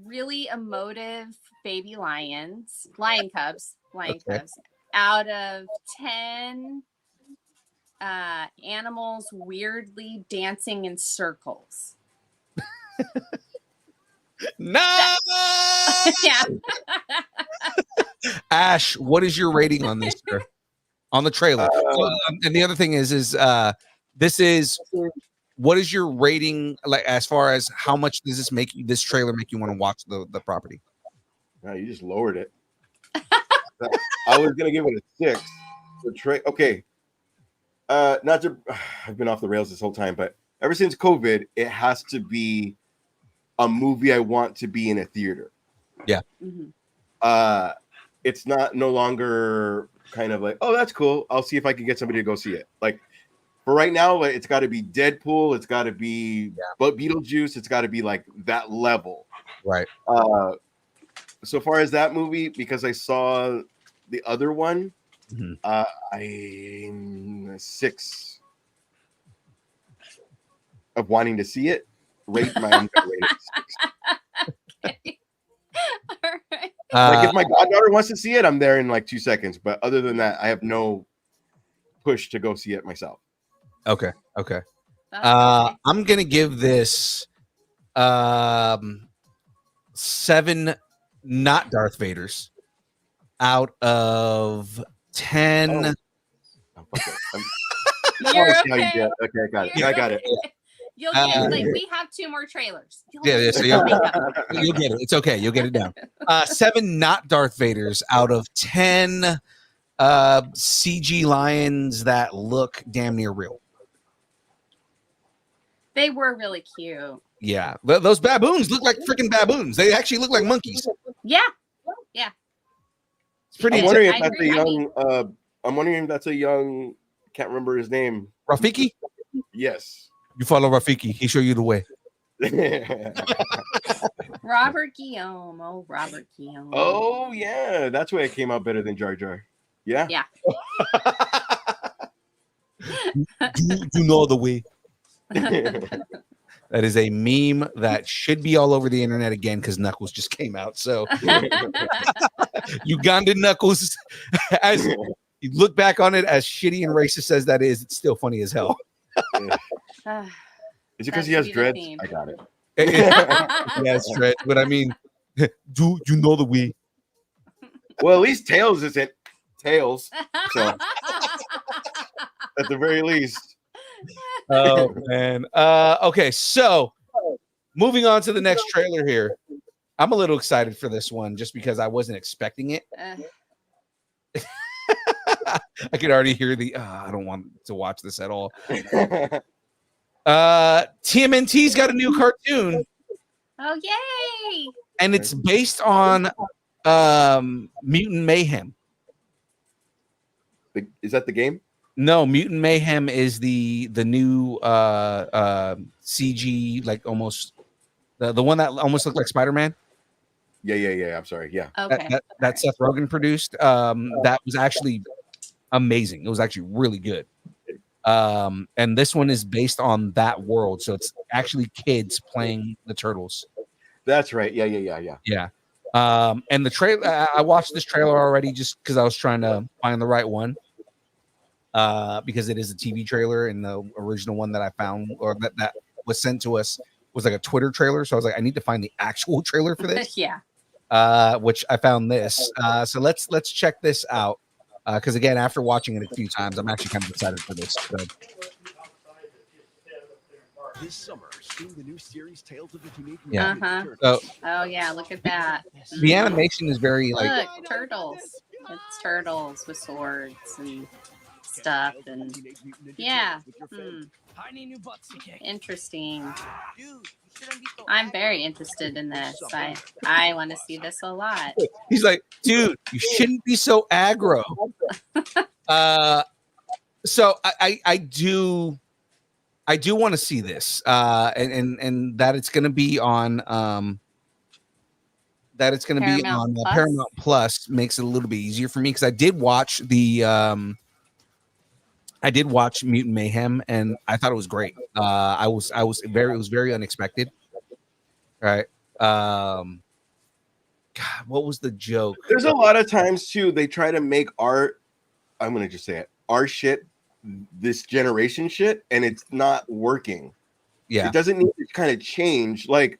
really emotive baby lion cubs out of 10 animals weirdly dancing in circles. No. Yeah. Ash, what is your rating on this, sir? On the trailer? And the other thing is this is what is your rating, like, as far as how much does this trailer make you want to watch the property? No, you just lowered it. I was gonna give it a 6. Okay. I've been off the rails this whole time, but ever since COVID, it has to be a movie I want to be in a theater. Yeah. Mm-hmm. It's no longer kind of like, oh, that's cool, I'll see if I can get somebody to go see it. Like, for right now, like, it's got to be Deadpool, it's got to be Beetlejuice, it's got to be like that level. Right. So far as that movie, because I saw the other one, I'm 6 of wanting to see it. I'm gonna rate it 6. Okay. All right. Like if my goddaughter wants to see it, I'm there in like 2 seconds. But other than that, I have no push to go see it myself. Okay. Okay. I'm gonna give this 7 not Darth Vaders out of 10. Oh, fuck it. You're Oh, yeah, okay. yeah. Okay, I got it. You're I got it. okay. You'll get like we have 2 more trailers. Yeah, so you'll get it. It's okay. You'll get it down. 7 not Darth Vaders out of 10 CG lions that look damn near real. They were really cute. Yeah, those baboons look like freaking baboons. They actually look like monkeys. Yeah. It's pretty. I'm wondering if I that's agree. a young. I'm wondering if that's a young. Can't remember his name. Rafiki, Yes. you follow Rafiki. He show you the way. Robert Guillaume. Oh, Robert Guillaume. Oh yeah, that's why it came out better than Jar Jar. Yeah. Yeah. You know the way. That is a meme that should be all over the internet again because Knuckles just came out. So Ugandan Knuckles, as you look back on it, as shitty and racist as that is, it's still funny as hell. Is it because he That has should be the dreads? theme. I got it. Yeah, it's right. But I mean, do you know the way? Well, at least Tails isn't Tails. So at the very least. Oh man. Okay, so moving on to the next trailer here. I'm a little excited for this one just because I wasn't expecting it. I could already hear the I don't want to watch this at all. TMNT's got a new cartoon Oh, yay! and it's based on Mutant Mayhem. Is that the game? No, Mutant Mayhem is the new CG, like almost the one that almost looked like Spider-Man. Yeah. I'm sorry. Yeah. Okay. That Seth Rogen produced. That was actually amazing. It was actually really good. And this one is based on that world, so it's actually kids playing the turtles. That's right. Yeah. Yeah. And the trailer, I watched this trailer already just because I was trying to find the right one. Because it is a TV trailer, and the original one that I found or that was sent to us was like a Twitter trailer. So I was like, I need to find the actual trailer for this. Yeah. Which I found this. So let's check this out. Because again, after watching it a few times, I'm actually kind of excited for this. So. This summer, stream the new series Tales of the Teenage Yeah. Mutant Ninja So Turtles. Oh, yeah. Look at that. the animation is very like Look, turtles. It's turtles with swords and stuff. And yeah. Interesting. I'm very interested in this. I want to see this a lot. he's like, dude, you shouldn't be so aggro. So I do want to see this, and that it's going to be on Paramount Plus makes it a little bit easier for me because I did watch Mutant Mayhem and I thought it was great. It was very unexpected. Right. God, what was the joke? There's a lot of times too they try to make I'm gonna just say it, our shit this generation shit, and it's not working. Yeah. It doesn't need to kind of change. Like,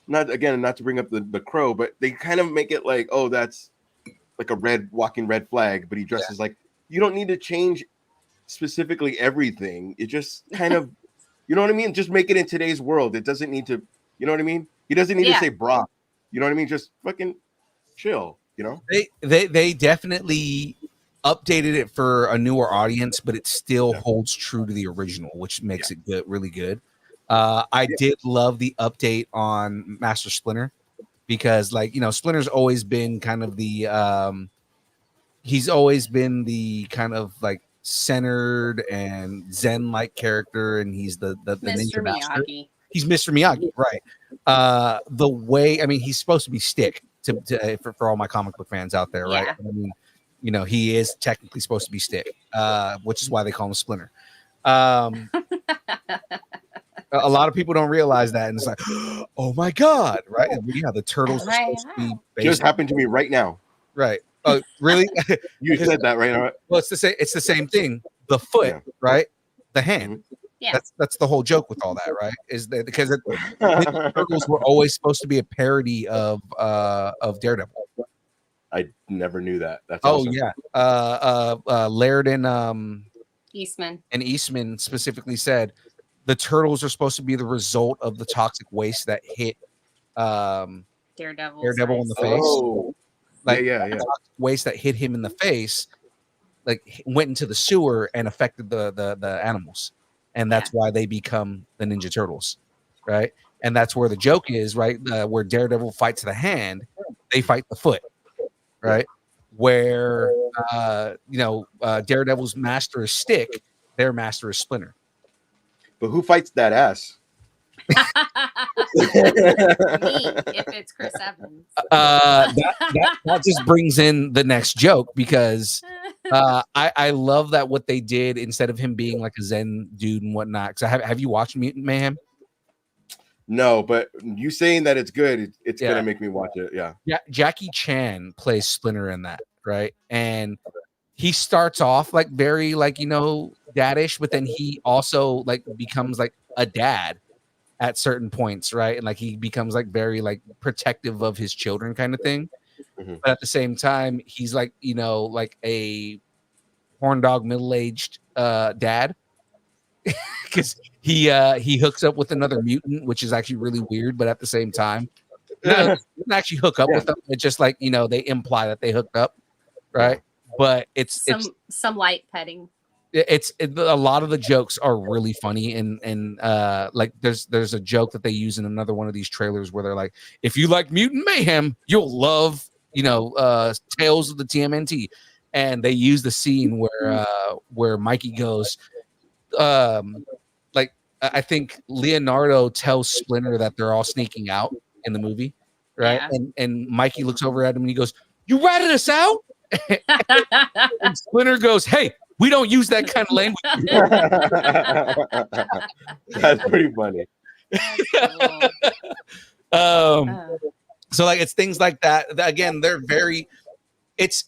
not to bring up the crow, but they kind of make it like, oh, that's like a walking red flag, but he dresses like, you don't need to change specifically everything. It just kind of, you know what I mean? Just make it in today's world. It doesn't need to, you know what I mean? He doesn't need to say Brock. You know what I mean? Just fucking chill, you know? They definitely updated it for a newer audience, but it still holds true to the original, which makes it good, really good. I did love the update on Master Splinter because, like, you know, Splinter's always been kind of the he's always been the kind of like centered and Zen-like character, and he's the Mr. Miyagi. He's Mr. Miyagi, right? The way, I mean, he's supposed to be Stick for all my comic book fans out there, right? Yeah. I mean, you know, he is technically supposed to be Stick, which is why they call him Splinter. A lot of people don't realize that, and it's like, oh my god, right? Yeah, the turtles are supposed to be Just happened to me right now. right. Oh, really? You said that right now. Well, it's the same. It's the same thing. The foot, right? The hand. Yeah. That's the whole joke with all that, right? Is that because the turtles were always supposed to be a parody of Daredevil. I never knew that. That's Oh awesome. yeah. Laird and Eastman specifically said the turtles are supposed to be the result of the toxic waste that hit Daredevil in the face. Oh, Like yeah. toxic waste that hit him in the face, like went into the sewer and affected the animals, and that's why they become the Ninja Turtles, right? And that's where the joke is, right? Where Daredevil fights the hand, they fight the foot, right? Where Daredevil's master is Stick, their master is Splinter. But who fights that ass? Me, if it's Chris Evans. That just brings in the next joke because I love that what they did instead of him being like a Zen dude and whatnot. So have you watched Mutant Mayhem? No, but you saying that it's good, it's gonna make me watch it. Yeah. Jackie Chan plays Splinter in that, right? And he starts off like very like daddish, but then he also like becomes like a dad at certain points, right? And like he becomes like very like protective of his children kind of thing. Mm-hmm. But at the same time, he's like like a horn dog middle-aged dad. Because he hooks up with another mutant, which is actually really weird, but at the same time, he doesn't actually hook up with them. It's just like they imply that they hooked up, right? But it's some light petting. A lot of the jokes are really funny, and like there's a joke that they use in another one of these trailers where they're like, if you like Mutant Mayhem, you'll love Tales of the TMNT, and they use the scene where Mikey goes, like I think Leonardo tells Splinter that they're all sneaking out in the movie, right? Yeah. And Mikey looks over at him and he goes, "You ratted us out?" And Splinter goes, "Hey, we don't use that kind of language." That's pretty funny. So like it's things like that. Again, they're very. It's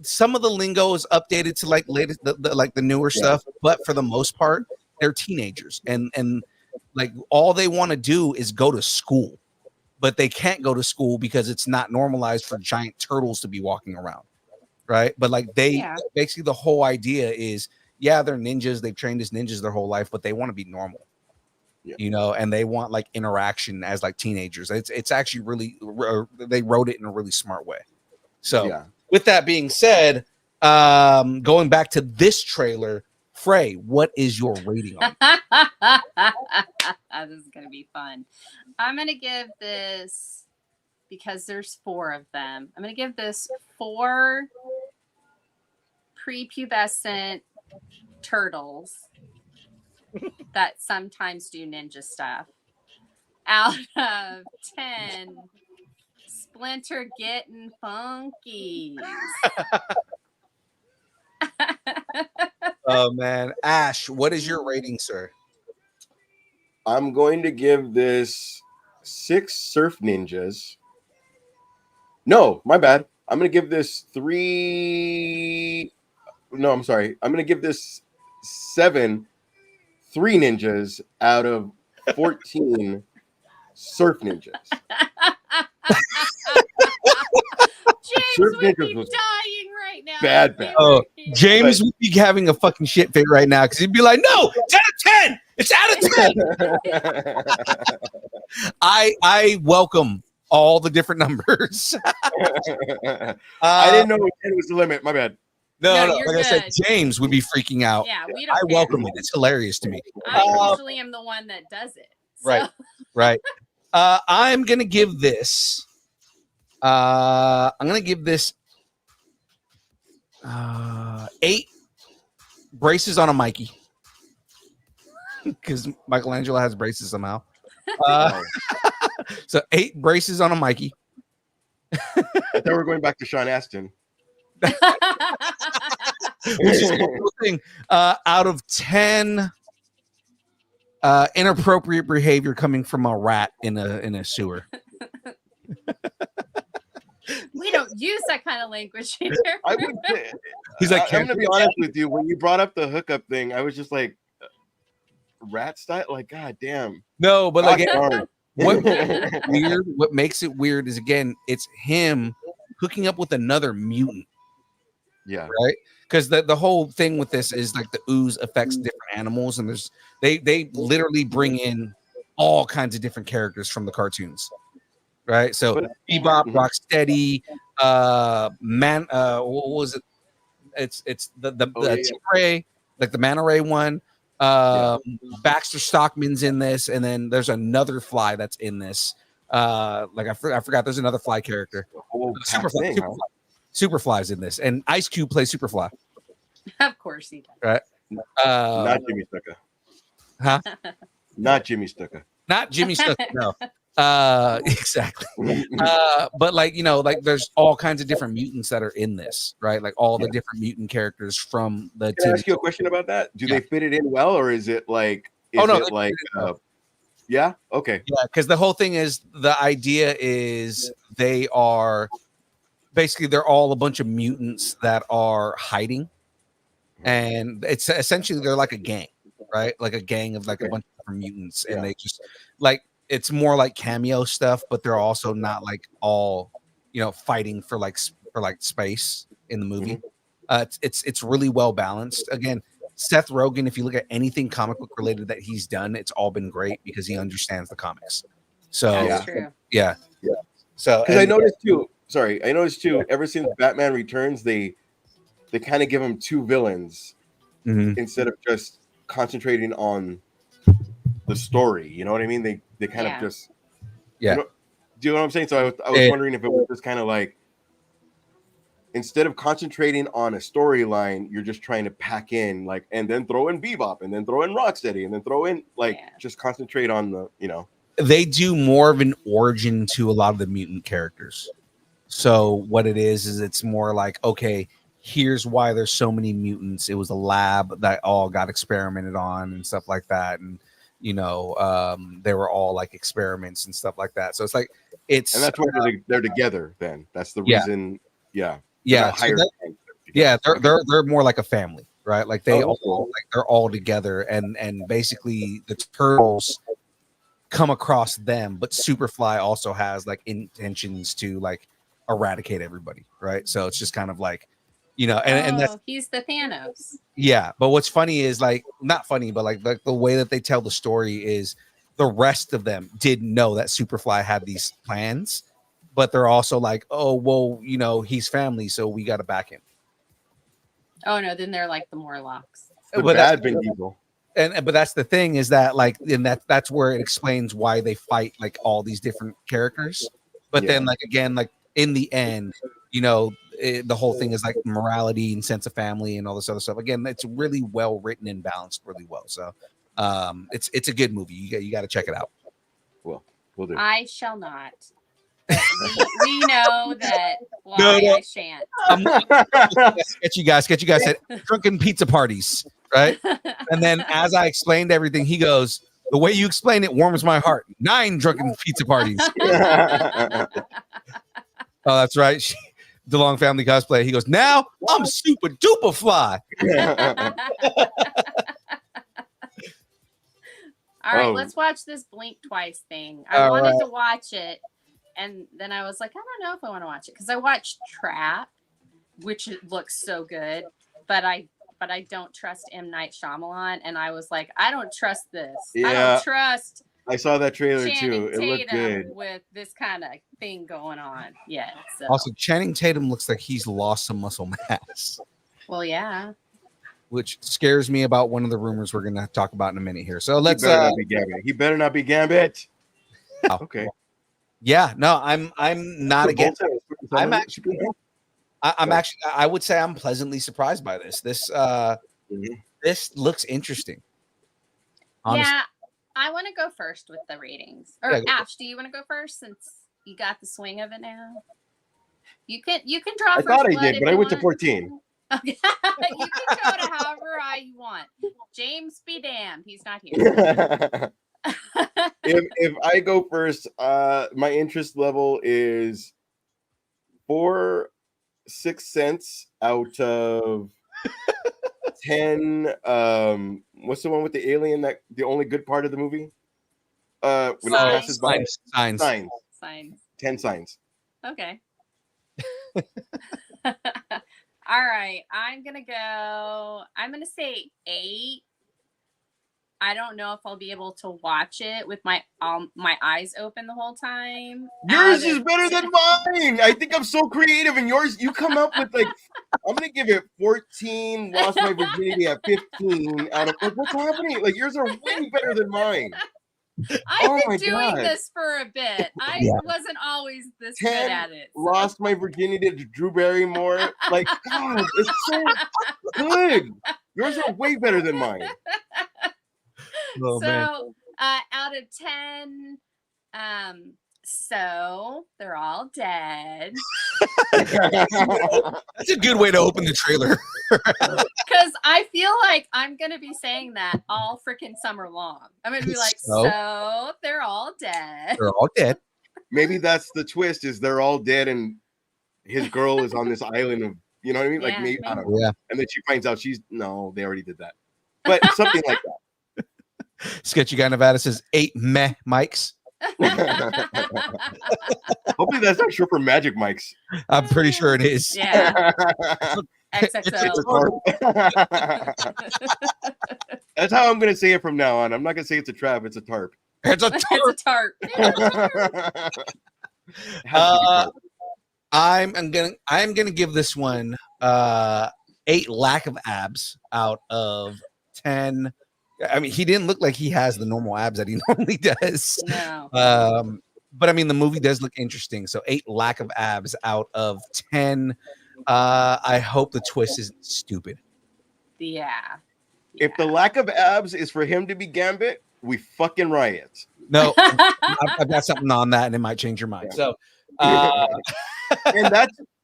some of the lingo is updated to like latest the newer stuff, but for the most part, they're teenagers and like all they want to do is go to school, but they can't go to school because it's not normalized for giant turtles to be walking around. Right. But like basically the whole idea is, they're ninjas. They've trained as ninjas their whole life, but they want to be normal, and they want like interaction as like teenagers. It's actually really, they wrote it in a really smart way. So with that being said, going back to this trailer, Frey, what is your rating on it? This is going to be fun. I'm going to give this, because there's 4 of them, I'm going to give this 4 prepubescent turtles that sometimes do ninja stuff out of 10 Splinter getting funky. Oh man, Ash, what is your rating, sir? I'm going to give this 6 surf ninjas. No, my bad. I'm going to give this 3. No, I'm sorry. I'm going to give this 7 3 ninjas out of 14 surf ninjas. James Surf would ninjas be was dying right now. bad. Oh, James would be having a fucking shit fit right now because he'd be like, "No, it's out of 10. It's out of 10." I welcome all the different numbers. I didn't know 10 was the limit. My bad. No. you're Like I said, good. James would be freaking out. Yeah, we don't I care. welcome it. It's hilarious to me. I usually am the one that does it. So. Right. I'm gonna give this. I'm gonna give this 8 braces on a Mikey because Michelangelo has braces somehow. So 8 braces on a Mikey. I thought we were going back to Sean Astin. Which is a cool thing. Out of 10 Inappropriate behavior coming from a rat in a sewer. We don't use that kind of language here. I would say, He's like, I'm gonna be honest with you. When you brought up the hookup thing, I was just like, rat style. Like, god damn. No, but like, Darn. what makes it weird is again, it's him hooking up with another mutant. Yeah. Right. Because the whole thing with this is like the ooze affects different animals, and they literally bring in all kinds of different characters from the cartoons. Right. So Bebop, Rocksteady, what was it? It's the Ray, like the Manta Ray one. Baxter Stockman's in this, and then there's another fly that's in this. Like I forgot there's another fly character. Superfly's in this, and Ice Cube plays Superfly. Of course he does. Right. Not Jimmy Snuka. Huh? Not Jimmy Snuka. Not Jimmy Snuka. No. Exactly. But like, you know, like there's all kinds of different mutants that are in this, right? Like all the different mutant characters from the Can I ask you a question about that? Do they fit it in well, or is it like yeah? Okay. Yeah, because the whole thing is the idea is they are basically they're all a bunch of mutants that are hiding, and it's essentially they're like a gang, right? Like a gang of like a bunch of different mutants, and they just like it's more like cameo stuff, but they're also not like all, you know, fighting for like space in the movie. It's really well balanced. Again, Seth Rogen, if you look at anything comic book related that he's done, it's all been great because he understands the comics. So That's true. Yeah. So because I noticed too, ever since Batman Returns, they kind of give him two villains instead of just concentrating on the story. You know what I mean? They kind of just do you know what I'm saying? So I was wondering if it was just kind of like, instead of concentrating on a storyline, you're just trying to pack in like, and then throw in Bebop, and then throw in Rocksteady, and then throw in like just concentrate on the, you know. They do more of an origin to a lot of the mutant characters. So what it is it's more like, okay, here's why there's so many mutants. It was a lab that all got experimented on and stuff like that, and you know, they were all like experiments and stuff like that. So it's like and that's why they're together. Then that's the reason. Yeah. They're more like a family, right? Like they're all together, and basically the Turtles come across them, but Superfly also has like intentions to like eradicate everybody, right? So it's just kind of like, you know, and that's he's the Thanos. Yeah, but what's funny is like not funny, but like the way that they tell the story is the rest of them didn't know that Superfly had these plans, but they're also like, oh well, you know, he's family, so we got to back him. Oh no, then they're like the Morlocks. But that's the thing is that like that's where it explains why they fight like all these different characters. But then like again, like in the end, you know, the whole thing is like morality and sense of family and all this other stuff. Again, it's really well written and balanced really well. So it's a good movie. You got to check it out. Well, we'll do. I shall not. We know that. I shan't. Get you guys at drunken pizza parties, right? And then as I explained everything, he goes, "The way you explain it warms my heart." 9 drunken pizza parties. Oh, that's right. DeLong family cosplay. He goes, "Now I'm super duper fly." All right, let's watch this blink twice thing. I wanted to watch it, and then I was like, I don't know if I want to watch it because I watched Trap, which looks so good, but I don't trust M. Night Shyamalan, and I was like, I don't trust this. I don't trust. I saw that trailer Channing too. It looked good with this kind of thing going on. Yeah. So. Also, Channing Tatum looks like he's lost some muscle mass. Well, yeah. Which scares me about one of the rumors we're going to talk about in a minute here. So let's. He better not be Gambit. Oh. Okay. Yeah. No, I'm not against it. I'm actually. I would say I'm pleasantly surprised by this. This looks interesting. Honestly. Yeah. I want to go first with the ratings. Or Ash, do you want to go first since you got the swing of it now? You can draw. I thought I did, but I went to 14. You can go to however high you want. James be damned. He's not here. if I go first, my interest level is 4 6 cents out of 10. What's the one with the alien, that the only good part of the movie? When it passes by. Signs. 10 signs. Okay. All right. I'm gonna say 8. I don't know if I'll be able to watch it with my eyes open the whole time. Yours is better than mine. I think I'm so creative, and yours, you come up with like, I'm gonna give it 14. Lost my virginity at 15 out of, like, what's happening? Like, yours are way better than mine. I've been doing this for a bit. I wasn't always this good at it. So. Lost my virginity to Drew Barrymore. Like, God, it's so good. Yours are way better than mine. Oh, man. So, out of 10, so they're all dead. That's a good way to open the trailer. Because I feel like I'm going to be saying that all freaking summer long. I'm going to be like, so they're all dead. They're all dead. Maybe that's the twist, is they're all dead and his girl is on this island of, you know what I mean? Like, maybe, I don't know. Yeah. And then she finds out no, they already did that. But something like that. Sketchy Guy Nevada says 8 meh mics. Hopefully that's not short for magic mics. I'm pretty sure it is. Yeah. XXL. That's how I'm going to say it from now on. I'm not going to say it's a trap. It's a tarp. It's a tarp. It's a tarp. I'm gonna give this one 8 lack of abs out of 10. I mean, he didn't look like he has the normal abs that he normally does. No. But I mean, the movie does look interesting. So 8 lack of abs out of 10. I hope the twist isn't stupid. Yeah. If the lack of abs is for him to be Gambit, we fucking riot. No, I've got something on that, and it might change your mind. So, and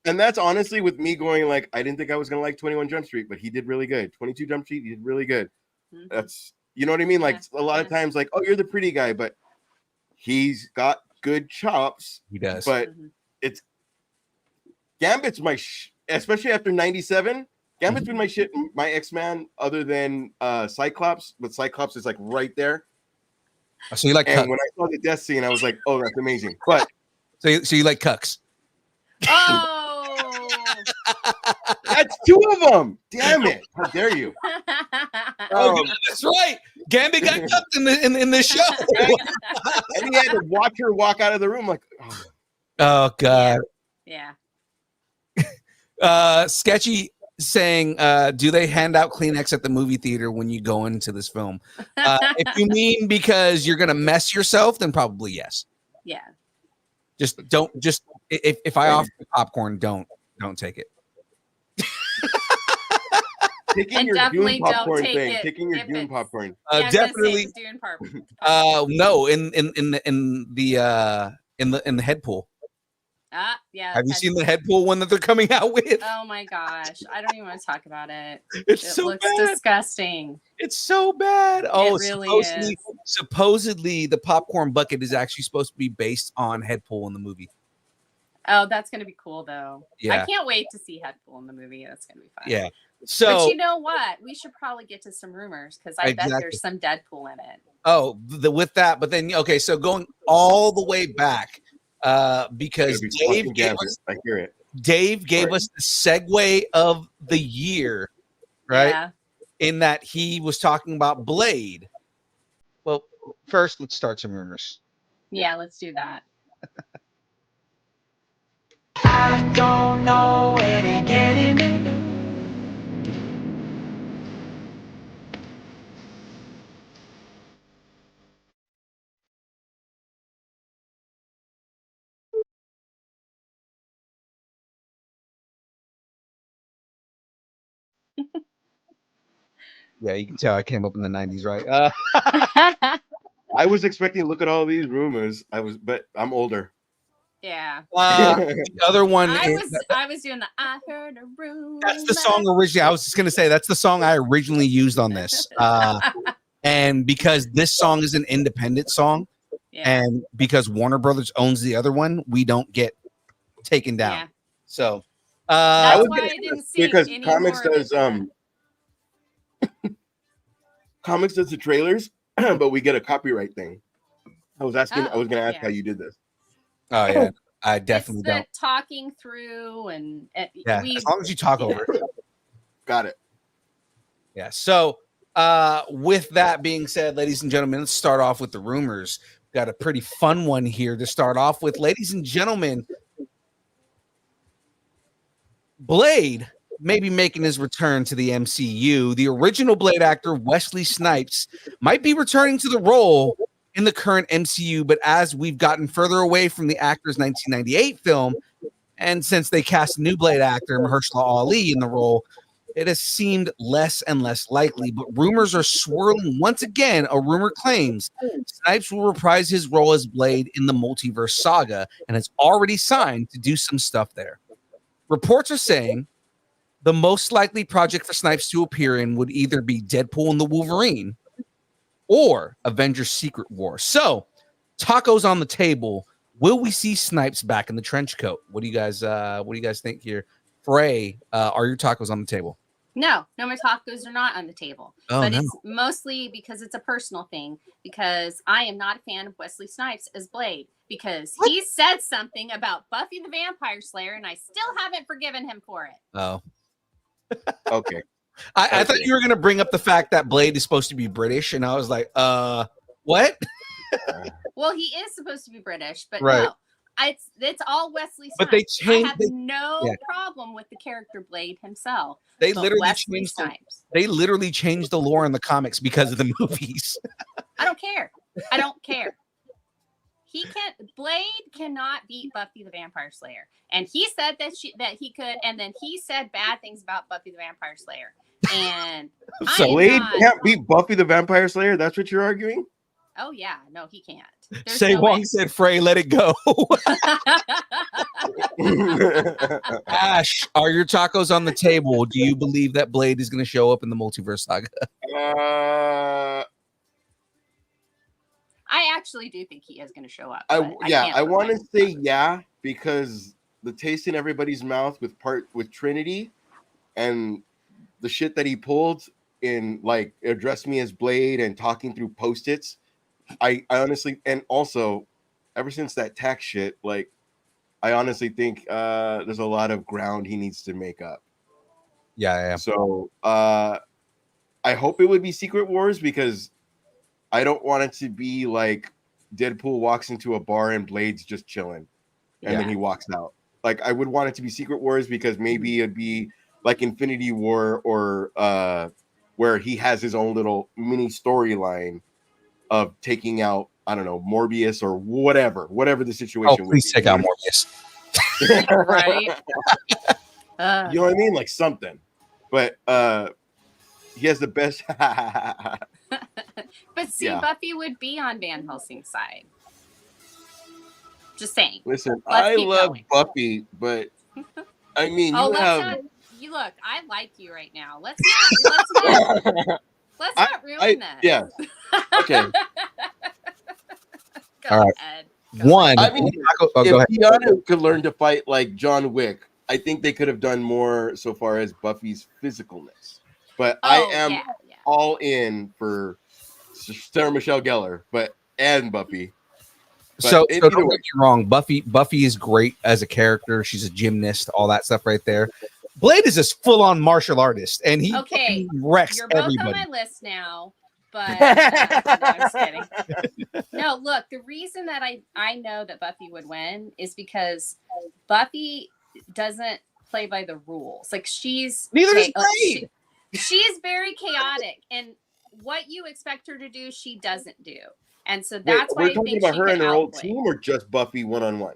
that's honestly with me going like, I didn't think I was gonna like 21 Jump Street, but he did really good. 22 Jump Street, he did really good. That's, you know what I mean? Like, a lot of times, like, oh, you're the pretty guy, but he's got good chops. He does. But it's Gambit's my especially after 97. Gambit's been my shit, my X-Man, other than Cyclops, but Cyclops is like right there. So you like and cucks. when I saw the death scene, I was like, oh, that's amazing. But so you like cucks. Oh, that's 2 of them. Damn it! How dare you? Oh, that's right. Gambit got cucked in this show, and he had to watch her walk out of the room like, oh god. Yeah. Sketchy saying, do they hand out Kleenex at the movie theater when you go into this film? If you mean because you're gonna mess yourself, then probably yes. Yeah. If I offer you popcorn, don't take it. Taking your Dune popcorn thing. Taking your Dune popcorn. Definitely. Dune popcorn. No, in the head pool. Yeah. Have you seen the head pool one that they're coming out with? Oh my gosh, I don't even want to talk about it. It looks disgusting. It's so bad. Oh, it really supposedly the popcorn bucket is actually supposed to be based on head pool in the movie. Oh, that's gonna be cool though. Yeah. I can't wait to see Deadpool in the movie. That's gonna be fun. Yeah. So, but you know what? We should probably get to some rumors because I bet there's some Deadpool in it. Oh, with that, but then okay, so going all the way back, because Dave gave us, I hear it. Dave gave us the segue of the year, right? Yeah. In that he was talking about Blade. Well, first let's start some rumors. Yeah, let's do that. I don't know where to get it. Yeah, you can tell I came up in the 90s, right? I was expecting to look at all these rumors. But I'm older. Yeah. The other one I was doing the I heard a room. that's the song originally. I was just gonna say that's the song I originally used on this. And because this song is an independent song, and because Warner Brothers owns the other one, we don't get taken down. Yeah. So that's why I didn't see because any Comix more of does it. Comix does the trailers, but we get a copyright thing. I was gonna ask how you did this. Oh yeah, I definitely don't. Talking through and as long as you talk over it. Got it. Yeah. So with that being said, ladies and gentlemen, let's start off with the rumors. Got a pretty fun one here to start off with. Ladies and gentlemen, Blade may be making his return to the MCU. The original Blade actor, Wesley Snipes, might be returning to the role in the current MCU, but as we've gotten further away from the actor's 1998 film, and since they cast a new Blade actor, Mahershala Ali, in the role, it has seemed less and less likely, but rumors are swirling once again. A rumor claims Snipes will reprise his role as Blade in the Multiverse Saga and has already signed to do some stuff there. Reports are saying the most likely project for Snipes to appear in would either be Deadpool and the Wolverine or Avengers Secret War. So, tacos on the table. Will we see Snipes back in the trench coat? What do you guys think here? Frey, are your tacos on the table? No, my tacos are not on the table. But it's mostly because it's a personal thing, because I am not a fan of Wesley Snipes as Blade, because he said something about Buffy the Vampire Slayer, and I still haven't forgiven him for it. Oh. Okay. I thought you were going to bring up the fact that Blade is supposed to be British, and I was like, what? Well, he is supposed to be British, but right. No. It's all Wesley Snipes. But they changed. I have no problem with the character Blade himself. They literally changed the lore in the comics because of the movies. I don't care. Blade cannot beat Buffy the Vampire Slayer, and he said that he could, and then he said bad things about Buffy the Vampire Slayer. And so Blade can't beat Buffy the Vampire Slayer. That's what you're arguing? Oh yeah, no, he can't. Say Wong said, Frey, let it go. Ash, are your tacos on the table? Do you believe that Blade is going to show up in the Multiverse Saga? I actually do think he is going to show up. I want to say because the taste in everybody's mouth with Trinity and the shit that he pulled in, like, address me as Blade and talking through post-its. I honestly, and also ever since that tax shit, like, I honestly think there's a lot of ground he needs to make up. Yeah. So I hope it would be Secret Wars, because I don't want it to be like Deadpool walks into a bar and Blade's just chilling and then he walks out. Like, I would want it to be Secret Wars, because maybe it'd be like Infinity War or where he has his own little mini storyline of taking out, I don't know, Morbius or whatever the situation. Oh, please take out Morbius. Right. You know what I mean? Like something. But he has the best. But see, Buffy would be on Van Helsing's side. Just saying. Listen, I love Buffy, but I mean, look, I like you right now. Let's not ruin that. Yeah. Okay. All right. One. I mean, if Keanu could learn to fight like John Wick, I think they could have done more so far as Buffy's physicalness. But I am all in for Sarah Michelle Gellar, and Buffy. But so don't get me wrong. Buffy is great as a character. She's a gymnast, all that stuff right there. Blade is this full-on martial artist, and he wrecks You're both everybody. on my list now, but no, I'm just kidding. No, look, the reason that I know that Buffy would win is because Buffy doesn't play by the rules. Like, she's very chaotic, and what you expect her to do, she doesn't do. And so that's why we're talking about her and her old team, or just Buffy one-on-one?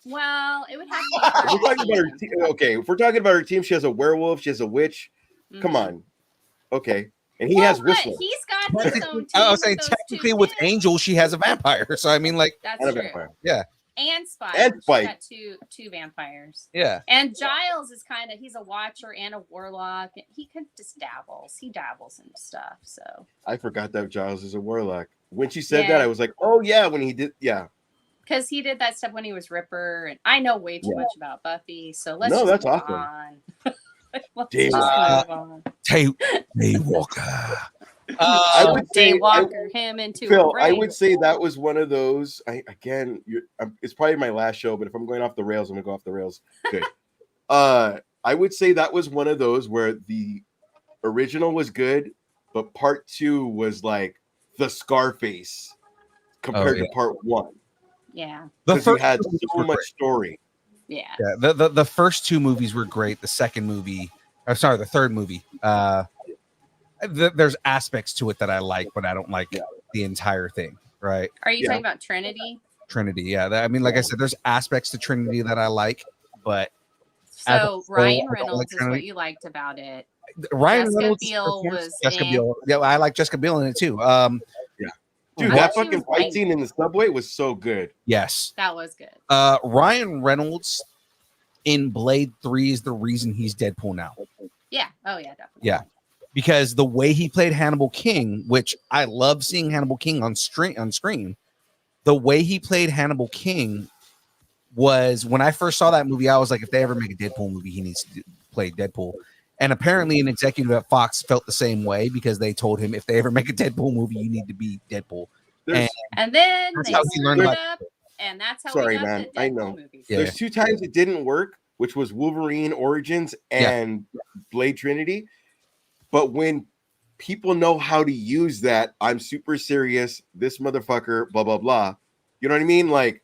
Well, it would have to be. We're talking about her team. Okay, if we're talking about her team, she has a werewolf, she has a witch. Mm-hmm. Come on. Okay. And he has Whistler. He's got his own team. I was saying, technically with Angel, she has a vampire. So, I mean, like, that's true. Yeah. And Spike. And She's Spike. got two vampires. Yeah. And Giles is he's a watcher and a warlock. He dabbles in stuff. So I forgot that Giles is a warlock. When she said that, I was like, oh yeah, when he did, yeah. Because he did that stuff when he was Ripper, and I know way too much about Buffy. So let's No, just that's move awesome. on. Let's Day just Walker. move on. Daywalker. I would say, Daywalker him into Phil, a I ring. would say that was one of those. It's probably my last show, but if I'm going off the rails, I'm gonna go off the rails. Good. I would say that was one of those where the original was good, but part 2 was like the Scarface compared to part 1. Yeah. Because you had so much story. Yeah. The first 2 movies were great. The second movie, the third movie. There's aspects to it that I like, but I don't like the entire thing. Right? Are you talking about Trinity? Trinity, yeah. I mean, like I said, there's aspects to Trinity that I like, but So Ryan I don't Reynolds like is Trinity. what you liked about it. Ryan Jessica Reynolds, Biel was Jessica in- Biel. Yeah, I like Jessica Biel in it too. Dude, I that thought she fucking was fight scene in the subway was so good. Yes. That was good. Ryan Reynolds in Blade 3 is the reason he's Deadpool now. Yeah. Oh yeah, definitely. Yeah. Because the way he played Hannibal King, which I love seeing Hannibal King on screen, the way he played Hannibal King was, when I first saw that movie, I was like, if they ever make a Deadpool movie, he needs to play Deadpool. And apparently an executive at Fox felt the same way, because they told him, if they ever make a Deadpool movie, you need to be Deadpool. And then That's they how he learned screwed about- up, and that's how Sorry, we got man. the I Deadpool know. movies. Yeah. There's 2 times it didn't work, which was Wolverine Origins and Blade Trinity. But when people know how to use that, I'm super serious, this motherfucker, blah, blah, blah. You know what I mean? Like,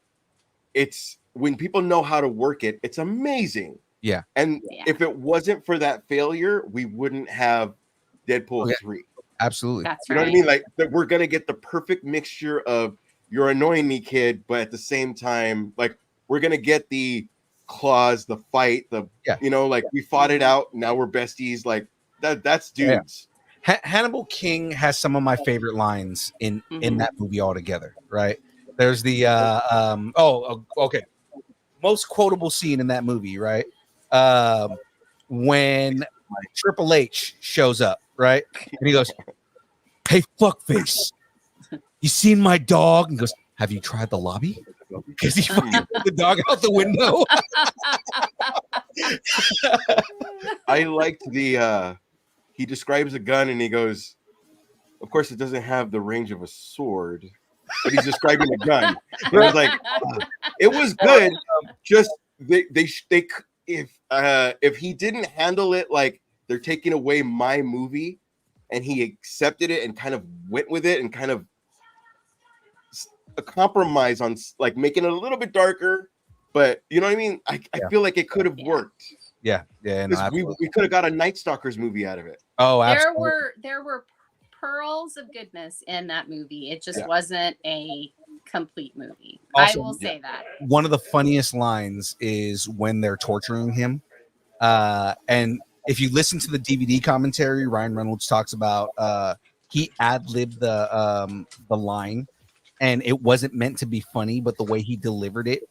it's when people know how to work it, it's amazing. Yeah. And if it wasn't for that failure, we wouldn't have Deadpool 3. Absolutely. That's You know what I mean? Like, that we're going to get the perfect mixture of, you're annoying me, kid, but at the same time, like, we're going to get the claws, the fight, you know, like, we fought it out, now we're besties. Like, that's dudes. Hannibal King has some of my favorite lines in that movie altogether, right? There's the okay, most quotable scene in that movie, right? When Triple H shows up, right? And he goes, "Hey, fuckface, you seen my dog?" And he goes, "Have you tried the lobby?" Because he fucking put the dog out the window. I liked he describes a gun and he goes, of course, it doesn't have the range of a sword, but he's describing a gun. And I was like, it was good. Just if he didn't handle it like they're taking away my movie, and he accepted it and kind of went with it and kind of a compromise on like making it a little bit darker, but you know what I mean? I feel like it could have worked. Yeah. No, we could have got a Night Stalkers movie out of it. Oh, absolutely. There were pearls of goodness in that movie. It just wasn't a complete movie. Also, I will say that. One of the funniest lines is when they're torturing him. And if you listen to the DVD commentary, Ryan Reynolds talks about he ad-libbed the line, and it wasn't meant to be funny, but the way he delivered it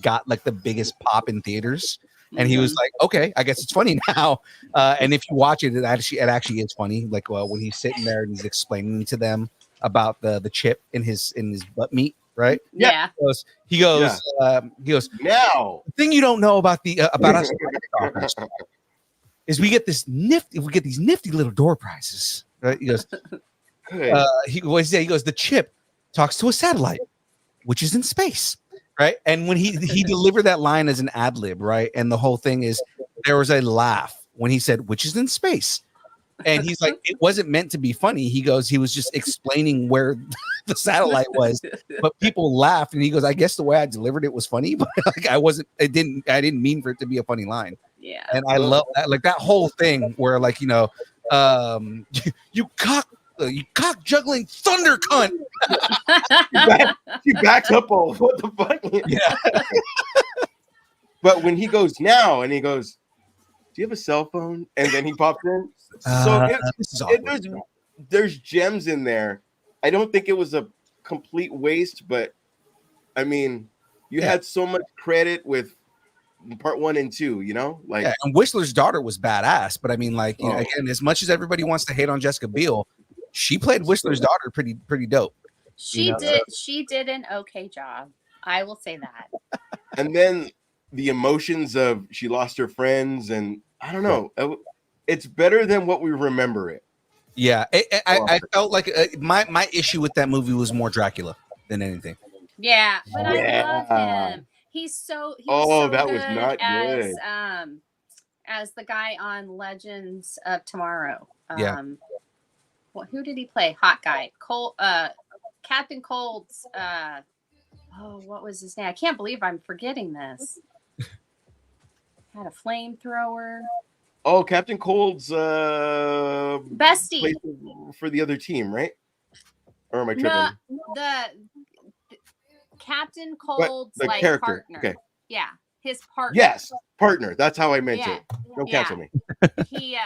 got the biggest pop in theaters. And he was like, "Okay, I guess it's funny now." And if you watch it, it actually is funny. Like when he's sitting there and he's explaining to them about the chip in his butt meat, right? Yeah. He goes, now the thing you don't know about us is we get these nifty little door prizes, right? He goes, he goes, the chip talks to a satellite, which is in space. Right. And when he delivered that line as an ad lib, right? And the whole thing is, there was a laugh when he said, which is in space. And he's like, it wasn't meant to be funny. He goes, he was just explaining where the satellite was, but people laughed. And he goes, I guess the way I delivered it was funny, but like I didn't mean for it to be a funny line. Yeah. And I love that, like that whole thing where like, you know, you cock juggling thunder cunt. She backs up all. What the fuck? Yeah. But when he goes now and he goes, do you have a cell phone? And then he pops in. So there's gems in there. I don't think it was a complete waste, but I mean, You had so much credit with part 1 and 2, you know, like and Whistler's daughter was badass. But I mean, like, you know, again, as much as everybody wants to hate on Jessica Biel, she played Whistler's daughter pretty dope. She did an okay job. I will say that. And then the emotions of she lost her friends, and I don't know, it's better than what we remember it. Yeah, I felt like my issue with that movie was more Dracula than anything. Yeah, but I love him. He was so that was good not as good. As the guy on Legends of Tomorrow. Who did he play? Hot guy. Captain Cold's what was his name? I can't believe I'm forgetting this. Had a flamethrower. Oh, Captain Cold's bestie for the other team, right? Or am I tripping? No, the Captain Cold's the like character. partner. Okay. Yeah, his partner. Yes, partner. That's how I meant it. Don't cancel me. He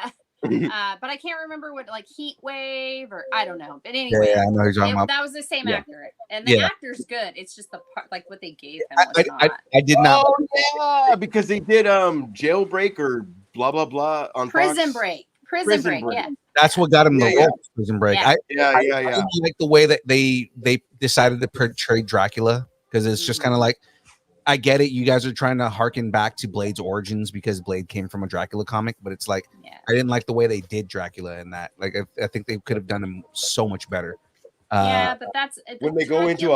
but I can't remember what, like Heat Wave or I don't know. But anyway, I know who you're talking about. That was the same actor, and the actor's good. It's just the part, like what they gave him. I did not. Oh yeah, because they did Jailbreak or blah blah blah on Prison Fox. Break. Prison Break. Yeah. That's what got him the role. Prison Break. Yeah. I didn't like the way that they decided to portray Dracula, because it's just kind of like, I get it, you guys are trying to harken back to Blade's origins because Blade came from a Dracula comic, but it's like, I didn't like the way they did Dracula in that. Like, I think they could have done him so much better. But that's when they go into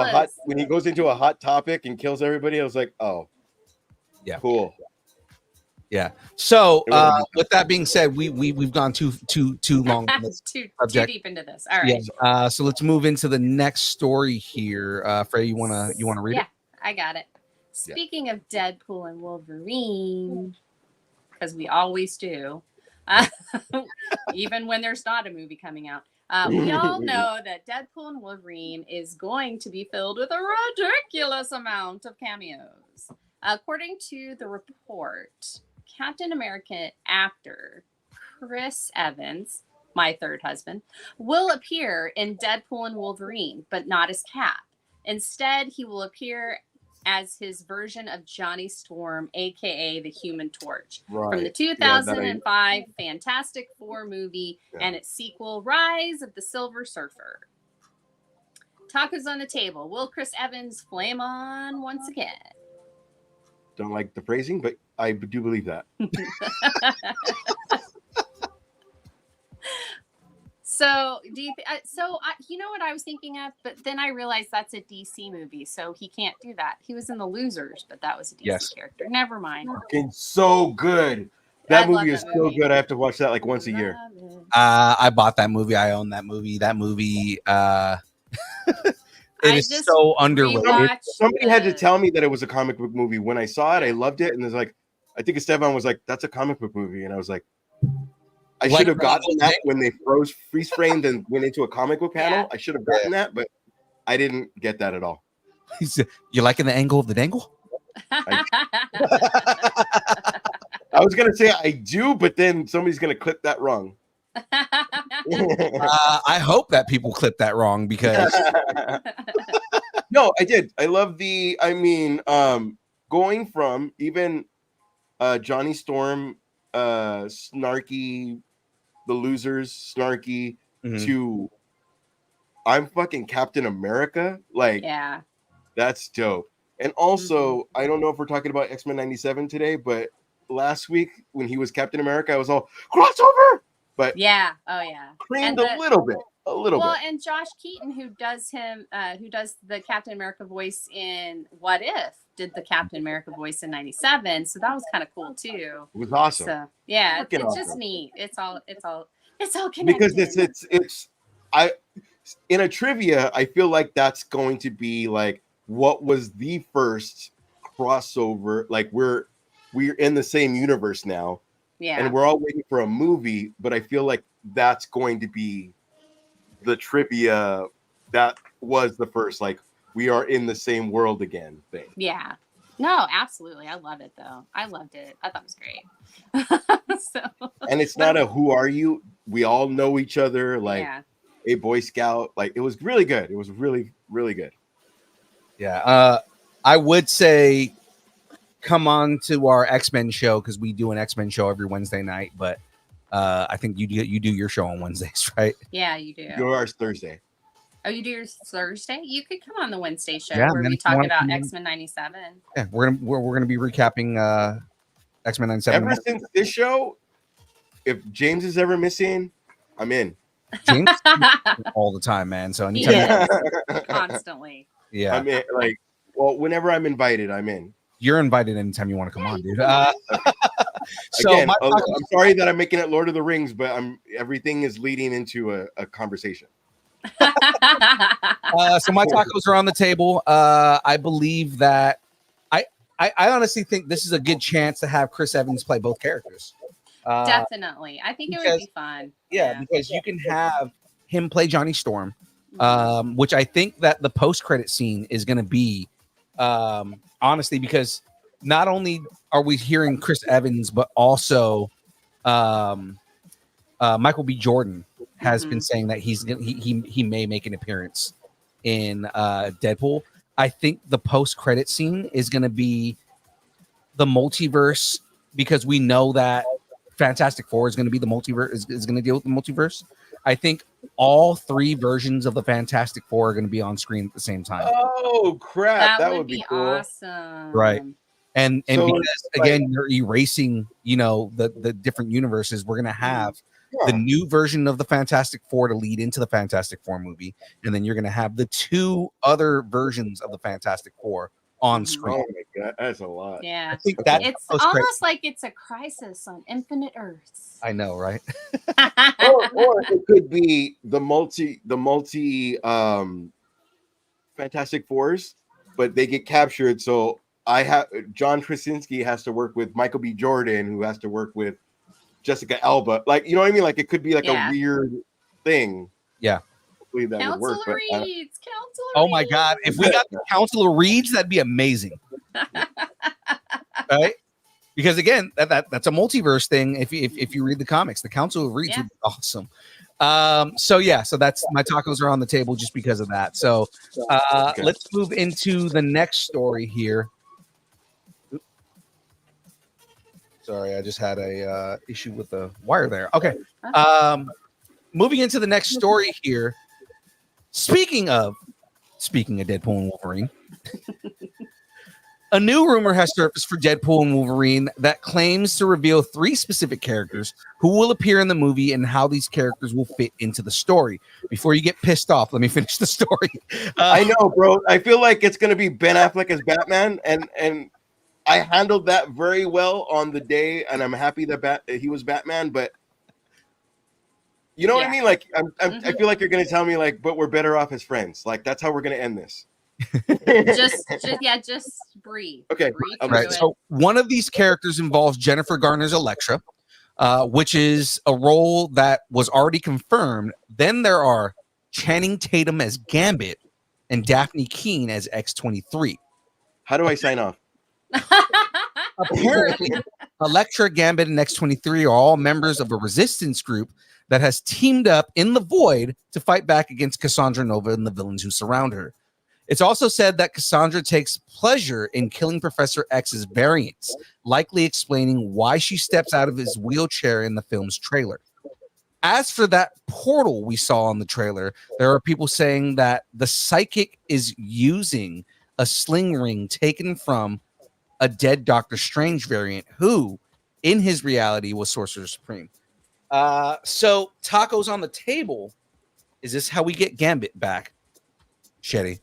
when he goes into a hot topic and kills everybody. I was like, oh, yeah, cool. Yeah. So with that being said, we've gone too long. too deep into this. All right. Yeah. So let's move into the next story here. Frey, you wanna read it? Yeah, I got it. Speaking of Deadpool and Wolverine, because we always do, even when there's not a movie coming out. We all know that Deadpool and Wolverine is going to be filled with a ridiculous amount of cameos. According to the report, Captain America actor Chris Evans, my third husband, will appear in Deadpool and Wolverine, but not as Cap. Instead, he will appear as his version of Johnny Storm, aka the Human Torch, from the 2005 Fantastic Four movie and its sequel, Rise of the Silver Surfer. Talk is on the table. Will Chris Evans flame on once again? Don't like the phrasing, but I do believe that. So, do you? You know what I was thinking of, but then I realized that's a DC movie, so he can't do that. He was in The Losers, but that was a DC character. Never mind. It's so good. That movie is so good. I have to watch that like once a year. I bought that movie. I own that movie. That movie. It is so underrated. Somebody had to tell me that it was a comic book movie. When I saw it, I loved it, and there's like, I think Esteban was like, "That's a comic book movie," and I was like, I should have gotten that when they freeze framed and went into a comic book panel. I should have gotten that, but I didn't get that at all. You liking the angle of the dangle? I was gonna say I do, but then somebody's gonna clip that wrong. I hope that people clip that wrong, because no, I did. I love going from even Johnny Storm, snarky, The Losers, snarky, to I'm fucking Captain America. Like, that's dope. And also, I don't know if we're talking about X-Men 97 today, but last week when he was Captain America, I was all crossover. But creamed a little bit. Well, and Josh Keaton, who does the Captain America voice in What If, did the Captain America voice in 97. So that was kind of cool too. It was awesome. So it's awesome. just neat. It's all connected. Because it's in a trivia, I feel like that's going to be like what was the first crossover. Like we're in the same universe now. Yeah. And we're all waiting for a movie, but I feel like that's going to be the trivia that was the first, like, we are in the same world again thing. Yeah. No, absolutely. I love it though. I loved it. I thought it was great. And it's not a who are you? We all know each other, like a Boy Scout. Like, it was really good. It was really, really good. Yeah. I would say come on to our X-Men show because we do an X-Men show every Wednesday night. But I think you do your show on Wednesdays, right? Yeah, you do. Yours Thursday. Oh, you do yours Thursday? You could come on the Wednesday show Yeah, where man, we if you talk wanna about come in. X-Men 97. Yeah, we're gonna be recapping X-Men 97. Ever since this show, if James is ever missing, I'm in. James all the time, man. So anytime, Yes, constantly. yeah, I'm in. Like, well, whenever I'm invited, I'm in. you're invited anytime you want to come on, dude. So Again, my I'm sorry that I'm making it Lord of the Rings, but everything is leading into a conversation. so my tacos are on the table. I believe that I honestly think this is a good chance to have Chris Evans play both characters. Definitely. I think it would be fun. Yeah, because you can have him play Johnny Storm, which I think that the post-credit scene is going to be, honestly, because not only are we hearing Chris Evans, but also Michael B. Jordan has been saying that he may make an appearance in Deadpool. I think the post-credit scene is going to be the multiverse because we know that Fantastic Four is going to be the multiverse, is going to deal with the multiverse. I think all three versions of the Fantastic Four are going to be on screen at the same time. Oh crap! That would be cool. Awesome. Right. And So because it's again, you're erasing, the different universes. We're going to have the new version of the Fantastic Four to lead into the Fantastic Four movie, and then you're going to have the two other versions of the Fantastic Four on screen. Oh my god, that's a lot. Yeah. I think that It's almost like it's a crisis on infinite Earths. I know, right? or it could be the multi Fantastic Fours, but they get captured. So John Krasinski has to work with Michael B. Jordan, who has to work with Jessica Alba. Like, you know what I mean? Like, it could be like a weird thing. Yeah. Hopefully that would work. Counselor But, Reeds, Counselor Oh my God! If we got the Counselor Reeds, that'd be amazing, right? Because again, that's a multiverse thing. If you read the comics, the Counselor Reeds would be awesome. So that's my tacos are on the table just because of that. So let's move into the next story here. Sorry, I just had a issue with the wire there. Okay. Moving into the next story here. Speaking of Deadpool and Wolverine, a new rumor has surfaced for Deadpool and Wolverine that claims to reveal 3 specific characters who will appear in the movie and how these characters will fit into the story. Before you get pissed off, let me finish the story. I know, bro. I feel like it's going to be Ben Affleck as Batman, and I handled that very well on the day, and I'm happy that he was Batman, but you know what I mean? Like, I feel like you're going to tell me, like, but we're better off as friends. Like, that's how we're going to end this. just breathe. Okay. Breathe All right. So one of these characters involves Jennifer Garner's Elektra, which is a role that was already confirmed. Then there are Channing Tatum as Gambit and Daphne Keane as X-23. How do I sign off? Apparently, Elektra, Gambit, and X-23 are all members of a resistance group that has teamed up in the Void to fight back against Cassandra Nova and the villains who surround her. It's also said that Cassandra takes pleasure in killing Professor X's variants, likely explaining why she steps out of his wheelchair in the film's trailer. As for that portal we saw on the trailer, there are people saying that the psychic is using a sling ring taken from a dead Doctor Strange variant who, in his reality, was Sorcerer Supreme. So tacos on the table. Is this how we get Gambit back? Shetty.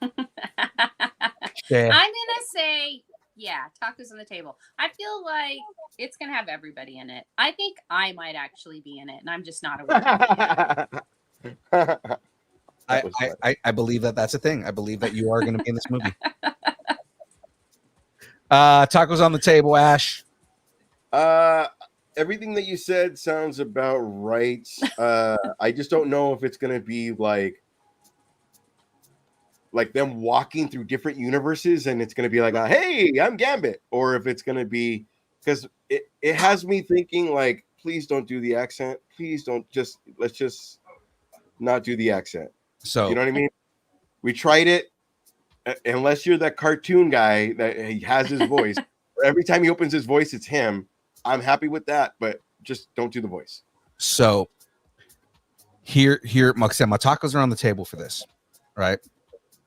I'm gonna say, yeah, tacos on the table. I feel like it's gonna have everybody in it. I think I might actually be in it, and I'm just not aware of it. I believe that that's a thing. I believe that you are going to be in this movie. Tacos on the table, Ash. Everything that you said sounds about right. I just don't know if it's going to be like them walking through different universes and it's going to be like, hey, I'm Gambit. Or if it's going to be, because it has me thinking like, please don't do the accent. Please don't let's just not do the accent. So, you know what I mean? We tried it. unless you're that cartoon guy that he has his voice. Every time he opens his voice, it's him. I'm happy with that, but just don't do the voice. So here, like I said, my tacos are on the table for this, right?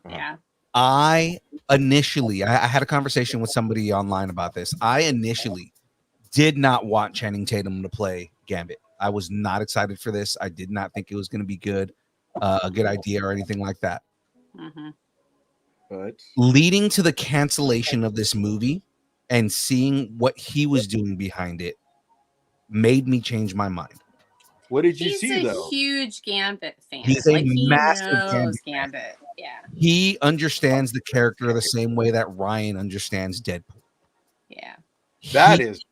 Yeah. I had a conversation with somebody online about this. I initially did not want Channing Tatum to play Gambit. I was not excited for this. I did not think it was going to be good, a good idea or anything like that. Mm-hmm. But leading to the cancellation of this movie and seeing what he was doing behind it made me change my mind. what did you He's see a though? huge Gambit fan. He's a he massive knows Gambit Gambit. Yeah. He understands the character the same way that Ryan understands Deadpool. Yeah. That is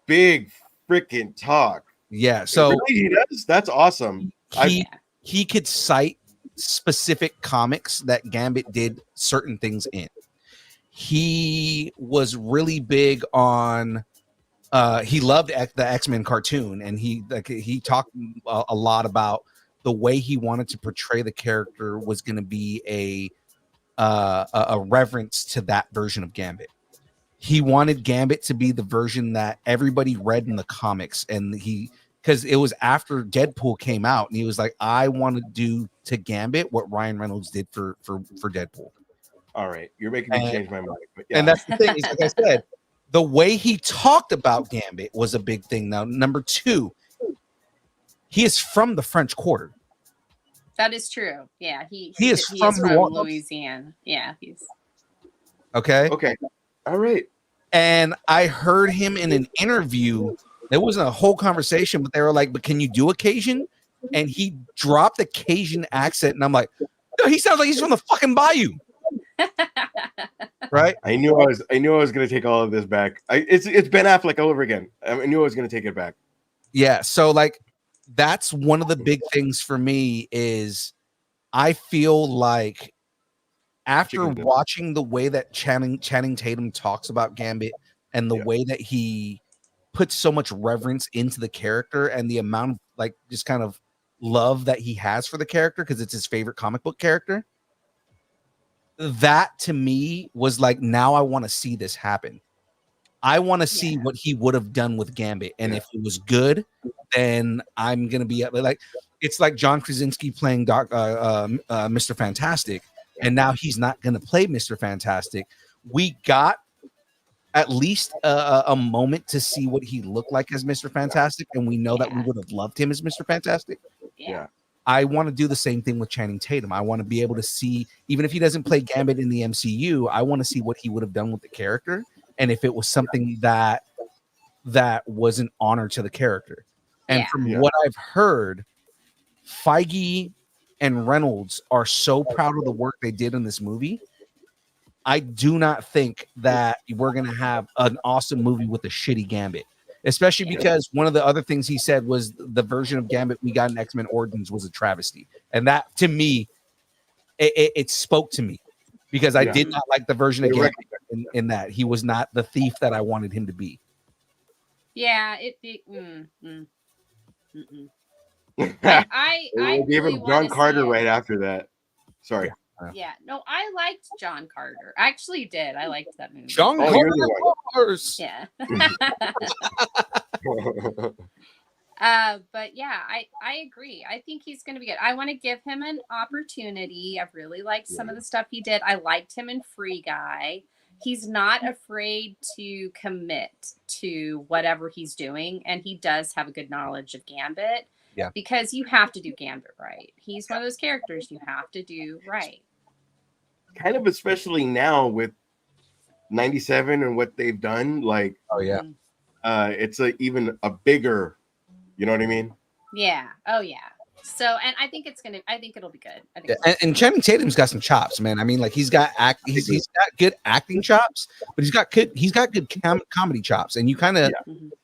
big freaking talk. Yeah. So really, he does. That's awesome. He could cite specific comics that Gambit did certain things in. He was really big on he loved the X-Men cartoon, and he talked a lot about the way he wanted to portray the character was going to be a reverence to that version of Gambit. He wanted Gambit to be the version that everybody read in the comics, and because it was after Deadpool came out, and he was like, I want to do to Gambit what Ryan Reynolds did for Deadpool. All right, you're making me change my mind. But yeah. And that's the thing, is, like I said, the way he talked about Gambit was a big thing. Now, number two, he is from the French Quarter. That is true. Yeah, he is from Louisiana. Yeah, he's okay. All right. And I heard him in an interview. There wasn't a whole conversation, but they were like, "But can you do a Cajun?" And he dropped the Cajun accent, and I'm like, "No, he sounds like he's from the fucking Bayou." Right? I knew I was going to take all of this back. It's Ben Affleck all over again. I knew I was going to take it back. Yeah. So like, that's one of the big things for me is I feel like after watching the way that Channing Tatum talks about Gambit and the way that he puts so much reverence into the character and the amount of like just kind of love that he has for the character because it's his favorite comic book character. That to me was like, now I want to see this happen. I want to see what he would have done with Gambit. And if it was good, then I'm going to be like, it's like John Krasinski playing Mr. Fantastic. And now he's not going to play Mr. Fantastic. We got at least a moment to see what he looked like as Mr. Fantastic. And we know that we would have loved him as Mr. Fantastic. Yeah. I want to do the same thing with Channing Tatum. I want to be able to see, even if he doesn't play Gambit in the MCU, I want to see what he would have done with the character. And if it was something that was an honor to the character. And from what I've heard, Feige and Reynolds are so proud of the work they did in this movie. I do not think that we're going to have an awesome movie with a shitty Gambit, especially because one of the other things he said was the version of Gambit we got in X-Men Origins was a travesty. And that, to me, it spoke to me because I did not like the version of Gambit in that. He was not the thief that I wanted him to be. Yeah, I gave really him John Carter right after that. Sorry. Yeah, no, I liked John Carter. I actually did. I liked that movie. John Carter, of course. Yeah. But yeah, I agree. I think he's going to be good. I want to give him an opportunity. I've really liked some of the stuff he did. I liked him in Free Guy. He's not afraid to commit to whatever he's doing, and he does have a good knowledge of Gambit. Yeah. Because you have to do Gambit right. He's one of those characters you have to do right. Kind of, especially now with 97 and what they've done. Like, it's even a bigger, you know what I mean? Yeah. Oh yeah. So, and I think it'll be good. And Channing Tatum's got some chops, man. I mean, like he's got good acting chops, but he's got good comedy chops. And you kind of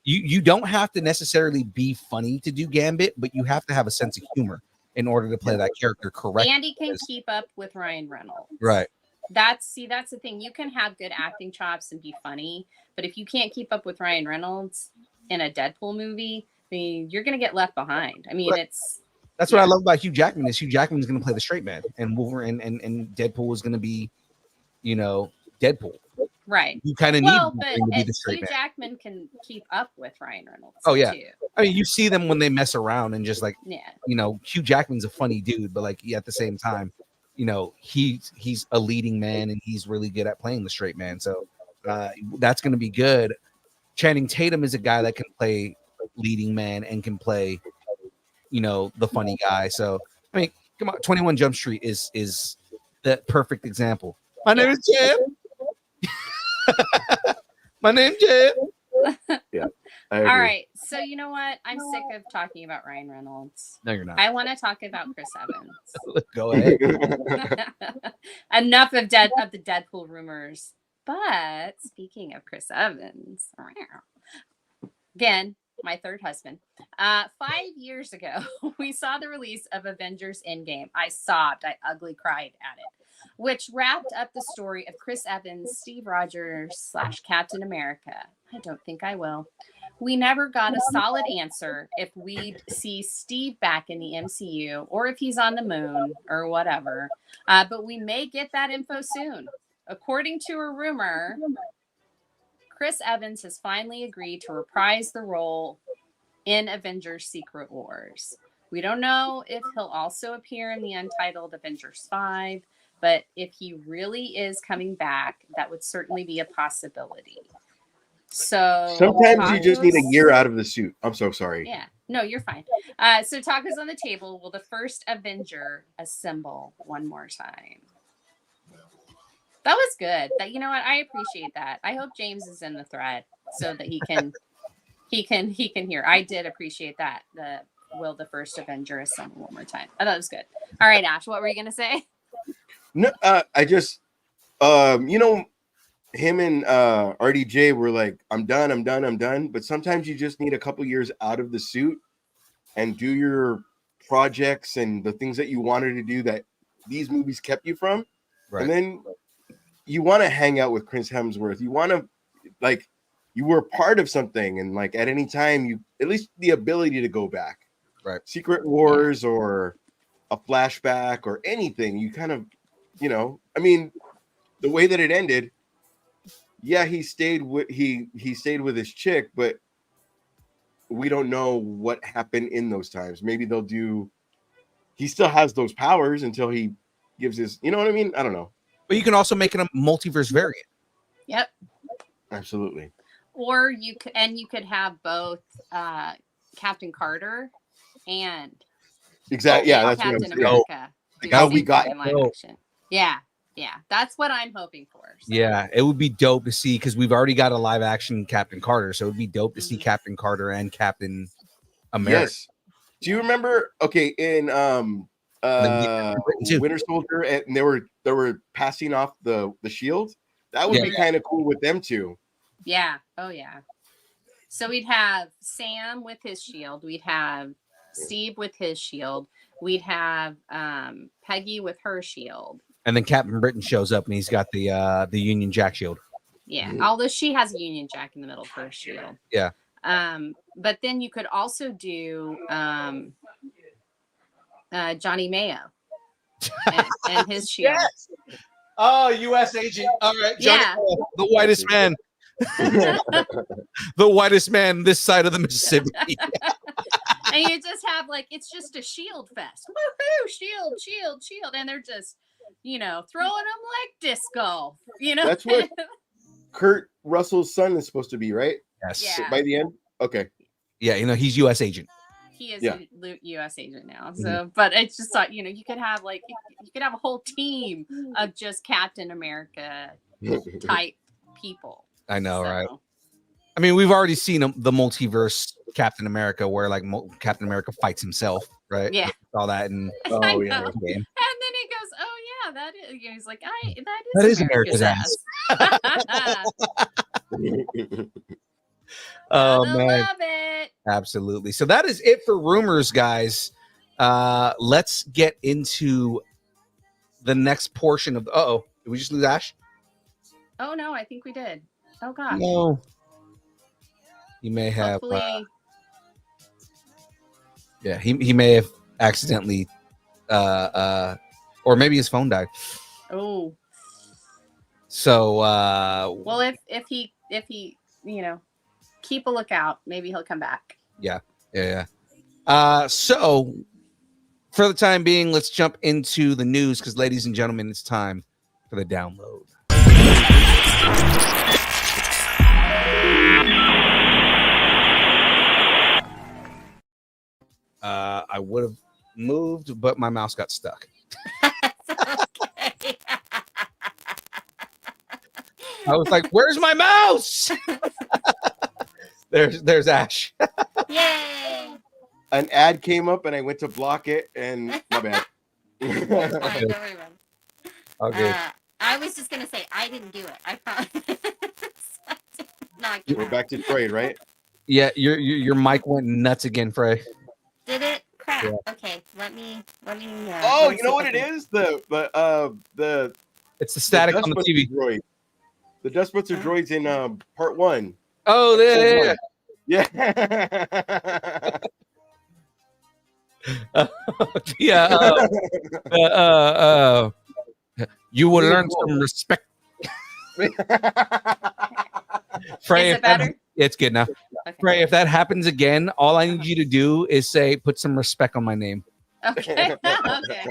you don't have to necessarily be funny to do Gambit, but you have to have a sense of humor in order to play that character correctly. And he can keep up with Ryan Reynolds. Right. That's the thing. You can have good acting chops and be funny, but if you can't keep up with Ryan Reynolds in a Deadpool movie, I mean, you're going to get left behind. I mean, That's what I love about Hugh Jackman is Hugh Jackman's going to play the straight man, and Wolverine and Deadpool is going to be, Deadpool. Right. You kind of need Wolverine to be the straight Hugh man. Jackman can keep up with Ryan Reynolds. Oh yeah. Too. I mean, you see them when they mess around and just like, yeah. Hugh Jackman's a funny dude, but like at the same time, he's a leading man and he's really good at playing the straight man. So that's going to be good. Channing Tatum is a guy that can play leading man and can play, the funny guy. So I mean, come on, 21 Jump Street is the perfect example. My name is Jeb. My name's Jeb. Yeah. All right. So you know what? I'm sick of talking about Ryan Reynolds. No, you're not. I want to talk about Chris Evans. Go ahead. Enough of the Deadpool rumors. But speaking of Chris Evans, again, my third husband. 5 years ago, we saw the release of Avengers Endgame. I sobbed. I ugly cried at it, which wrapped up the story of Chris Evans, Steve Rogers / Captain America. I don't think I will. We never got a solid answer if we'd see Steve back in the MCU or if he's on the moon or whatever. But we may get that info soon. According to a rumor, Chris Evans has finally agreed to reprise the role in Avengers Secret Wars. We don't know if he'll also appear in the untitled Avengers 5, but if he really is coming back, that would certainly be a possibility. So sometimes you just need a year out of the suit. I'm so sorry. Yeah, no, you're fine. So tacos on the table. Will the first Avenger assemble one more time? That was good. That you know what? I appreciate that. I hope James is in the thread so that he can hear. I did appreciate that. Will the first Avenger assemble one more time? I thought it was good. All right, Ash, what were you gonna say? No, I just him and RDJ were like, I'm done. But sometimes you just need a couple years out of the suit and do your projects and the things that you wanted to do that these movies kept you from. Right. And then you want to hang out with Chris Hemsworth. You want to, like, you were part of something, and like at any time, you at least the ability to go back. Right. Secret Wars or a flashback or anything. You kind of, I mean, the way that it ended. Yeah, he stayed with his chick, but we don't know what happened in those times. Maybe they'll do. He still has those powers until he gives his. You know what I mean? I don't know. But you can also make it a multiverse variant. Yep. Absolutely. Or you could have both Captain Carter and exactly. Yeah, that's Captain what America. Like how we got Yeah. Yeah, that's what I'm hoping for. So. Yeah, it would be dope to see because we've already got a live action Captain Carter, so it would be dope to see Captain Carter and Captain America. Yes. Do you remember? Okay, in Winter Soldier, and they were passing off the shield. That would be kind of cool with them too. Yeah. Oh yeah. So we'd have Sam with his shield. We'd have Steve with his shield. We'd have Peggy with her shield. And then Captain Britain shows up and he's got the Union Jack shield. Yeah, although she has a Union Jack in the middle of her shield. Yeah. But then you could also do Johnny Mayo and his shield. Yes. Oh, U.S. agent. All right, Johnny Mayo, the whitest man. The whitest man this side of the Mississippi. And you just have it's just a shield fest. Woohoo! Shield. And they're just throwing them like disco, That's what Kurt Russell's son is supposed to be, right? Yes. Yeah. By the end? Okay. Yeah, he's U.S. agent. He is a U.S. agent now. So, but it's just thought, you could have you could have a whole team of just Captain America type people. I know, right? I mean, we've already seen the multiverse Captain America where Captain America fights himself, right? Yeah. All that and And then he goes, "Oh yeah, that is." He's like, "That is America's ass." Oh I man, love it. Absolutely. So that is it for rumors, guys. Let's get into the next portion of. Did we just lose Ash? Oh no, I think we did. Oh gosh. No. You may have. Hopefully. Yeah, he may have accidentally, or maybe his phone died. Oh, So, well, if he keep a lookout, maybe he'll come back. yeah. So, for the time being, let's jump into the news because, ladies and gentlemen, it's time for the download. I would have moved, but my mouse got stuck. Okay. I was like, "Where's my mouse?" There's Ash. Yay! An ad came up and I went to block it, and my bad. It's fine, don't worry about it. Okay. I was just gonna say I didn't do it. I promise. I did not get We're it. back to Troy, right? Yeah, your mic went nuts again, Frey. Did it? Crap. Yeah. Okay, let me. Oh, let me you see know if what I it can- is? The It's the static on the Dustbuster TV. droid. The Dustbuster droids in part 1. Oh, there. Yeah. Yeah. You will learn some respect. Frey, Is it better? it's good now. Okay. Frey, if that happens again, all I need you to do is say, "Put some respect on my name." Okay. Okay.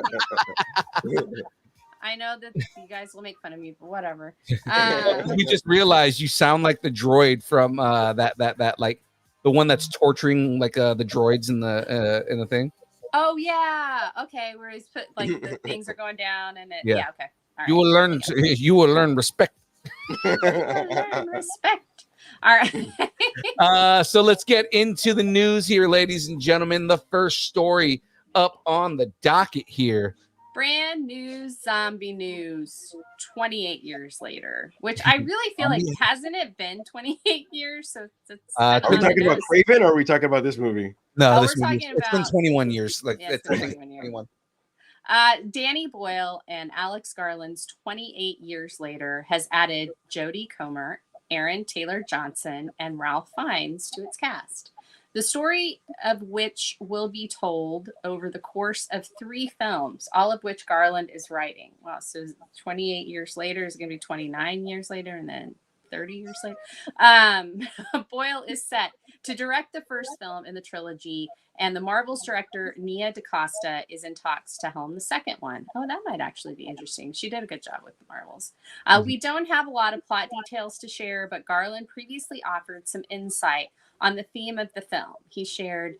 I know that you guys will make fun of me, but whatever. We just realized you sound like the droid from that like the one that's torturing like the droids in the thing. Oh yeah. Okay. Where he's put like the things are going down and it. Yeah. Yeah. Okay. All right. You will learn. You will learn respect. Learn respect. All right. So let's get into the news here, ladies and gentlemen. The first story up on the docket here. Brand new zombie news 28 years later, which I really feel like hasn't it been 28 years? So it's Are we talking about Craven or are we talking about this movie? No, Oh, this we're movie. talking It's been about- 21 years. Like Yeah, it's it's been 21 21 Danny Boyle and Alex Garland's 28 years later has added Jodie Comer, Aaron Taylor Johnson, and Ralph Fiennes to its cast. The story of which will be told over the course of 3 films, all of which Garland is writing. Wow, so 28 years later is going to be 29 years later and then 30 years later. Boyle is set to direct the first film in the trilogy, and the Marvel's director, Nia DaCosta, is in talks to helm the second one. Oh, that might actually be interesting. She did a good job with the Marvels. We don't have a lot of plot details to share, but Garland previously offered some insight on the theme of the film. He shared,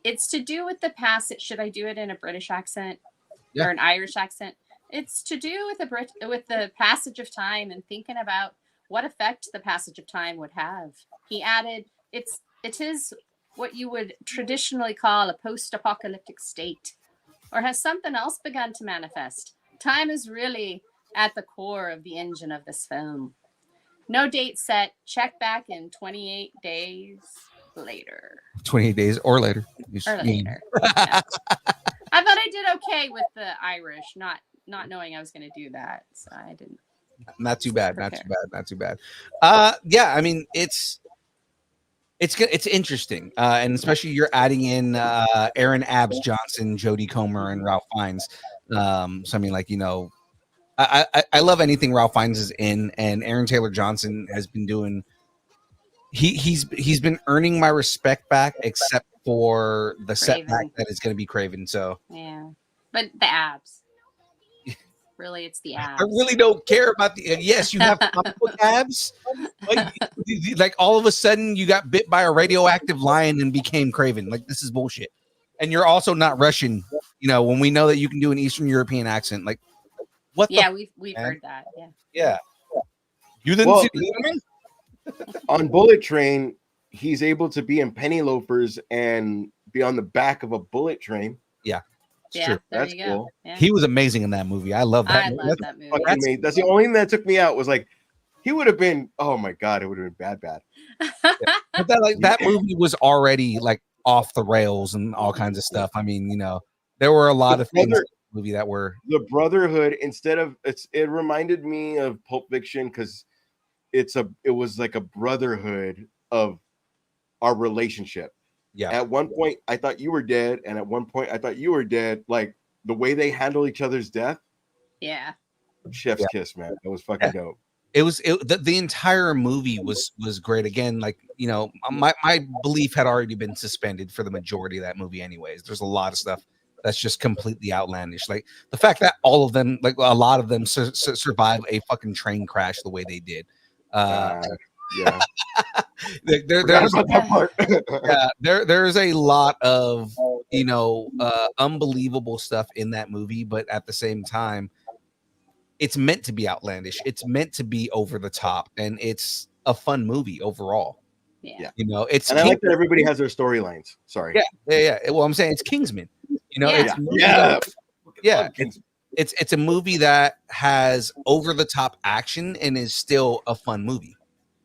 "It's to do with the passage." Should I do it in a British accent or an Irish accent? It's to do with the passage of time and thinking about what effect the passage of time would have. He added, it is what you would traditionally call a post-apocalyptic state. Or has something else begun to manifest? Time is really at the core of the engine of this film. No date set. Check back in 28 days later. 28 days or later. Or later. Yeah. I thought I did okay with the Irish, not knowing I was going to do that. So I didn't. Not too bad. Not Prepare. too bad. Not too bad. Yeah, I mean it's good. It's interesting, and especially you're adding in Aaron Abs Johnson, Jodie Comer, and Ralph Fiennes. So I mean, like I love anything Ralph Fiennes is in, and Aaron Taylor Johnson has been doing. He's been earning my respect back, except for the setback that is going to be Craven. So Yeah, but the abs. Really, it's the abs. I really don't care about the. Yes, you have comic book abs. Like all of a sudden, you got bit by a radioactive lion and became Craven. Like this is bullshit. And you're also not Russian. When we know that you can do an Eastern European accent, like what? Yeah, we've heard that. Yeah. Yeah. You didn't Well, see the on Bullet Train, he's able to be in penny loafers and be on the back of a bullet train. Yeah. Yeah, true. there That's you go. cool. Yeah. He was amazing in that movie. I love that. I movie. love that movie. Fucking amazing. That's the only thing that took me out was like, he would have been, oh my God, it would have been bad. But that movie was already like off the rails and all kinds of stuff. I mean, there were a lot of things in the movie that were The Brotherhood, it reminded me of Pulp Fiction because it was like a brotherhood of our relationship. Yeah. At one point, I thought you were dead, and at one point, I thought you were dead. Like the way they handle each other's death, Yeah. chef's kiss, man. That was fucking dope. The entire movie was great. Again, like, you know, my belief had already been suspended for the majority of that movie anyways. There's a lot of stuff that's just completely outlandish, like the fact that all of them, like a lot of them, survive a fucking train crash the way they did. Yeah. There's a lot of, you know, unbelievable stuff in that movie, but at the same time, it's meant to be outlandish. It's meant to be over the top, and it's a fun movie overall. Yeah. You know, it's, and I like that everybody has their storylines. Sorry. Yeah. Well, I'm saying it's Kingsman. You know, it's a movie that has over the top action and is still a fun movie.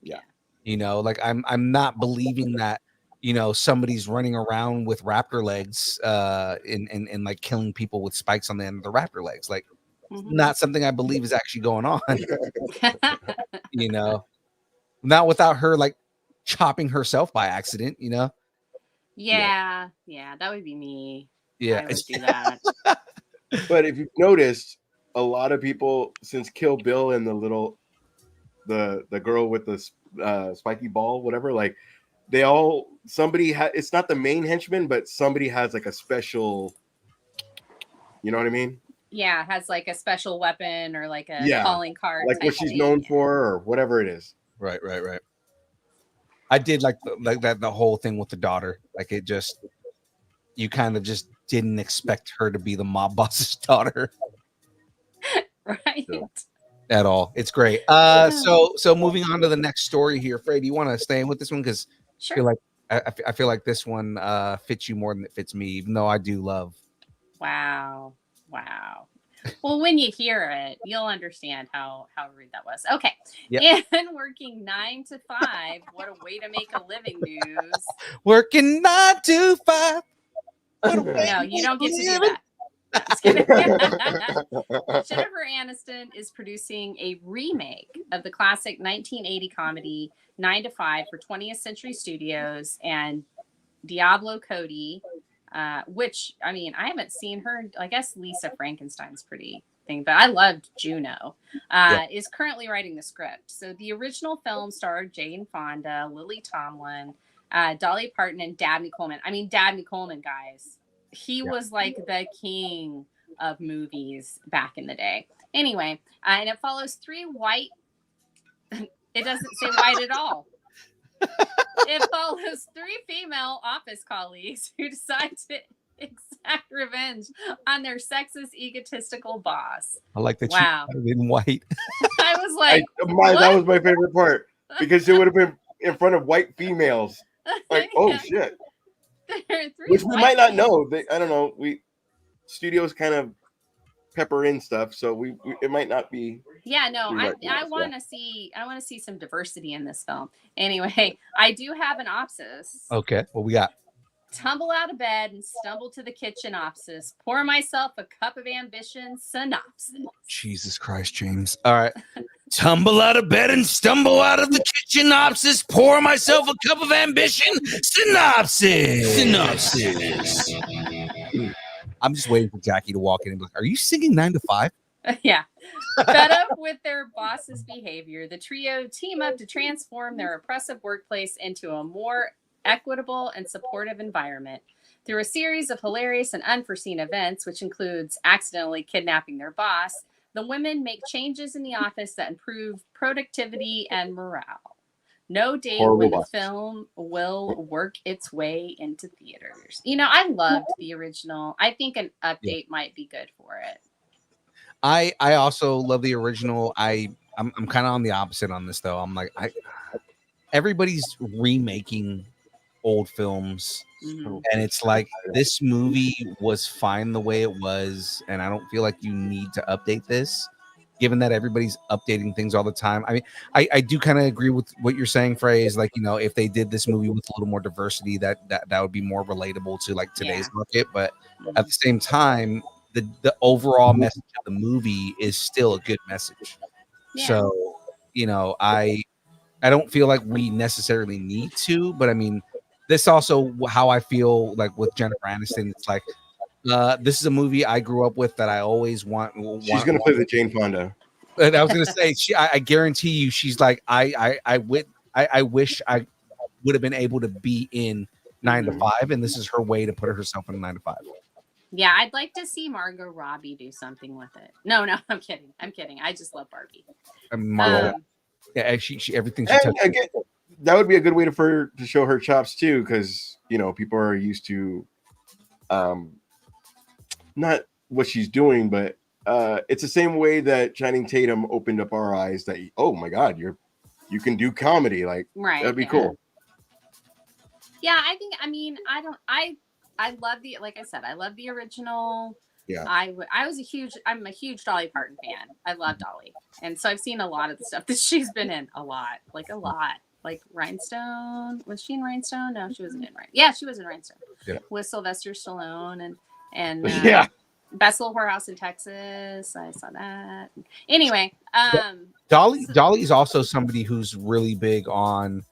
Yeah. You know, like I'm not believing that, you know, somebody's running around with raptor legs and like killing people with spikes on the end of the raptor legs. Like, not something I believe is actually going on. You know, not without her like chopping herself by accident, you know. Yeah, that would be me. Yeah, I would do that. But if you've noticed, a lot of people since Kill Bill and the girl with the spiky ball, whatever, like they all, it's not the main henchman, but somebody has like a special, you know what I mean? Yeah, has like a special weapon or like a calling card, like what she's known for or whatever it is. Right. I did like that the whole thing with the daughter. Like it just, you kind of just didn't expect her to be the mob boss's daughter. Right. At all. It's great. So moving on to the next story here. Frey, do you want to stay in with this one? Because sure. I feel like this one fits you more than it fits me, even though I do love. Wow. Well, when you hear it, you'll understand how rude that was. Okay. Yep. And working 9 to 5. What a way to make a living, news. Working 9 to 5. No, you don't get to do that. Just kidding. Jennifer Aniston is producing a remake of the classic 1980 comedy 9 to 5 for 20th Century Studios and Diablo Cody, which, I mean, I haven't seen her. I guess Lisa Frankenstein's pretty thing, but I loved Juno, is currently writing the script. So the original film starred Jane Fonda, Lily Tomlin, Dolly Parton, and Dabney Coleman. I mean, Dabney Coleman, guys. He was like the king of movies back in the day. Anyway, and it follows 3 white. It doesn't say white at all. It follows 3 female office colleagues who decide to exact revenge on their sexist, egotistical boss. I like that. Wow. You in white. I was like, that was my favorite part because it would have been in front of white females. Like, oh shit. Which we might not know. I don't know. Studios kind of pepper in stuff, so it might not be. Yeah, no, I want to see some diversity in this film. Anyway, I do have an opsis. Okay, what we got? Tumble out of bed and stumble to the kitchen opsis. Pour myself a cup of ambition synopsis. Jesus Christ, James. All right. Tumble out of bed and stumble out of the kitchen opsis. Pour myself a cup of ambition synopsis. I'm just waiting for Jackie to walk in and be like, are you singing 9 to 5? Yeah. Fed up with their boss's behavior, the trio team up to transform their oppressive workplace into a more equitable and supportive environment. Through a series of hilarious and unforeseen events, which includes accidentally kidnapping their boss, the women make changes in the office that improve productivity and morale. No date when the film will work its way into theaters. You know, I loved the original. I think an update might be good for it. I also love the original. I'm kind of on the opposite on this though. I'm like, everybody's remaking old films, and it's like this movie was fine the way it was, and I don't feel like you need to update this, given that everybody's updating things all the time. I mean, I do kind of agree with what you're saying, Frey, is like, you know, if they did this movie with a little more diversity, that would be more relatable to like today's market. But at the same time, the overall message of the movie is still a good message. So, you know, I don't feel like we necessarily need to, but I mean, this also how I feel like with Jennifer Aniston. It's like this is a movie I grew up with that I always want. She's gonna play the Jane Fonda. And I was gonna say, I guarantee you, she's like, I wish I would have been able to be in 9 to 5, and this is her way to put herself in 9 to 5. Yeah, I'd like to see Margot Robbie do something with it. No, I'm kidding. I just love Barbie. Yeah, she everything she And touches. again, that would be a good way for her to show her chops too, because people are used to not what she's doing, but it's the same way that Channing Tatum opened up our eyes that oh my god, you can do comedy, like Right. that'd be cool. Yeah, I love like I said, I love the original. Yeah. I'm a huge Dolly Parton fan. I love Dolly. And so I've seen a lot of the stuff that she's been in a lot. Like Rhinestone. Was she in Rhinestone? No, she wasn't in Rhinestone. Yeah, she was in Rhinestone. Yeah. With Sylvester Stallone and Yeah. Best Little Whorehouse in Texas. I saw that. Anyway, Dolly is also somebody who's really big on,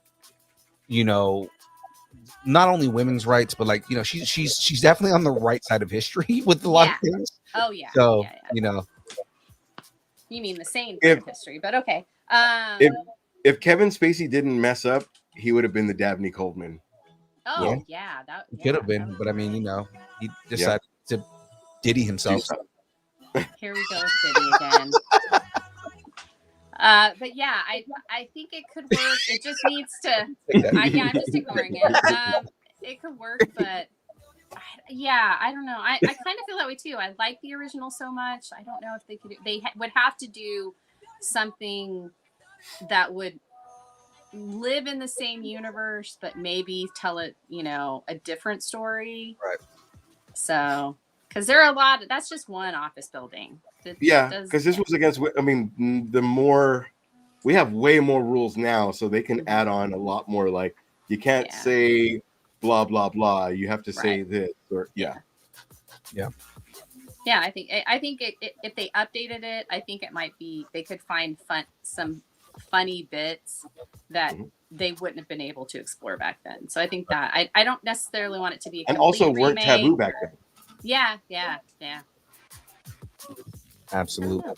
not only women's rights, but like, she's definitely on the right side of history with a lot of things. Oh yeah. So, yeah. You mean the same If- of history, but okay. If Kevin Spacey didn't mess up, he would have been the Dabney Coleman. Oh yeah, that Could have been, but I mean, he decided to Diddy himself. Here we go with Diddy again. But yeah, I think it could work. It just needs to. I'm just ignoring it. It could work, but yeah, I don't know. I kind of feel that way too. I like the original so much. I don't know if they could. They would have to do something that would live in the same universe, but maybe tell it, a different story. Right. So, because there are a lot. That's just one office building. Yeah, because this was against. I mean, we have way more rules now, so they can add on a lot more. Like you can't say blah blah blah. You have to say this or yeah. I think if they updated it, I think it might be they could find some funny bits that they wouldn't have been able to explore back then. So I think that I don't necessarily want it to be a and also complete weren't remake taboo back then. Yeah. Absolutely.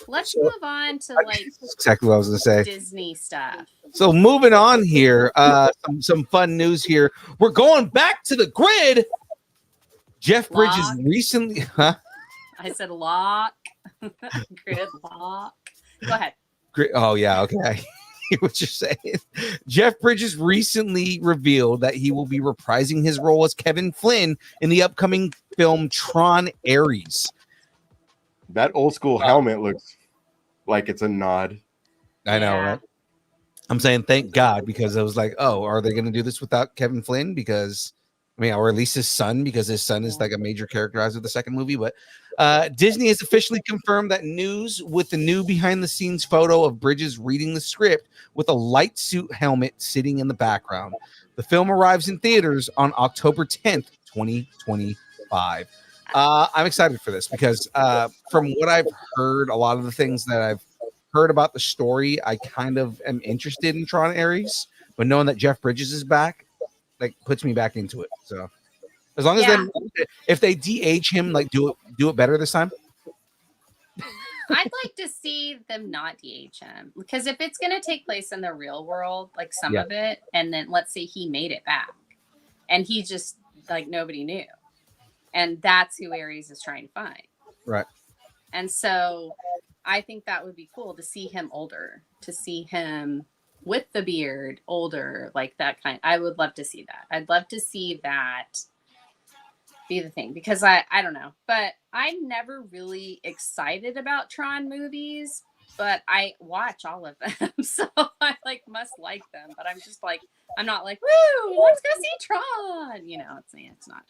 Let's move on to exactly what I was going to say. Disney stuff. So moving on here, some fun news here. We're going back to the grid. Jeff Bridges recently, I said lock. Grid lock. Go ahead. Oh yeah, okay. I hear what you're saying. Jeff Bridges recently revealed that he will be reprising his role as Kevin Flynn in the upcoming film Tron Ares. That old school helmet looks like it's a nod. I know, right? I'm saying thank God, because I was like, oh, are they going to do this without Kevin Flynn? Because, or at least his son, because his son is like a major character as of the second movie. But Disney has officially confirmed that news with the new behind-the-scenes photo of Bridges reading the script with a light suit helmet sitting in the background. The film arrives in theaters on October 10th, 2025. I'm excited for this because from what I've heard, a lot of the things that I've heard about the story, I kind of am interested in Tron Ares, but knowing that Jeff Bridges is back, like puts me back into it. So as long as if they DH him, like do it better this time. I'd like to see them not DH him, because if it's going to take place in the real world, like some of it, and then let's say he made it back and he just like nobody knew. And that's who Ares is trying to find. Right. And so I think that would be cool to see him older, to see him with the beard older, like that kind. I would love to see that. I'd love to see that be the thing, because I don't know, but I'm never really excited about Tron movies, but I watch all of them. So I must like them, but I'm just I'm not woo, let's go see Tron. It's not.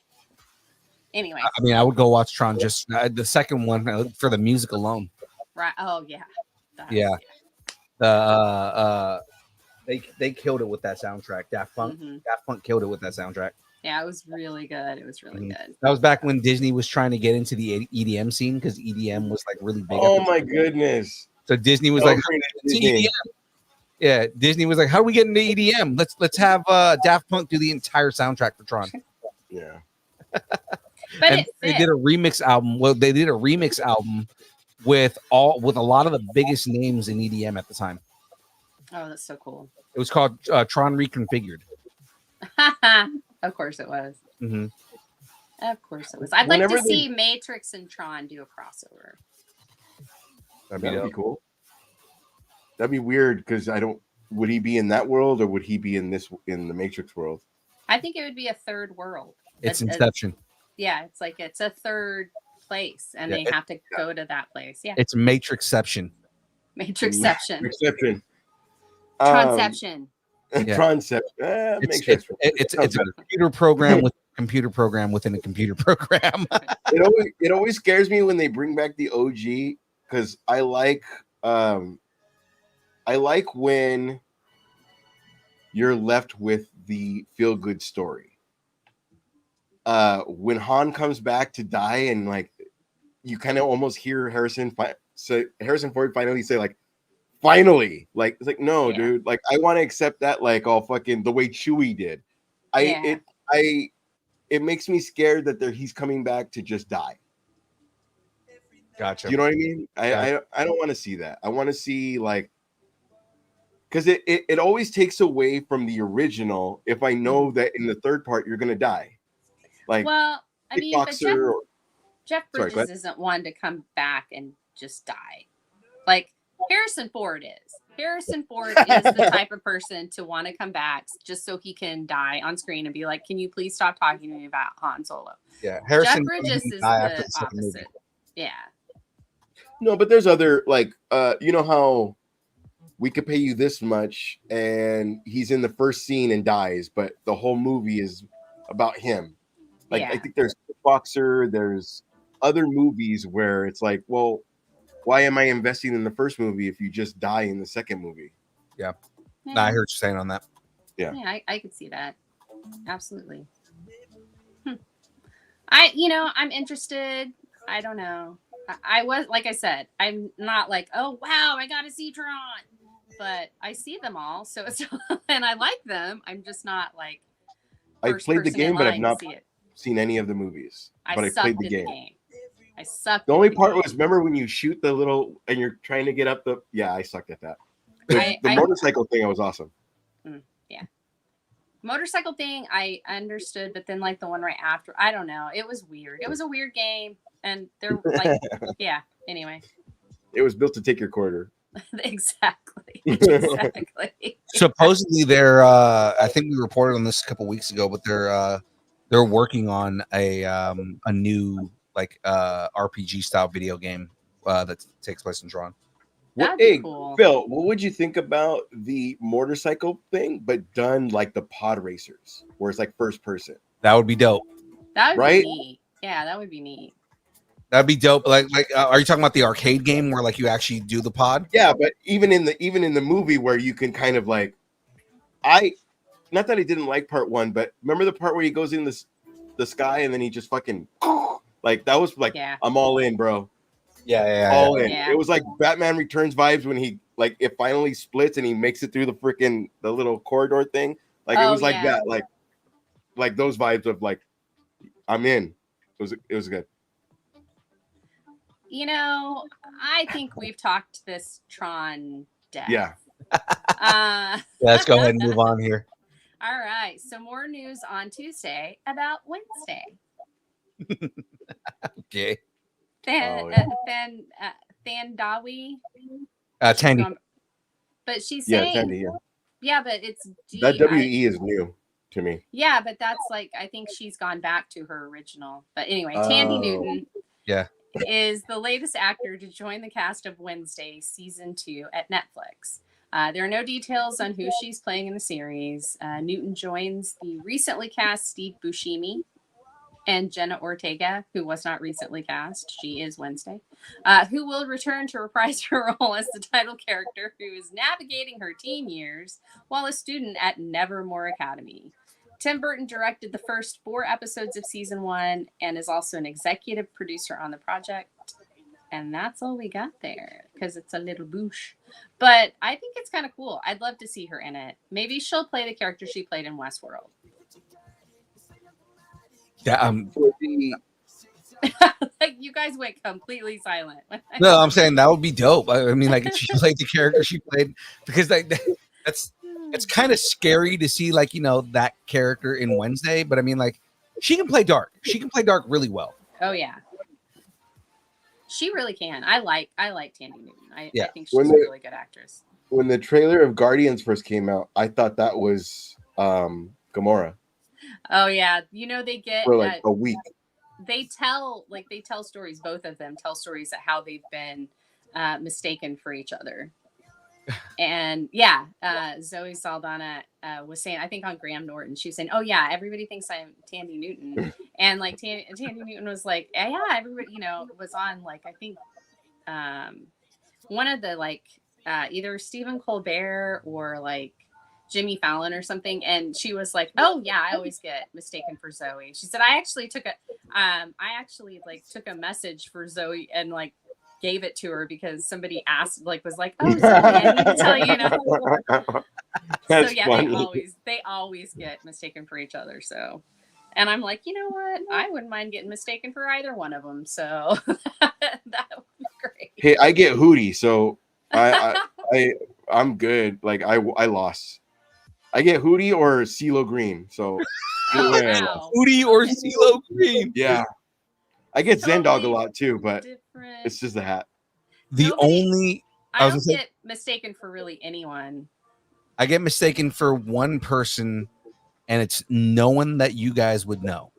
Anyway, I would go watch Tron just the second one for the music alone. Right. Oh yeah. They killed it with that soundtrack. Daft Punk killed it with that soundtrack. Yeah, it was really good. It was really good. That was back when Disney was trying to get into the EDM scene, because EDM was really big. Oh my goodness! So Disney was like, EDM. Yeah, Disney was like, "How do we get into EDM? Let's have Daft Punk do the entire soundtrack for Tron." Yeah. But And they did a remix album. Well, they did a remix album with a lot of the biggest names in EDM at the time. Oh, that's so cool. It was called Tron Reconfigured. Of course it was. Mm-hmm. Of course it was. I'd like to see Matrix and Tron do a crossover. That'd be cool. That'd be weird because would he be in that world or would he be in the Matrix world? I think it would be a third world. It's Inception. It's a third place, and they have to go to that place. Yeah, it's Matrixception. Matrixception. Matrixception. Tronception. Tronception. It's a computer program with a computer program within a computer program. It always scares me when they bring back the OG because I like when you're left with the feel good story. When Han comes back to die and like you kind of almost hear Harrison Ford finally say like finally, like it's like no dude, like I want to accept that like all fucking the way Chewie did. It makes me scared that he's coming back to just die. Gotcha. You know what I mean? I don't want to see that. I want to see like because it always takes away from the original if I know that in the third part you're gonna die. Like, well, I mean, but Jeff Bridges isn't one to come back and just die. Like Harrison Ford is. Harrison Ford is the type of person to want to come back just so he can die on screen and be like, "Can you please stop talking to me about Han Solo?" Yeah, Jeff Bridges is the opposite. Yeah. No, but there's other like, you know how we could pay you this much, and he's in the first scene and dies, but the whole movie is about him. Like I think there's Boxer, there's other movies where it's like, well, why am I investing in the first movie if you just die in the second movie? Yeah. No, I heard you saying on that. Yeah, I could see that. Absolutely. I'm interested. I don't know. I was, like I said, I'm not like, oh, wow, I got to see Tron. But I see them all. So it's, and I like them. I'm just not like, I played the game, but I've not seen any of the movies. But I played the game. I sucked. The only part was, remember when you shoot the little and you're trying to get up the. Yeah, I sucked at that. The motorcycle thing, was awesome. Yeah, motorcycle thing, I understood, but then like the one right after, I don't know. It was weird. It was a weird game, and they're like, yeah. Anyway, it was built to take your quarter. Exactly. Supposedly, they're. I think we reported on this a couple weeks ago, but they're working on a new like RPG style video game that takes place in Tron. Cool. Phil, what would you think about the motorcycle thing, but done like the pod racers, where it's like first person? That would be dope. That would be neat. Yeah, that would be neat. That'd be dope. Like, are you talking about the arcade game where like you actually do the pod? Yeah, but even in the movie where you can kind of like, not that I didn't like part one, but remember the part where he goes in the sky and then he just fucking like that was like I'm all in, bro. Yeah. All in. Yeah. It was like Batman Returns vibes when he like it finally splits and he makes it through the little corridor thing. Like it was like that, like those vibes of like I'm in. It was good. You know, I think we've talked this Tron death. Yeah. Let's go ahead and move on here. All right. So more news on Tuesday about Wednesday. Okay. Thandiwe. Thandiwe. But she's saying, Thandiwe, yeah, but it's that WE is new to me. Yeah, but that's like I think she's gone back to her original. But anyway, Tandy Newton. Yeah. Is the latest actor to join the cast of Wednesday season 2 at Netflix. There are no details on who she's playing in the series. Newton joins the recently cast Steve Buscemi and Jenna Ortega, who was not recently cast. She is Wednesday, who will return to reprise her role as the title character who is navigating her teen years while a student at Nevermore Academy. Tim Burton directed the first 4 episodes of season 1 and is also an executive producer on the project. And that's all we got there because it's a little boosh. But I think it's kind of cool. I'd love to see her in it. Maybe she'll play the character she played in Westworld. Yeah. Like you guys went completely silent. No, I'm saying that would be dope. I mean, like if she played the character she played, because that's it's kind of scary to see like that character in Wednesday. But I mean, like she can play dark. She can play dark really well. Oh yeah, she really can. I like Thandie Newton. I think she's When a they- really good actress. When the trailer of Guardians first came out, I thought that was Gamora Oh yeah, they get for like a week. they tell stories. Both of them tell stories of how they've been mistaken for each other. And Zoe Saldana was saying, I think on Graham Norton, she was saying, "Oh yeah, everybody thinks I'm Thandie Newton," and like Thandie Newton was like, "Yeah, everybody, was on like I think one of the like either Stephen Colbert or like Jimmy Fallon or something," and she was like, "Oh yeah, I always get mistaken for Zoe." She said, "I actually took a message for Zoe and like gave it to her because somebody asked, was like, oh, Zoe, I need to tell you, That's so yeah, funny. they always get mistaken for each other. So, and I'm like, you know what? I wouldn't mind getting mistaken for either one of them. So that would be great. Hey, I get Hootie, so I'm good. Like I lost. I get Hootie or CeeLo Green. So Oh, either way, I wow. lost. Hootie or CeeLo Green. Yeah, I get Zendog a Totally lot too, but different. it's just a hat. I I was don't gonna say- get mistaken for really anyone. I get mistaken for one person, and it's no one that you guys would know.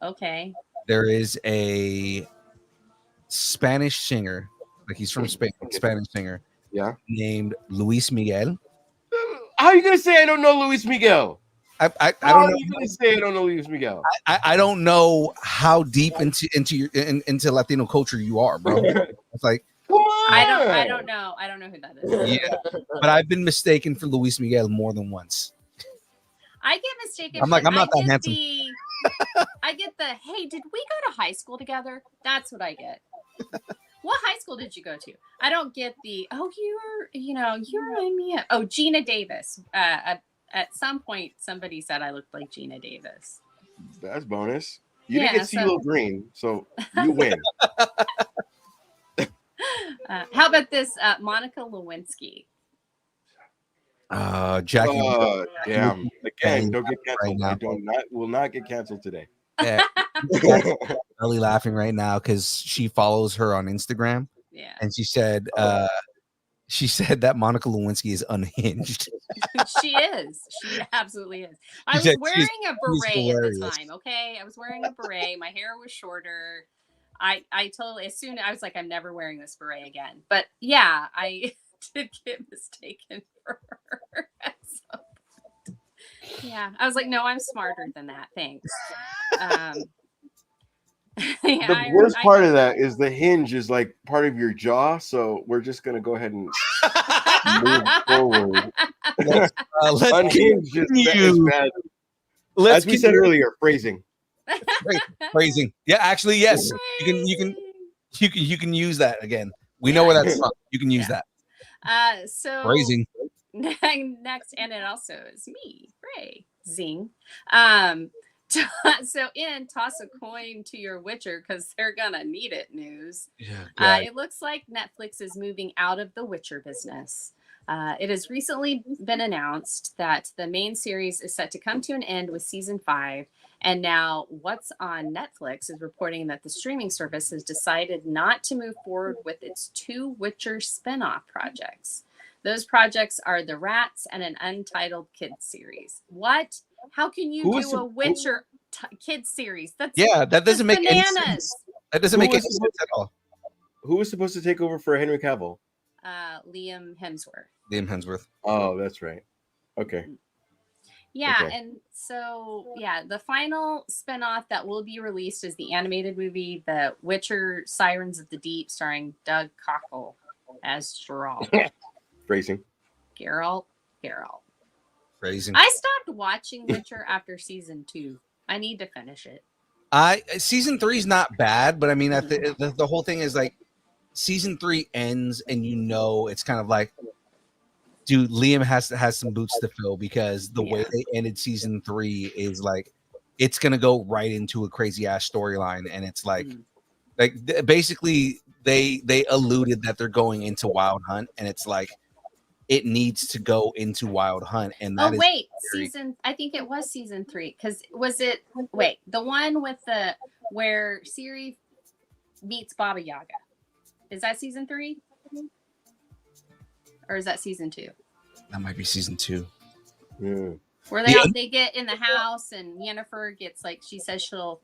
Okay. There is a Spanish singer, like he's from Spain, Spanish singer, named Luis Miguel. How are you gonna say I don't know Luis Miguel? I How don't are know. you gonna say I don't know Luis Miguel? I don't know how deep into Latino culture you are, bro. It's like, come on. I don't know who that is. yeah, but I've been mistaken for Luis Miguel more than once. I get mistaken. I'm like, I'm not that handsome. I get the, hey, did we go to high school together? That's what I get. What high school did you go to? I don't get the, oh, you remind me of, oh, Gina Davis. At some point, somebody said I looked like Gina Davis. That's bonus. You Yeah, didn't get CeeLo Green, so you win. How about this, Monica Lewinsky? Jackie. Damn. Again, don't get canceled. Right will not get canceled today. Yeah. Really laughing right now because she follows her on Instagram. Yeah. And she said that Monica Lewinsky is unhinged. She is. She absolutely is. I was said wearing she's a beret at the hilarious. time. Okay, I was wearing a beret. My hair was shorter. I totally, as soon as I was like, I'm never wearing this beret again. But yeah, I did get mistaken for her at some point. Yeah, I was like, no, I'm smarter than that. Thanks. The worst part of that is the hinge is like part of your jaw, so we're just gonna go ahead and move forward. Let's Unhinged is bad. As we said earlier, phrasing. Phrasing. Yeah, actually, yes. You can use that again. We know where that's from. You can use that. So Phrasing. Next, and it also is me, Ray Zing. So in toss a coin to your Witcher because they're gonna need it news. It looks like Netflix is moving out of the Witcher business. It has recently been announced that the main series is set to come to an end with season 5. And now What's on Netflix is reporting that the streaming service has decided not to move forward with its 2 Witcher spin-off projects. Those projects are The Rats and an untitled kids series. What? How can you do a Witcher kids series? That doesn't make any sense. That doesn't make any sense at all. Who was supposed to take over for Henry Cavill? Liam Hemsworth. Liam Hemsworth. Oh, that's right. Okay. Yeah, Okay. and so the final spinoff that will be released is the animated movie The Witcher Sirens of the Deep, starring Doug Cockle as Geralt. Phrasing. Geralt. Phrasing. I stopped watching Witcher after season 2. I need to finish it. Season 3 is not bad, but I mean, the whole thing is like season 3 ends, and it's kind of like, dude, Liam has some boots to fill, because the way they ended season 3 is like it's gonna go right into a crazy ass storyline, and it's like basically they alluded that they're going into Wild Hunt, and it's like it needs to go into Wild Hunt, and that I think it was season 3, because the one with where Siri meets Baba Yaga, is that season 3? Or is that season 2? That might be season 2. Yeah. Where they get in the house, and Yennefer gets like, she says she'll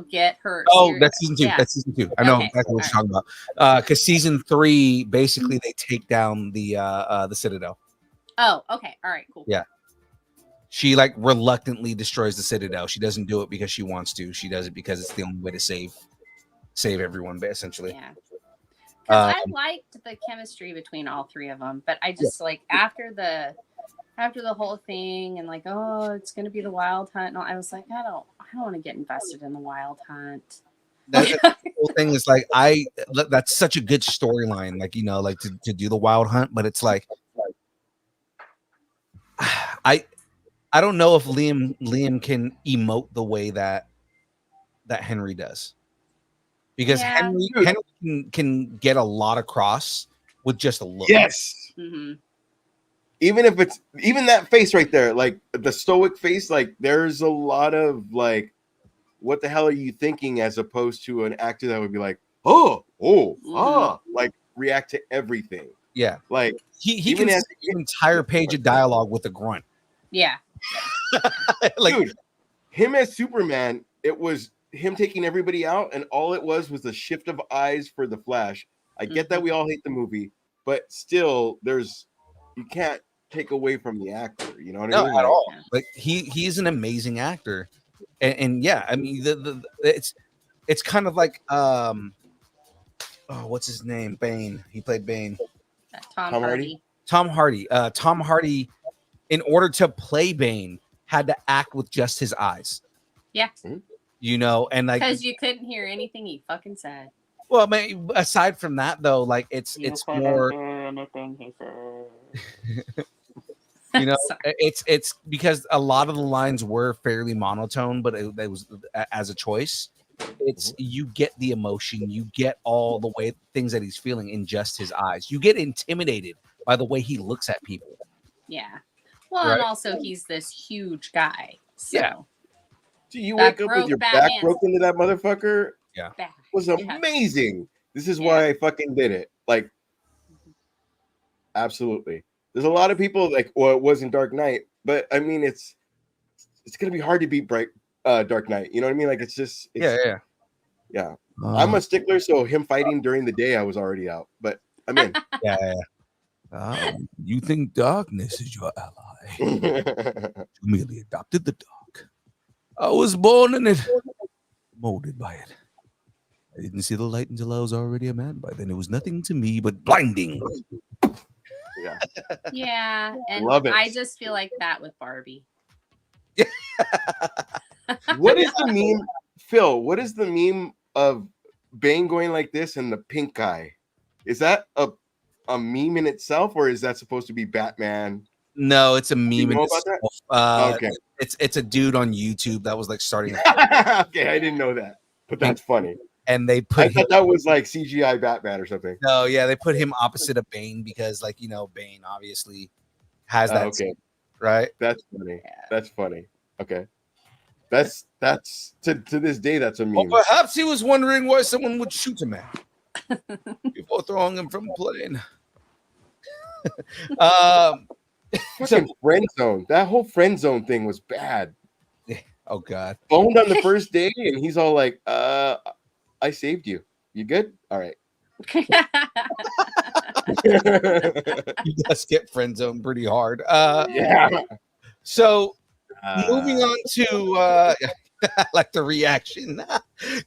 get her. That's season 2. Yeah. That's season 2. I know exactly what you're talking about. Because season 3, basically, they take down the Citadel. Oh, okay. All right, cool. Yeah. She like reluctantly destroys the Citadel. She doesn't do it because she wants to. She does it because it's the only way to save everyone, essentially. Yeah. Because I liked the chemistry between all 3 of them, but I just like after the whole thing, and like, oh, it's gonna be the Wild Hunt, and I was like, I don't want to get invested in the Wild Hunt. The whole thing is like, that's such a good storyline, like, like to do the Wild Hunt, but it's like, I don't know if Liam can emote the way that Henry does. Because Henry can get a lot across with just a look. Yes. Mm-hmm. Even that face right there, like the stoic face, like there's a lot of like, what the hell are you thinking, as opposed to an actor that would be like, like react to everything. Yeah. Like he can say an entire page of dialogue with a grunt. Yeah. Like, dude, him as Superman, it was him taking everybody out, and all it was a shift of eyes for the Flash. I get that we all hate the movie, but still, you can't take away from the actor. You know what I mean? At all. Like he's an amazing actor, and yeah, I mean it's kind of like what's his name? Bane. He played Bane. Tom Hardy. Tom Hardy, in order to play Bane, had to act with just his eyes. Yeah. And like, because you couldn't hear anything he fucking said. Well, I mean, aside from that, though, like it's more. Anything he said. It's because a lot of the lines were fairly monotone, but it was as a choice. It's you get the emotion, you get all the way things that he's feeling in just his eyes. You get intimidated by the way he looks at people. Yeah. Well, and also he's this huge guy. So. Yeah. Do you wake up with your back broken to that motherfucker? Yeah. It was amazing. This is why I fucking did it. Like, absolutely. There's a lot of people like, well, it wasn't Dark Knight, but I mean, it's gonna be hard to beat Dark Knight. You know what I mean? Like, yeah. I'm a stickler, so him fighting during the day, I was already out. But I'm in. You think darkness is your ally? You merely adopted the dark. I was born in it, molded by it. I didn't see the light until I was already a man. By then, it was nothing to me but blinding. Yeah. Yeah, and Love it. I just feel like that with Barbie. What is the meme, Phil? What is the meme of Bane going like this and the pink eye? Is that a meme in itself, or is that supposed to be Batman? No, it's a meme. You know about that? Okay. It's a dude on YouTube that was like starting. Okay, I didn't know that, but that's funny. And they I thought that was like CGI Batman or something. No, yeah, they put him opposite of Bane because, like, Bane obviously has that. Okay, right. That's funny. Yeah. That's funny. Okay, that's to this day that's a meme. Well, perhaps he was wondering why someone would shoot a man before throwing him from a plane. Fucking friend zone. That whole friend zone thing was bad. Oh God. Boned on the first day, and he's all like, I saved you. You good? All right. He does get friend zone pretty hard. Yeah. So moving on to I like the reaction.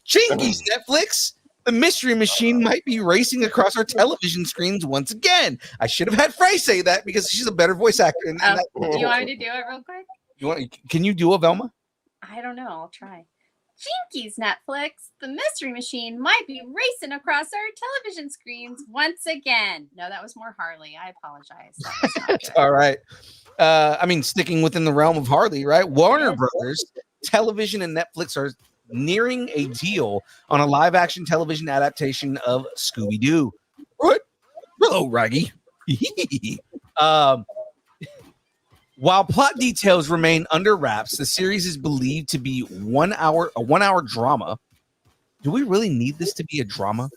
Chingy's Netflix. The mystery machine might be racing across our television screens once again. I should have had Frey say that because she's a better voice actor. Do you want me to do it real quick? Can you do a Velma? I don't know. I'll try. Jinkies Netflix. The Mystery Machine might be racing across our television screens once again. No, that was more Harley. I apologize. That was not good. All right. I mean, sticking within the realm of Harley, right? Warner Brothers Television and Netflix are nearing a deal on a live-action television adaptation of Scooby-Doo. What? Hello, Raggy. While plot details remain under wraps, the series is believed to be a 1 hour drama. Do we really need this to be a drama?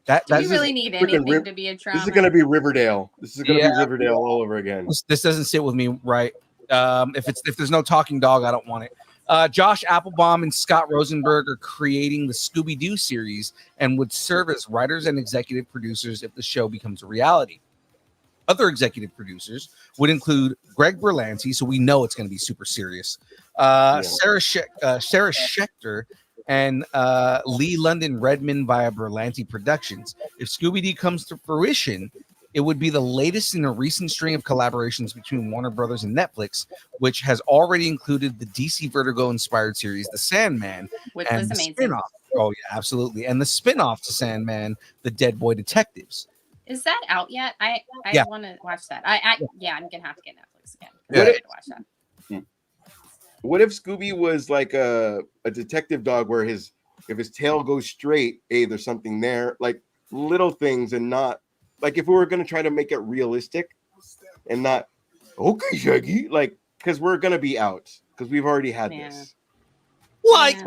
Do we really need anything to be a drama? This is going to be Riverdale. This is going to be Riverdale all over again. This doesn't sit with me right. If there's no talking dog, I don't want it. Josh Applebaum and Scott Rosenberg are creating the Scooby-Doo series and would serve as writers and executive producers if the show becomes a reality. Other executive producers would include Greg Berlanti, so we know it's going to be super serious. Sarah Schechter and Lee London Redmond via Berlanti Productions. If Scooby-Doo comes to fruition, it would be the latest in a recent string of collaborations between Warner Brothers and Netflix, which has already included the DC Vertigo-inspired series The Sandman, which was amazing. Spin-off. Oh yeah, absolutely, and the spin-off to Sandman, The Dead Boy Detectives. Is that out yet? I want to watch that. I'm gonna have to get Netflix again. Yeah. I to watch that. What if Scooby was like a detective dog where if his tail goes straight, there's something there, like little things, and not like if we were gonna try to make it realistic and not okay, Shaggy, like because we're gonna be out because we've already had this. Like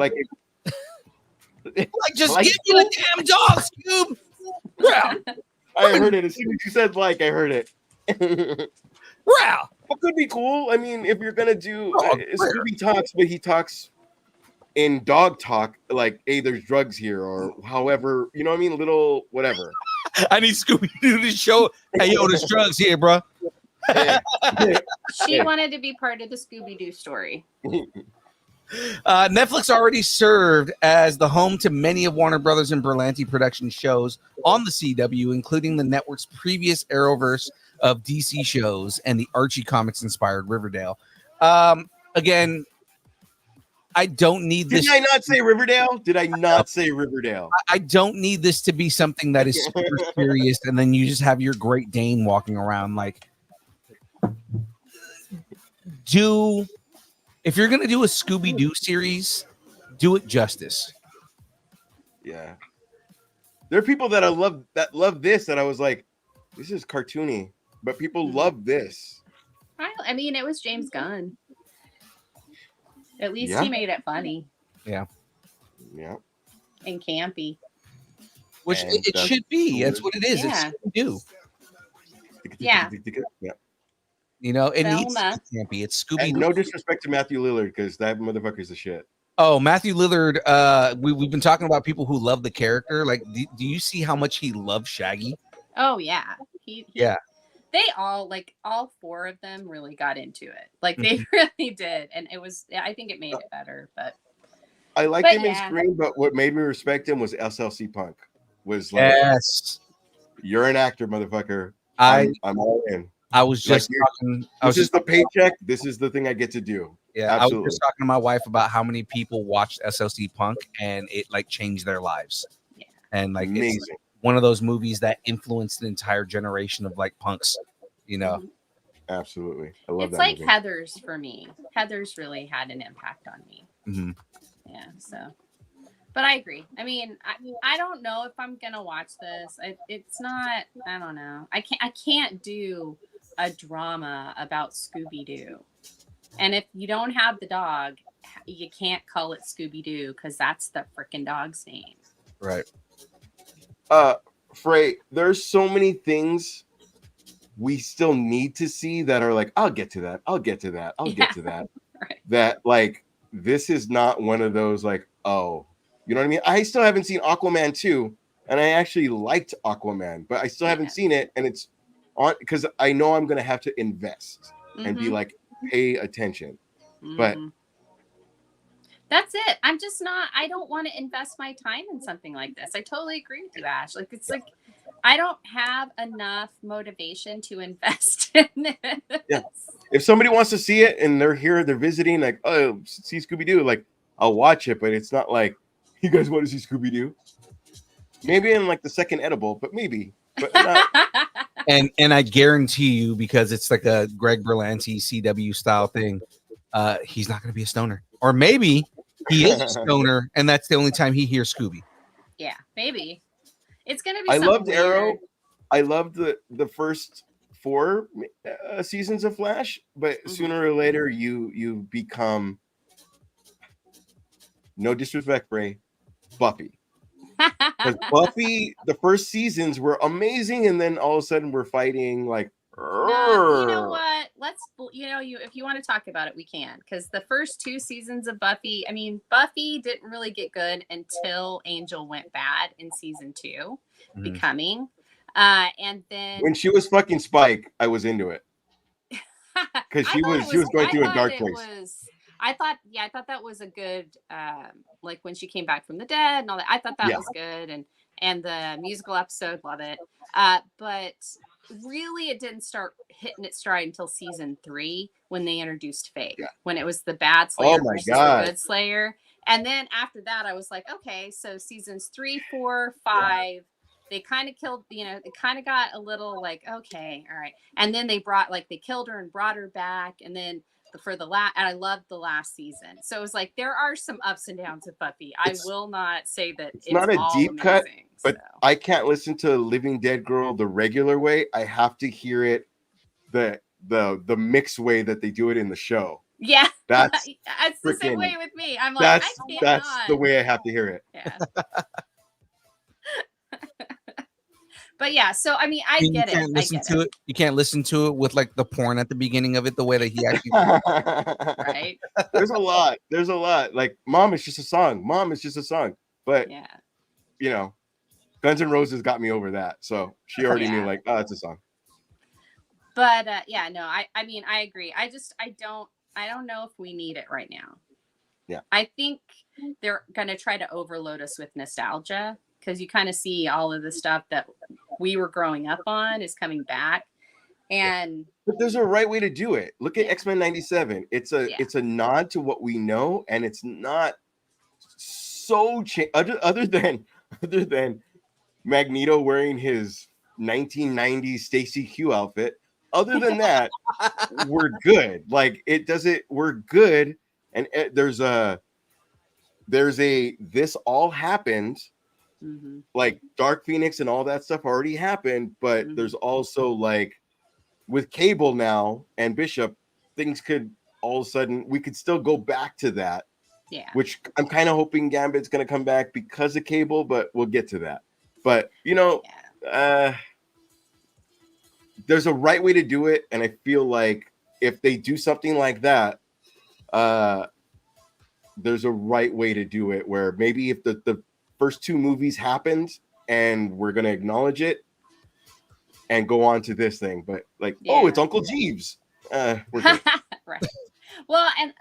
just give me the damn dog, Scoob. Yeah. I heard it as soon as you said I heard it. Wow. What could be cool? I mean, if you're gonna do Scooby talks, but he talks in dog talk, like, hey, there's drugs here, or however, you know what I mean? Little whatever. I need Scooby to do this show. Hey, yo, there's drugs here, bro. She wanted to be part of the Scooby-Doo story. Netflix already served as the home to many of Warner Brothers and Berlanti production shows on the CW, including the network's previous Arrowverse of DC shows and the Archie Comics inspired Riverdale. Again, I don't need this. Did I not say Riverdale? Did I not say Riverdale? I don't need this to be something that is super serious, and then you just have your Great Dane walking around. Like, if you're gonna do a Scooby-Doo series, do it justice. Yeah, there are people that love this that I was like, this is cartoony, but people love this. I mean, it was James Gunn. At least he made it funny. Yeah. And campy. Which it should be. That's what it is. Yeah. It's Scooby-Doo. Yeah. You know, it needs to be campy. It's Scooby-Doo. And no disrespect to Matthew Lillard, because that motherfucker's the shit. Oh, Matthew Lillard. We've been talking about people who love the character. Like, do you see how much he loves Shaggy? Oh yeah. Yeah. They all four of them really got into it. Like they really did, and it was. I think it made it better. But I liked him in Scream, but what made me respect him was SLC Punk. Was like, yes, you're an actor, motherfucker. I'm all in. I was just talking. This is the paycheck. This is the thing I get to do. Yeah, absolutely. I was just talking to my wife about how many people watched SLC Punk and it like changed their lives. Yeah, and like amazing. It's one of those movies that influenced an entire generation of like punks. You know, absolutely. I love it's that like movie. Heathers for me. Heathers really had an impact on me. Mm-hmm. Yeah, so. But I agree. I mean, I don't know if I'm gonna watch this. It's not. I don't know. I can't do a drama about Scooby-Doo. And if you don't have the dog, you can't call it Scooby-Doo because that's the freaking dog's name. Right. Frey, there's so many things we still need to see that are like, I'll get to that. Get to that. Right. That like, this is not one of those like, oh, you know what I mean? I still haven't seen Aquaman 2, and I actually liked Aquaman, but I still haven't seen it, and it's on because I know I'm gonna have to invest and be like, pay attention. But that's it. I'm just not. I don't want to invest my time in something like this. I totally agree with you, Ash. Like it's like I don't have enough motivation to invest in this. Yeah. if somebody wants to see it and they're here, they're visiting, like, oh, see Scooby-Doo, like, I'll watch it, but it's not like, you guys want to see Scooby-Doo? Maybe in like the second edible, but maybe. But not. And I guarantee you, because it's like a Greg Berlanti CW style thing, he's not going to be a stoner. Or maybe he is a stoner, and that's the only time he hears Scooby. Yeah, maybe. It's going to be I something loved Arrow. weird. I loved the first 4 seasons of Flash, but sooner or later you become, no disrespect, Bray, Buffy. Because Buffy, the first seasons were amazing, and then all of a sudden we're fighting like. No, you know what? If you want to talk about it, we can. Because the first 2 seasons of Buffy, I mean, Buffy didn't really get good until Angel went bad in season 2, Becoming. And then when she was fucking Spike, I was into it. Because she was going through a dark place. I thought that was a good, like when she came back from the dead and all that. I thought that was good, and the musical episode, love it. But really, it didn't start hitting its stride until season 3 when they introduced Faye, when it was the bad Slayer versus the good Slayer. And then after that, I was like, okay, so seasons 3, 4, 5. They kind of killed, it kind of got a little like, okay, all right. And then they killed her and brought her back. And then and I loved the last season. So it was like, there are some ups and downs of Buffy. I will not say that it's not a all deep amazing, cut, but I can't listen to Living Dead Girl the regular way. I have to hear it the mixed way that they do it in the show. Yeah, that's the same way with me. I'm like, that's the way I have to hear it. Yeah. But yeah, so I mean, I get it. You can't listen to it with like the porn at the beginning of it, the way that he actually. Right. There's a lot. Like, Mom, it's just a song. Mom, it's just a song. But Guns N' Roses got me over that, so she already knew, like, oh, it's a song. But I mean, I agree. I don't know if we need it right now. Yeah. I think they're gonna try to overload us with nostalgia, because you kind of see all of the stuff that we were growing up on is coming back. But there's a right way to do it. Look at X-Men 97. It's a nod to what we know, and it's not so other than Magneto wearing his 1990s Stacy Q outfit. Other than that, we're good. Like, we're good. And there's a this all happened. Mm-hmm. Like Dark Phoenix and all that stuff already happened, but there's also, like, with Cable now and Bishop, things could all of a sudden, we could still go back to that. Yeah. Which I'm kind of hoping Gambit's going to come back because of Cable, but we'll get to that. But, there's a right way to do it, and I feel like if they do something like that, there's a right way to do it, where maybe if the first 2 movies happened and we're going to acknowledge it and go on to this thing, but like, oh, it's Uncle Jeeves. We're good. Right. Well, and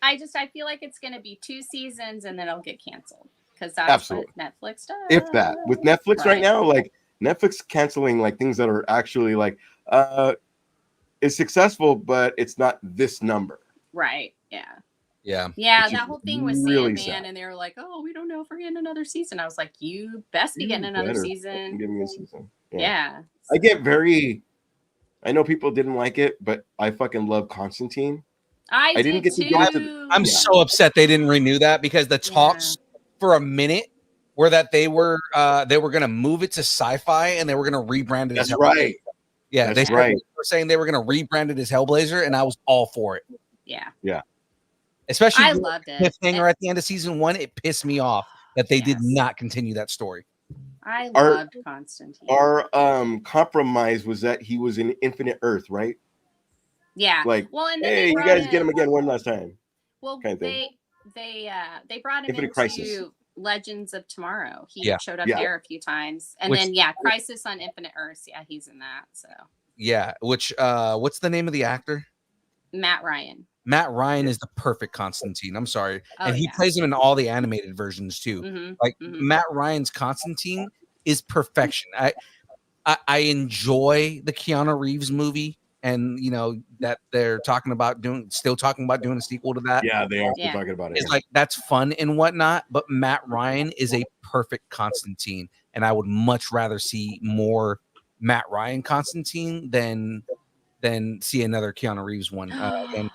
I feel like it's going to be 2 seasons and then it'll get canceled, because that's what Netflix does. If that, with Netflix right now, like, Netflix canceling like things that are actually like is successful, but it's not this number. Right. Yeah. Yeah. Yeah. That whole thing with really Sandman, sad. and they were like, "Oh, we don't know if we're getting another season." I was like, "You best be getting another season." Give me a season. Yeah. I know people didn't like it, but I fucking love Constantine. I didn't get to get to. I'm so upset they didn't renew that, because the talks for a minute were that they were going to move it to Sci-Fi and they were going to rebrand it. That's right. Yeah, they were saying they were going to rebrand it as Hellblazer, and I was all for it. Yeah. Yeah. Especially I loved it. Cliffhanger at the end of season 1, it pissed me off that they did not continue that story. I loved Constantine. Our compromise was that he was in Infinite Earth, right? Yeah. Like, well, and then hey, you guys get him again one last time. Well, kind of they brought him Infinite into Crisis. Legends of Tomorrow. He showed up there a few times, and then Crisis on Infinite Earths. Yeah, he's in that. So yeah, which what's the name of the actor? Matt Ryan. Matt Ryan is the perfect Constantine. I'm sorry, and he yeah. plays him in all the animated versions too. Matt Ryan's Constantine is perfection. I enjoy the Keanu Reeves movie, and that they're still talking about doing a sequel to that. Yeah, they are still Yeah. talking about it. It's like that's fun and whatnot, but Matt Ryan is a perfect Constantine, and I would much rather see more Matt Ryan Constantine than see another Keanu Reeves one. I'm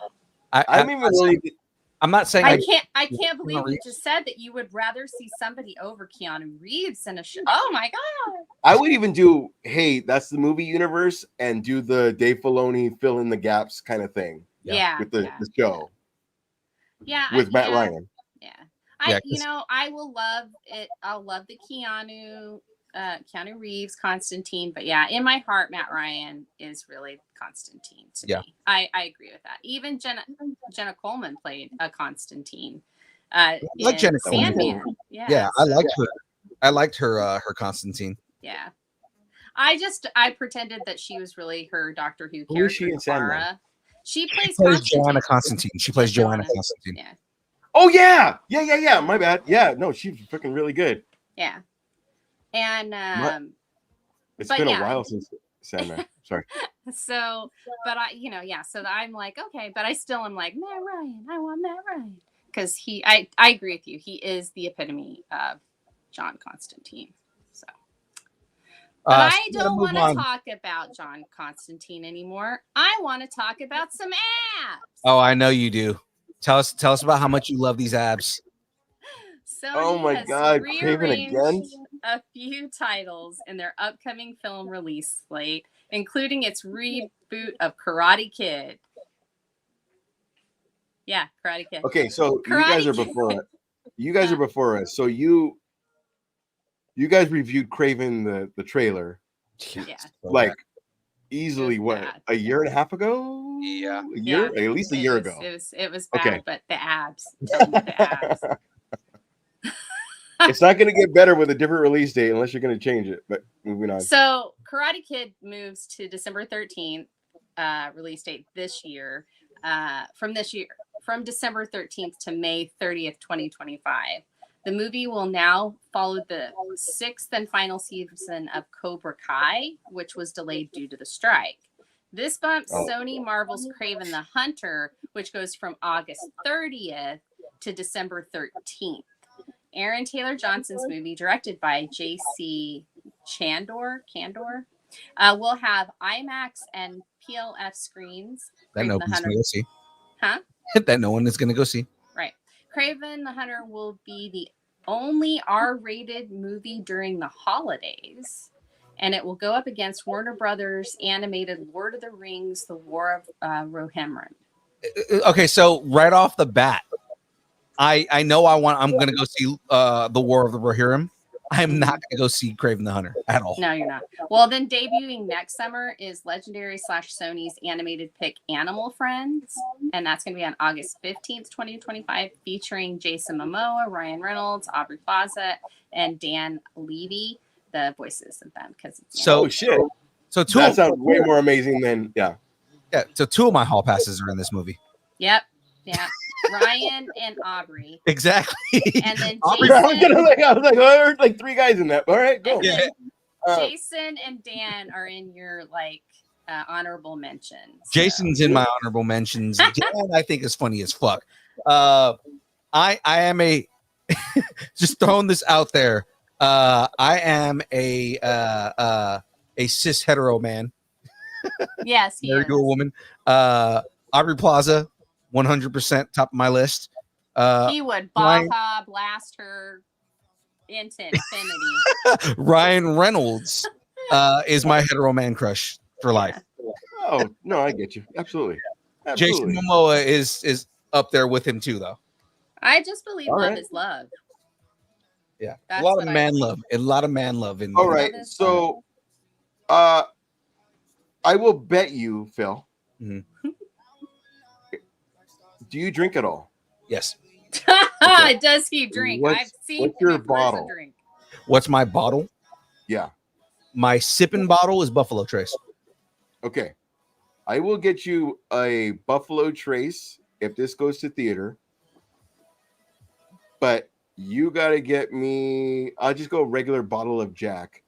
not saying I can't believe you just said that you would rather see somebody over Keanu Reeves in a show. Oh my god! I would even do, hey, that's the movie universe, and do the Dave Filoni fill in the gaps kind of thing. Yeah, with the show. Yeah, with Matt Ryan. Yeah, Yeah, I will love it. I'll love the Keanu Reeves Constantine, but yeah, in my heart, Matt Ryan is really Constantine to me. I agree with that. Even Jenna Coleman played a Constantine. I like Jenna Sandman. Coleman. Yeah, I liked her Constantine. Yeah, I pretended that she was really her Doctor Who character. Who is she in Sandman? She plays Joanna Constantine. She plays Joanna Constantine. Yeah. Oh yeah. My bad. Yeah, no, she's freaking really good. Yeah. And it's been a while since Sandman. Sorry. So, but so I'm like, okay, but I still am like, Matt Ryan. I want Matt Ryan because I agree with you. He is the epitome of John Constantine. So, but I don't want to talk about John Constantine anymore. I want to talk about some abs. Oh, I know you do. Tell us about how much you love these abs. Oh my God, Craven again? A few titles in their upcoming film release slate, including its reboot of Karate Kid. Yeah, Karate Kid. Okay, so you guys are before us. You guys are before us. So you guys reviewed Craven the trailer. Yeah. Like easily a year and a half ago? Yeah. A year? At least a year ago. It was bad, okay. But the abs. The abs. It's not going to get better with a different release date unless you're going to change it. But moving on. So Karate Kid moves to December 13th release date this year. From December 13th to May 30th, 2025. The movie will now follow the 6th and final season of Cobra Kai, which was delayed due to the strike. This bumps Sony Marvel's Craven the Hunter, which goes from August 30th to December 13th. Aaron Taylor Johnson's movie, directed by J.C. Chandor, will have IMAX and PLF screens. That nobody's going to go see. Huh? That no one is going to go see. Right. Craven the Hunter will be the only R-rated movie during the holidays, and it will go up against Warner Brothers' animated Lord of the Rings: The War of Rohirrim. Okay, so right off the bat, I know I'm going to go see The War of the Rohirrim. I'm not going to go see Craven the Hunter at all. No, you're not. Well, then debuting next summer is Legendary / Sony's animated pick Animal Friends, and that's going to be on August 15th, 2025, featuring Jason Momoa, Ryan Reynolds, Aubrey Plaza, and Dan Levy, the voices of them. So shit. So that sounds way more amazing than So two of my hall passes are in this movie. Yep. Yeah. Ryan and Aubrey. Exactly. And then Jason, I was like, I heard like three guys in that. All right, go. Yeah. Jason and Dan are in your honorable mentions. Jason's in my honorable mentions. Dan, I think, is funny as fuck. I am a just throwing this out there. I am a cis hetero man. Yes, married to a woman. Aubrey Plaza, 100% top of my list. He would Baja blast her into infinity. Ryan Reynolds is my hetero man crush for life. Oh no, I get you. Absolutely. Jason Momoa is up there with him too, though. I just believe love is love. Yeah, a lot of man love. A lot of man love in there. All right, so I will bet you, Phil. Mm-hmm. Do you drink at all? Yes. Does he drink? I've seen what's your bottle? Drink. What's my bottle? Yeah. My sipping bottle is Buffalo Trace. Okay. I will get you a Buffalo Trace if this goes to theater. But you got to get me, I'll just go a regular bottle of Jack.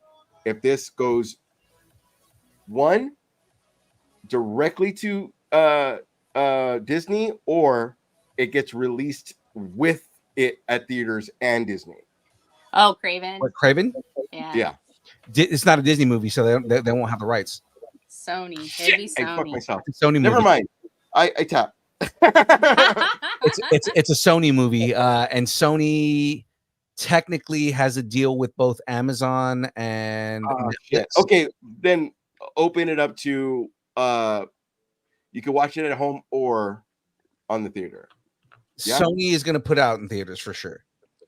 If this goes one, directly to Disney, or it gets released with it at theaters and Disney. Oh, Craven. What, Craven? Yeah. It's not a Disney movie, so they won't have the rights. Sony. Shit, It'd be I fucked Sony. myself. Sony Never movie. mind. I tap. It's a Sony movie, and Sony technically has a deal with both Amazon and Shit. Okay, then open it up to you can watch it at home or on the theater. Yeah. Sony is going to put out in theaters for sure.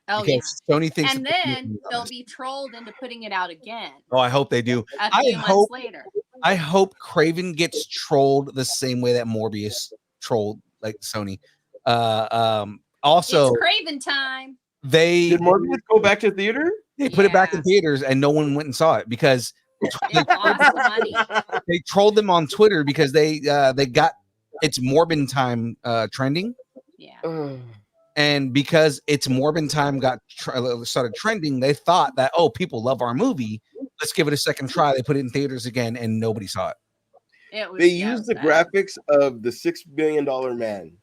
Oh, Because Sony thinks, and then they'll be trolled into putting it out again oh, I hope they do. a few months later. I hope Craven gets trolled the same way that Morbius trolled like Sony. Also, It's Craven time. Did Morbius go back to theater? They put it back in theaters, and no one went and saw it because It lost money. they trolled them on Twitter because they got it's Morbin time trending. Yeah. And because it's Morbin time started trending, they thought that, oh, people love our movie. Let's give it a second try. They put it in theaters again, and nobody saw it. They used the graphics of the $6 billion man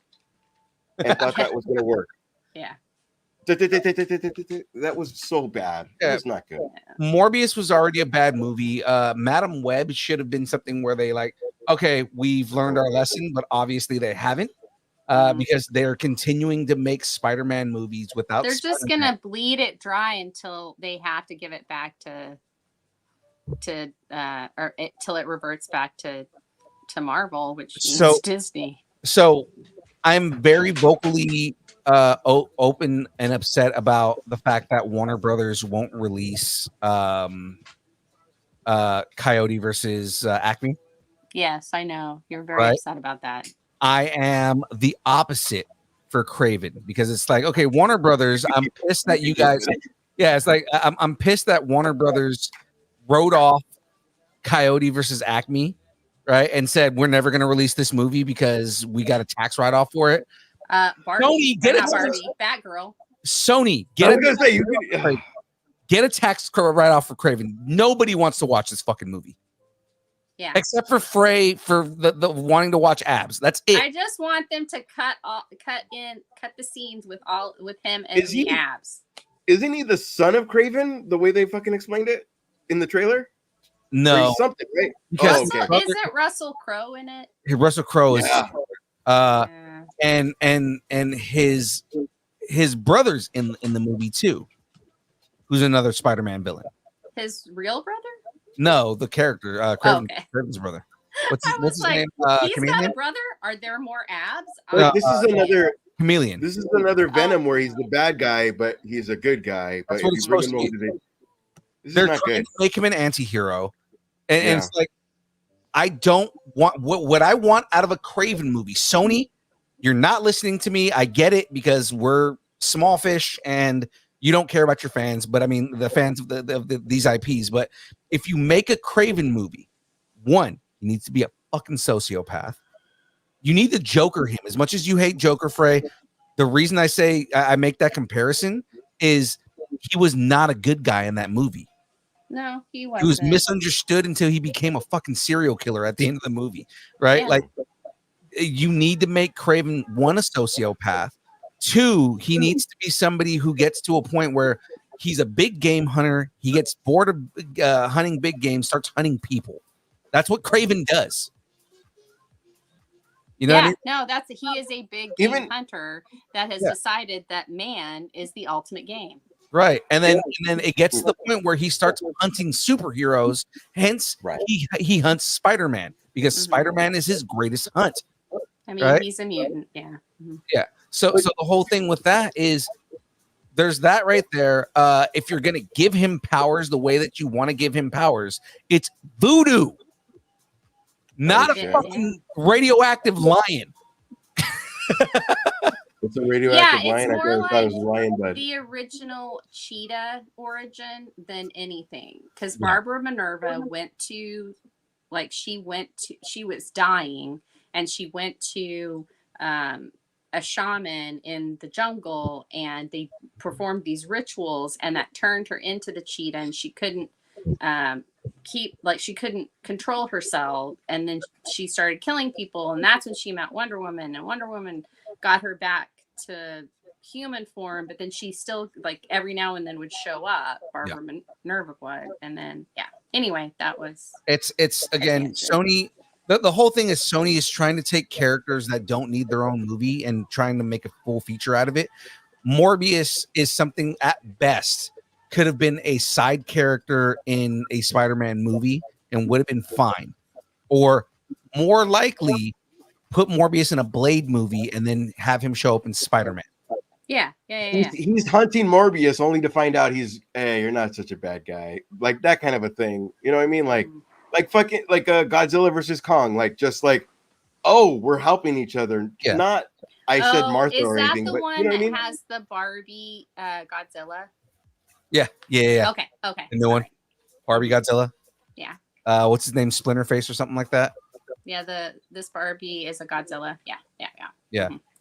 and thought that was going to work. Yeah. That was so bad. It was not good. Morbius was already a bad movie. Madam Web should have been something where they like, okay, we've learned our lesson, but obviously they haven't. Because they're continuing to make Spider-Man movies without. They're just gonna bleed it dry until they have to give it back till it reverts back to Marvel, which is Disney. So I'm very vocally open and upset about the fact that Warner Brothers won't release Coyote versus Acme. Yes, I know you're very upset about that. I am the opposite for Craven because it's like, okay, Warner Brothers, I'm pissed that you guys, it's like I'm pissed that Warner Brothers wrote off Coyote versus Acme, right, and said we're never going to release this movie because we got a tax write-off for it. Barbie, Batgirl. Sony, get a tax write-off for Craven. Nobody wants to watch this fucking movie. Yeah. Except for Frey for the wanting to watch abs. That's it. I just want them to cut the scenes with him and the abs. Isn't he the son of Craven? The way they fucking explained it in the trailer? No. Or something, right? Because isn't Russell Crowe in it? Russell Crowe is and his brother's in the movie too. Who's another Spider-Man villain? His real brother? No, the character, Craven's brother. What's his name? He's got a brother? Are there more abs? This is another Chameleon. This is another Venom where he's the bad guy, but he's a good guy. But That's what it's supposed to be. They're trying to make him an anti-hero. And it's like, I don't want what I want out of a Craven movie. Sony, you're not listening to me. I get it because we're small fish and you don't care about your fans, but I mean the fans of these IPs. But if you make a Craven movie, one, you need to be a fucking sociopath. You need to Joker him. As much as you hate Joker, Frey, the reason I say I make that comparison is he was not a good guy in that movie. No, he wasn't. He was misunderstood until he became a fucking serial killer at the end of the movie, right? Yeah. Like, you need to make Craven, one, a sociopath. Two, he needs to be somebody who gets to a point where he's a big game hunter. He gets bored of hunting big game, starts hunting people. That's what Craven does. You know what I mean? No, he is a big game hunter that has decided that man is the ultimate game. Right. And then it gets to the point where he starts hunting superheroes. Hence, he hunts Spider-Man because Spider-Man is his greatest hunt. I mean, he's a mutant. Yeah. Mm-hmm. Yeah. So the whole thing with that is there's that right there. If you're going to give him powers the way that you want to give him powers, it's voodoo, not a fucking radioactive lion. It's a radioactive lion. It's more thought it was a lion, but the original cheetah origin than anything. Because Barbara Minerva went to, she was dying, and she went to a shaman in the jungle, and they performed these rituals, and that turned her into the cheetah, and she couldn't keep, like, she couldn't control herself, and then she started killing people, and that's when she met Wonder Woman, and Wonder Woman got her back to human form, but then she still, like, every now and then would show up, Barbara Minerva would, and then anyway, that was it's again Sony. The whole thing is Sony is trying to take characters that don't need their own movie and trying to make a full feature out of it. Morbius is something at best could have been a side character in a Spider-Man movie and would have been fine, or more likely put Morbius in a Blade movie and then have him show up in Spider-Man. He's hunting Morbius only to find out hey, you're not such a bad guy, like that kind of a thing. You know what I mean? Like fucking like Godzilla versus Kong, like just like, oh, we're helping each other. Not I said Martha or anything. Is that the one you know that what I mean? has the Barbie Godzilla? Yeah. Okay. The new one, Barbie Godzilla. Yeah. What's his name? Splinterface or something like that. Yeah. This Barbie is a Godzilla. Yeah.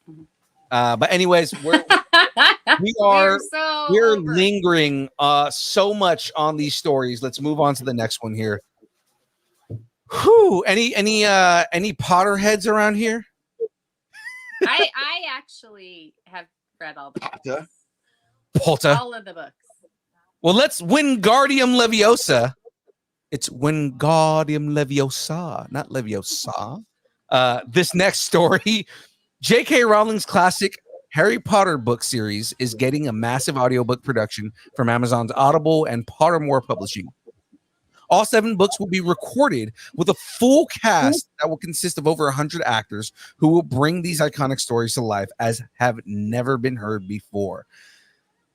Mm-hmm. But anyways, we're lingering so much on these stories. Let's move on to the next one here. Whew. Any Potterheads around here? I actually have read all the books. Polta. All of the books. Well, let's Wingardium Leviosa. It's Wingardium Leviosa, not Leviosa. This next story, J.K. Rowling's classic Harry Potter book series is getting a massive audiobook production from Amazon's Audible and Pottermore Publishing. All 7 books will be recorded with a full cast that will consist of over 100 actors who will bring these iconic stories to life as have never been heard before.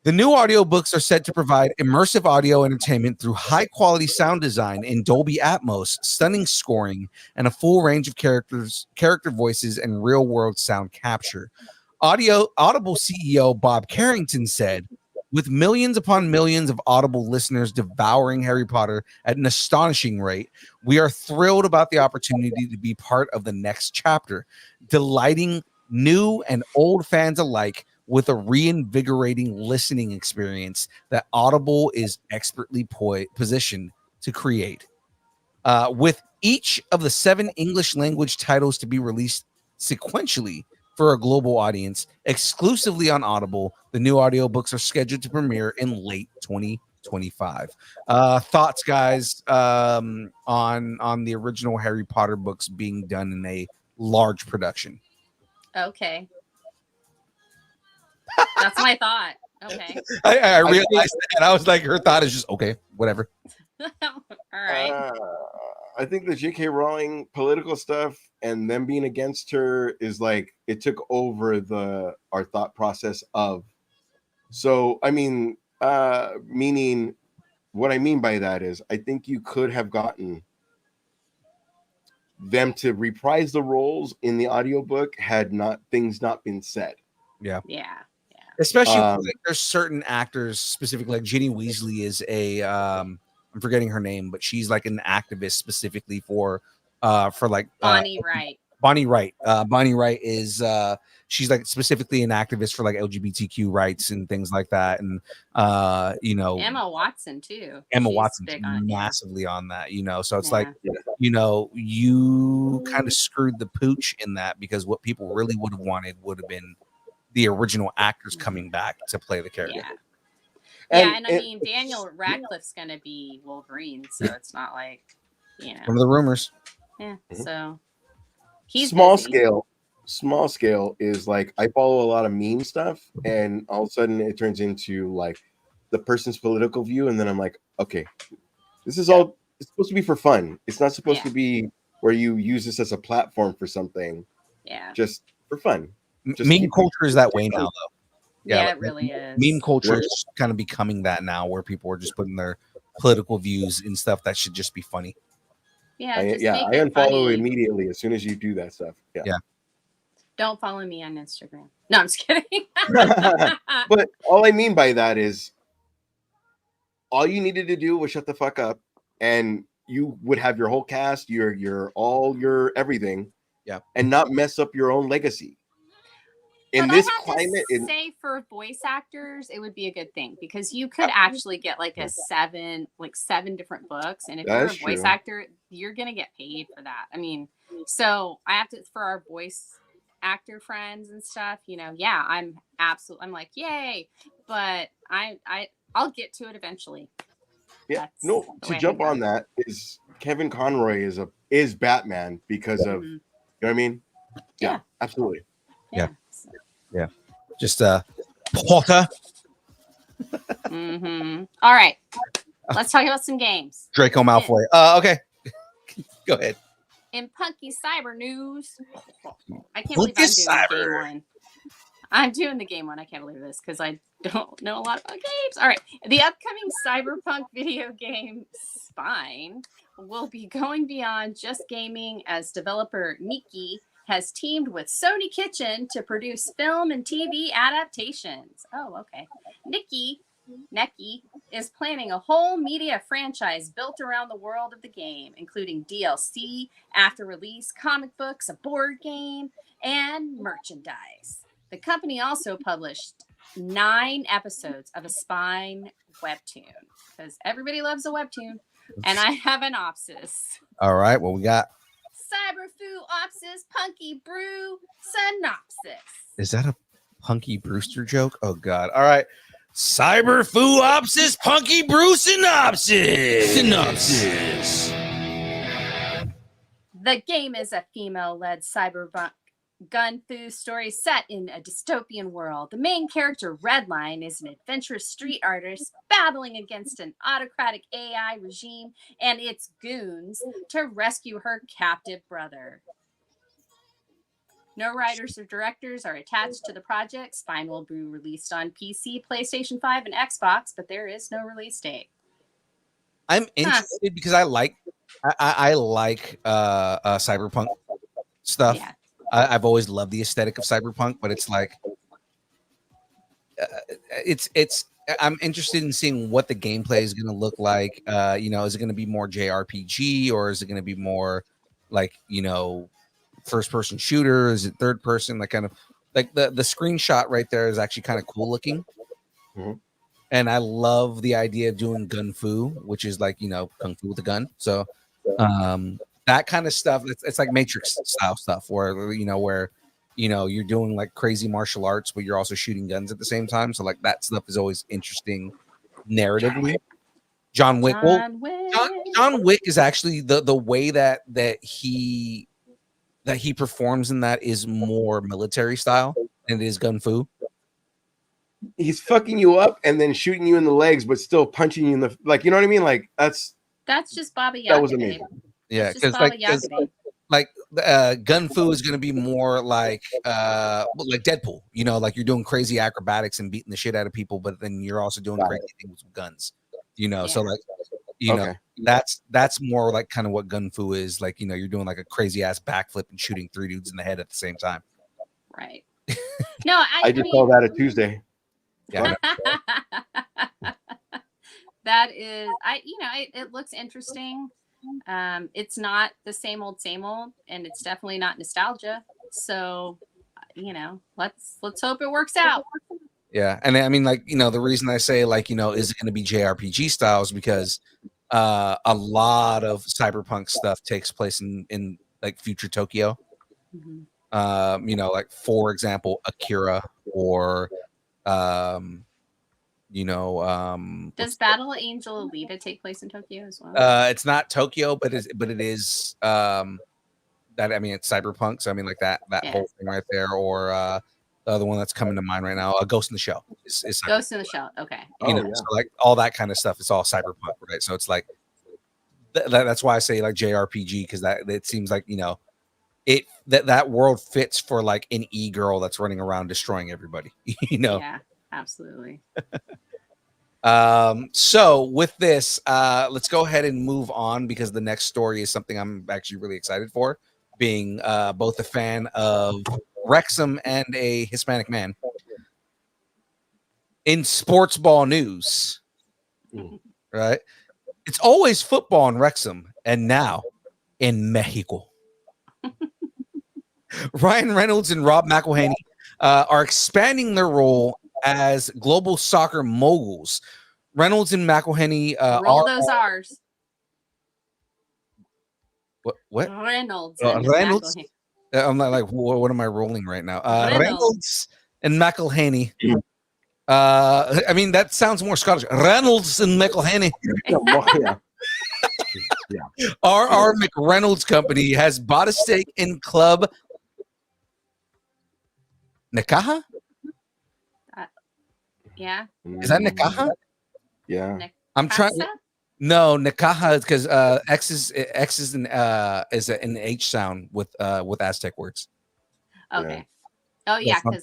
The new audiobooks are set to provide immersive audio entertainment through high-quality sound design in Dolby Atmos, stunning scoring, and a full range of character voices and real-world sound capture. Audible CEO Bob Carrington said, "With millions upon millions of Audible listeners devouring Harry Potter at an astonishing rate, we are thrilled about the opportunity to be part of the next chapter, delighting new and old fans alike with a reinvigorating listening experience that Audible is expertly positioned to create." With each of the 7 English language titles to be released sequentially for a global audience, exclusively on Audible, the new audiobooks are scheduled to premiere in late 2025. Thoughts, guys, on the original Harry Potter books being done in a large production? Okay. That's my thought. Okay. I realized that. And I was like, her thought is just, okay, whatever. All right. I think the J.K. Rowling political stuff and them being against her is like, it took over our thought process of. So, I mean, meaning what I mean by that is I think you could have gotten them to reprise the roles in the audiobook had things not been said. Yeah. Especially like, there's certain actors, specifically like Ginny Weasley is I'm forgetting her name, but she's like an activist specifically for like Bonnie Wright. Bonnie Wright. Bonnie Wright is she's like specifically an activist for like LGBTQ rights and things like that. And Emma Watson too. Emma Watson's massively on that, so it's like, you kind of screwed the pooch in that, because what people really would have wanted would have been the original actors coming back to play the character. And I mean, Daniel Radcliffe's going to be Wolverine, so it's not like, one of the rumors. Yeah, so he's small busy. scale is like, I follow a lot of meme stuff, and all of a sudden it turns into like the person's political view, and then I'm like, okay, this is all, it's supposed to be for fun. It's not supposed to be where you use this as a platform for something. Yeah. Just for fun. Meme culture is that way now, though. Yeah, it really is. Meme culture is kind of becoming that now, where people are just putting their political views in stuff that should just be funny. Yeah, I unfollow funny. immediately as soon as you do that stuff. Yeah. Don't follow me on Instagram. No, I'm just kidding. But all I mean by that is, all you needed to do was shut the fuck up, and you would have your whole cast, your everything, and not mess up your own legacy. in But this I have climate, to say for voice actors, it would be a good thing because you could actually get like seven different books, and if you're a That's voice true. actor, you're gonna get paid for that. I mean, so I have to for our voice actor friends and stuff. Yeah, I'm like, yay, but I'll get to it eventually. Yeah, That's no. the To way I jump go. on that is Kevin Conroy is Batman because of Mhm. you know what I mean. Yeah. Absolutely. Yeah. Just Potter. All right, let's talk about some games. Draco Malfoy. Okay. Go ahead. In punky cyber news, I can't Punky believe I'm doing the cyber. game one. I'm doing the game one. I can't believe this because I don't know a lot about games. All right. The upcoming cyberpunk video game Spine will be going beyond just gaming as developer Nikki has teamed with Sony Kitchen to produce film and TV adaptations. Oh, okay. Neki is planning a whole media franchise built around the world of the game, including DLC, after release, comic books, a board game, and merchandise. The company also published 9 episodes of a Spine webtoon because everybody loves a webtoon, and I have an opsis. All right. What we got? Cyberfoo Opsis Punky Brew Synopsis. Is that a Punky Brewster joke? Oh God! All right, Cyberfoo Opsis Punky Brew Synopsis. The game is a female-led cyberpunk gun-fu story set in a dystopian world. The main character, Redline, is an adventurous street artist battling against an autocratic AI regime and its goons to rescue her captive brother. No writers or directors are attached to the project. Spine will be released on PC, PlayStation 5, and Xbox, but there is no release date. I'm interested because I like cyberpunk stuff. Yeah. I've always loved the aesthetic of cyberpunk, but it's like I'm interested in seeing what the gameplay is going to look like. Is it going to be more JRPG or is it going to be more like, first person shooter? Is it third person? Like kind of like the screenshot right there is actually kind of cool looking. Mm-hmm. And I love the idea of doing gun fu, which is like, kung fu with a gun. So, that kind of stuff, it's like Matrix style stuff where you're doing like crazy martial arts, but you're also shooting guns at the same time. So like that stuff is always interesting narratively. John Wick. John Wick is actually the way that he performs in that is more military style than it is gun fu. He's fucking you up and then shooting you in the legs, but still punching you in the you know what I mean? Like that's just Baba Yaga. That was amazing. Yeah, because gun fu is going to be more like Deadpool. Like you're doing crazy acrobatics and beating the shit out of people, but then you're also doing crazy things with guns. So like that's more like kind of what gun fu is. Like you're doing like a crazy ass backflip and shooting 3 dudes in the head at the same time. Right. No, I just call that a Tuesday. Yeah. That is, it looks interesting. It's not the same old, and it's definitely not nostalgia. So, let's hope it works out. Yeah, and I mean, the reason I say is it going to be JRPG styles because a lot of cyberpunk stuff takes place in like future Tokyo. Mm-hmm. For example, Akira or does Battle Angel Alita take place in Tokyo as well? It's not Tokyo, but it is it's cyberpunk. So I mean like that whole thing right there, or the other one that's coming to mind right now, Ghost in the Shell is Ghost in the Shell. Okay. So like all that kind of stuff is all cyberpunk, right? So it's like that's why I say like JRPG, because that it seems like that world fits for like an e-girl that's running around destroying everybody. Yeah, absolutely. So with this, let's go ahead and move on because the next story is something I'm actually really excited for, being both a fan of Wrexham and a Hispanic man. In sports ball news, right? It's always football in Wrexham, and now in Mexico. Ryan Reynolds and Rob McElhenney are expanding their role as global soccer moguls. Reynolds and McElhenney Roll those R's. What? Reynolds. Reynolds. McElhenney. I'm not like, what am I rolling right now? Reynolds. Reynolds and McElhenney. I mean, that sounds more Scottish. Reynolds and McElhenney. R.R. McReynolds Company has bought a stake in Club Nikaha? Yeah. Is that Nikaha? Yeah. I'm trying. No, Nikaha, because X is an H sound with Aztec words. Okay. Oh yeah, because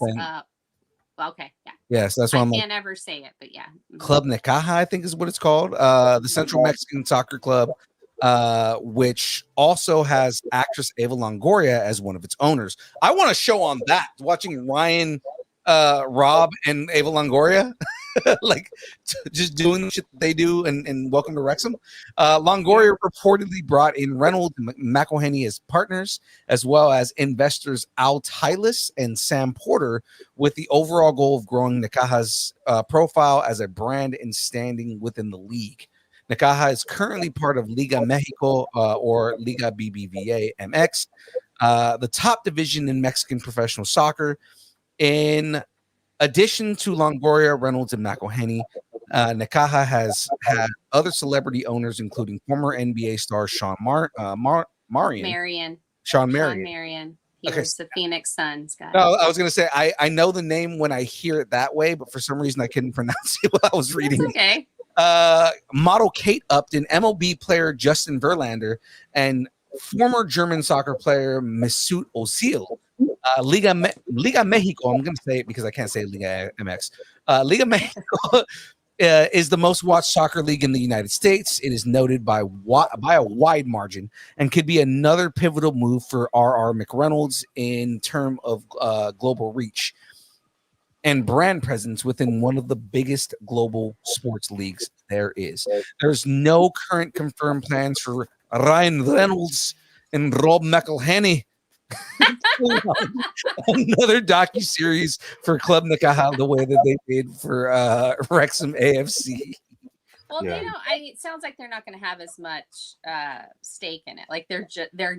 okay, yeah. Yes, that's why I can't ever say it, but yeah. Club Nikaha, I think is what it's called. The Central Mexican Soccer Club, which also has actress Eva Longoria as one of its owners. I want to show on that. Watching Ryan, Rob, and Eva Longoria, like just doing the shit that they do, and welcome to Wrexham. Longoria reportedly brought in Reynolds and McElhenney as partners, as well as investors Al Tylis and Sam Porter, with the overall goal of growing Nikaha's profile as a brand and standing within the league. Nikaha is currently part of Liga Mexico or Liga BBVA MX, the top division in Mexican professional soccer. In addition to Longoria, Reynolds, and McElhenney, Nikaha has had other celebrity owners, including former NBA star Sean Marion. Sean Marion. He was the Phoenix Suns guy. No, I was going to say, I know the name when I hear it that way, but for some reason I couldn't pronounce it while I was reading. That's okay. Model Kate Upton, MLB player Justin Verlander, and former German soccer player Mesut Ozil. Liga Mexico, I'm going to say it because I can't say Liga MX. Liga Mexico is the most watched soccer league in the United States. It is noted by a wide margin and could be another pivotal move for R.R. McReynolds in terms of global reach and brand presence within one of the biggest global sports leagues there is. There's no current confirmed plans for Ryan Reynolds and Rob McElhenney. Another docu-series for Club Nikaha, the way that they did for Wrexham AFC. Well, they don't. It sounds like they're not going to have as much stake in it. Like they're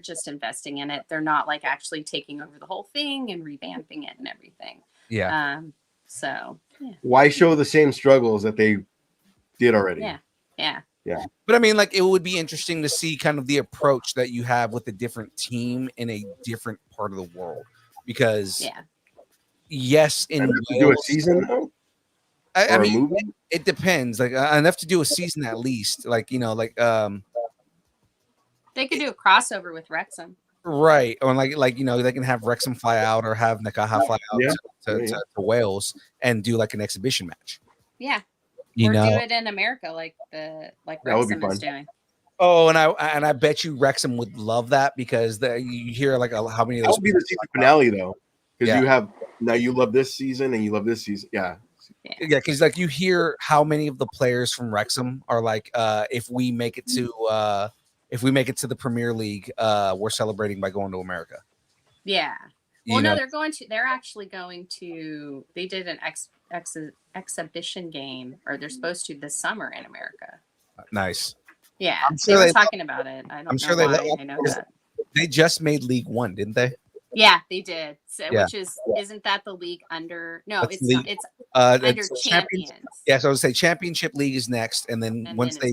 just investing in it. They're not like actually taking over the whole thing and revamping it and everything. Yeah. So. Yeah. Why show the same struggles that they did already? Yeah. But I mean, like, it would be interesting to see kind of the approach that you have with a different team in a different part of the world, because yes, in Wales, do a season though. I mean, it depends. Like enough to do a season at least. Like like they could do a crossover with Wrexham, right? Or like they can have Wrexham fly out or have Nikaha fly out to Wales and do like an exhibition match. Yeah. Or do it in America like Wrexham is doing. Oh, and I bet you Wrexham would love that, because you hear like how many of those. That would be the season finale though, because you have now you love this season and you love this season. Yeah, because like you hear how many of the players from Wrexham are like, if we make it to the Premier League, we're celebrating by going to America. Yeah. Well, no, they're actually going to. They did an exhibition game, or they're supposed to this summer in America. Nice. Yeah, they were talking about it. I don't know why. I know that. They just made League One, didn't they? Yeah, they did. So, which isn't that the league under? No, it's not. It's under Champions. Yeah, so I would say Championship League is next, and then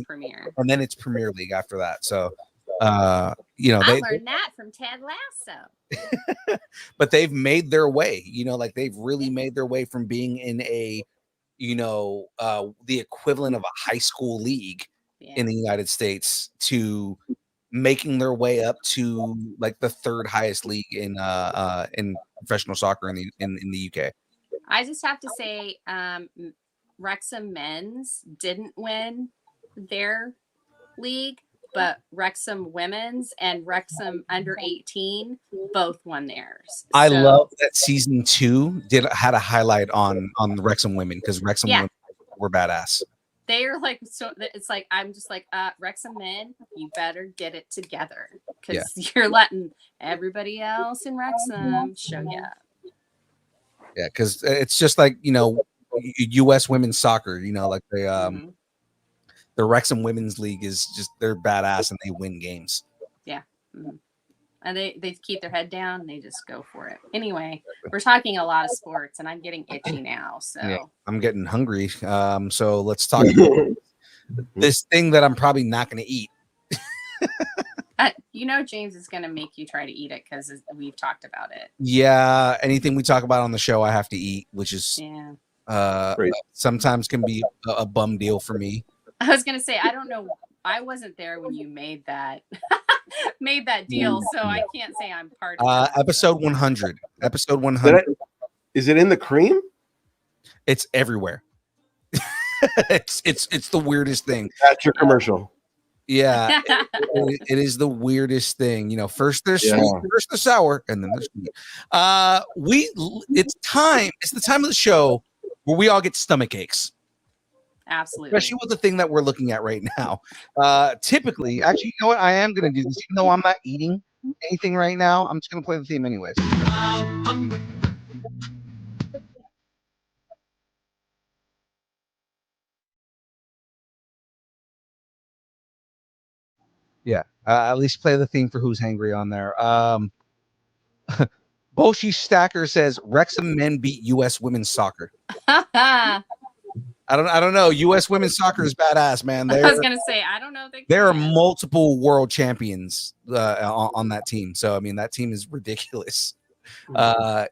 Premier, and then it's Premier League after that. So, I learned that from Ted Lasso. But they've made their way. Like they've really made their way from being in a, the equivalent of a high school league in the United States to making their way up to like the third highest league in professional soccer in the UK. I just have to say, Wrexham men's didn't win their league, but Wrexham women's and Wrexham under 18 both won theirs. I love that season 2 had a highlight on the Wrexham women, because Wrexham women were badass. They are like, so it's like, I'm just like, Wrexham men, you better get it together, because you're letting everybody else in Wrexham show you up. Yeah, because it's just like, U.S. women's soccer. Like the Wrexham Women's League is just, they're badass and they win games. Yeah. Mm-hmm. And they keep their head down and they just go for it. Anyway, we're talking a lot of sports and I'm getting itchy now. So yeah, I'm getting hungry. So let's talk about this thing that I'm probably not going to eat. James is going to make you try to eat it because we've talked about it. Yeah, anything we talk about on the show, I have to eat, which is Great. sometimes can be a bum deal for me. I was going to say, I don't know. I wasn't there when you made that deal, so I can't say I'm part of it. Episode 100. Episode 100. Is it in the cream? It's everywhere. it's the weirdest thing. That's your commercial. Yeah, it is the weirdest thing. First there's sweet, first the sour, and then there's sweet. It's the time of the show where we all get stomach aches. Absolutely. Especially with the thing that we're looking at right now. Typically, actually, you know what? I am going to do this, even though I'm not eating anything right now. I'm just going to play the theme anyways. Yeah, at least play the theme for Who's Hangry on there. Boshi Stacker says Wrexham men beat U.S. women's soccer. I don't know. U.S. women's soccer is badass, man. I was gonna say I don't know. There are multiple world champions on that team, so I mean that team is ridiculous.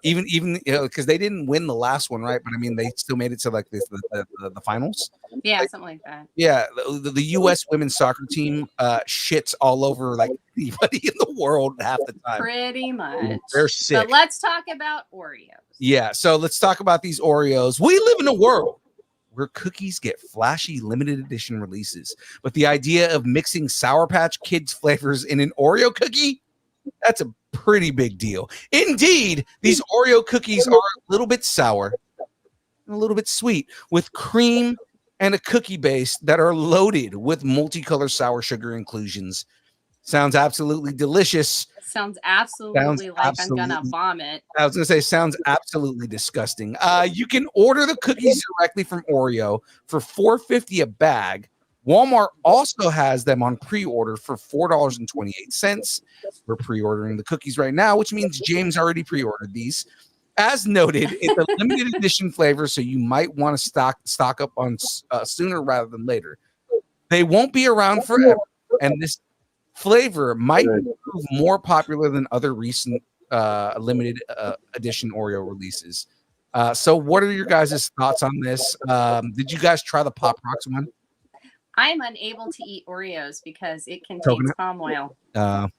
Even because they didn't win the last one, right? But I mean they still made it to like the finals. Yeah, something like that. Yeah, the U.S. women's soccer team shits all over like anybody in the world half the time. Pretty much. They're sick. But let's talk about Oreos. Yeah, so let's talk about these Oreos. We live in a world where cookies get flashy limited edition releases, but the idea of mixing Sour Patch Kids flavors in an Oreo cookie, that's a pretty big deal. Indeed, these Oreo cookies are a little bit sour and a little bit sweet with cream and a cookie base that are loaded with multicolor sour sugar inclusions. Sounds absolutely delicious. Sounds absolutely I'm gonna vomit. I was gonna say sounds absolutely disgusting. You can order the cookies directly from Oreo for $4.50 a bag. Walmart also has them on pre-order for $4.28. We're pre-ordering the cookies right now, which means James already pre-ordered these. As noted, it's a limited edition flavor, so you might want to stock up on sooner rather than later. They won't be around forever, and this flavor might prove more popular than other recent limited edition Oreo releases. So what are your guys' thoughts on this? Did you guys try the Pop Rocks one? I'm unable to eat Oreos because it contains palm oil. So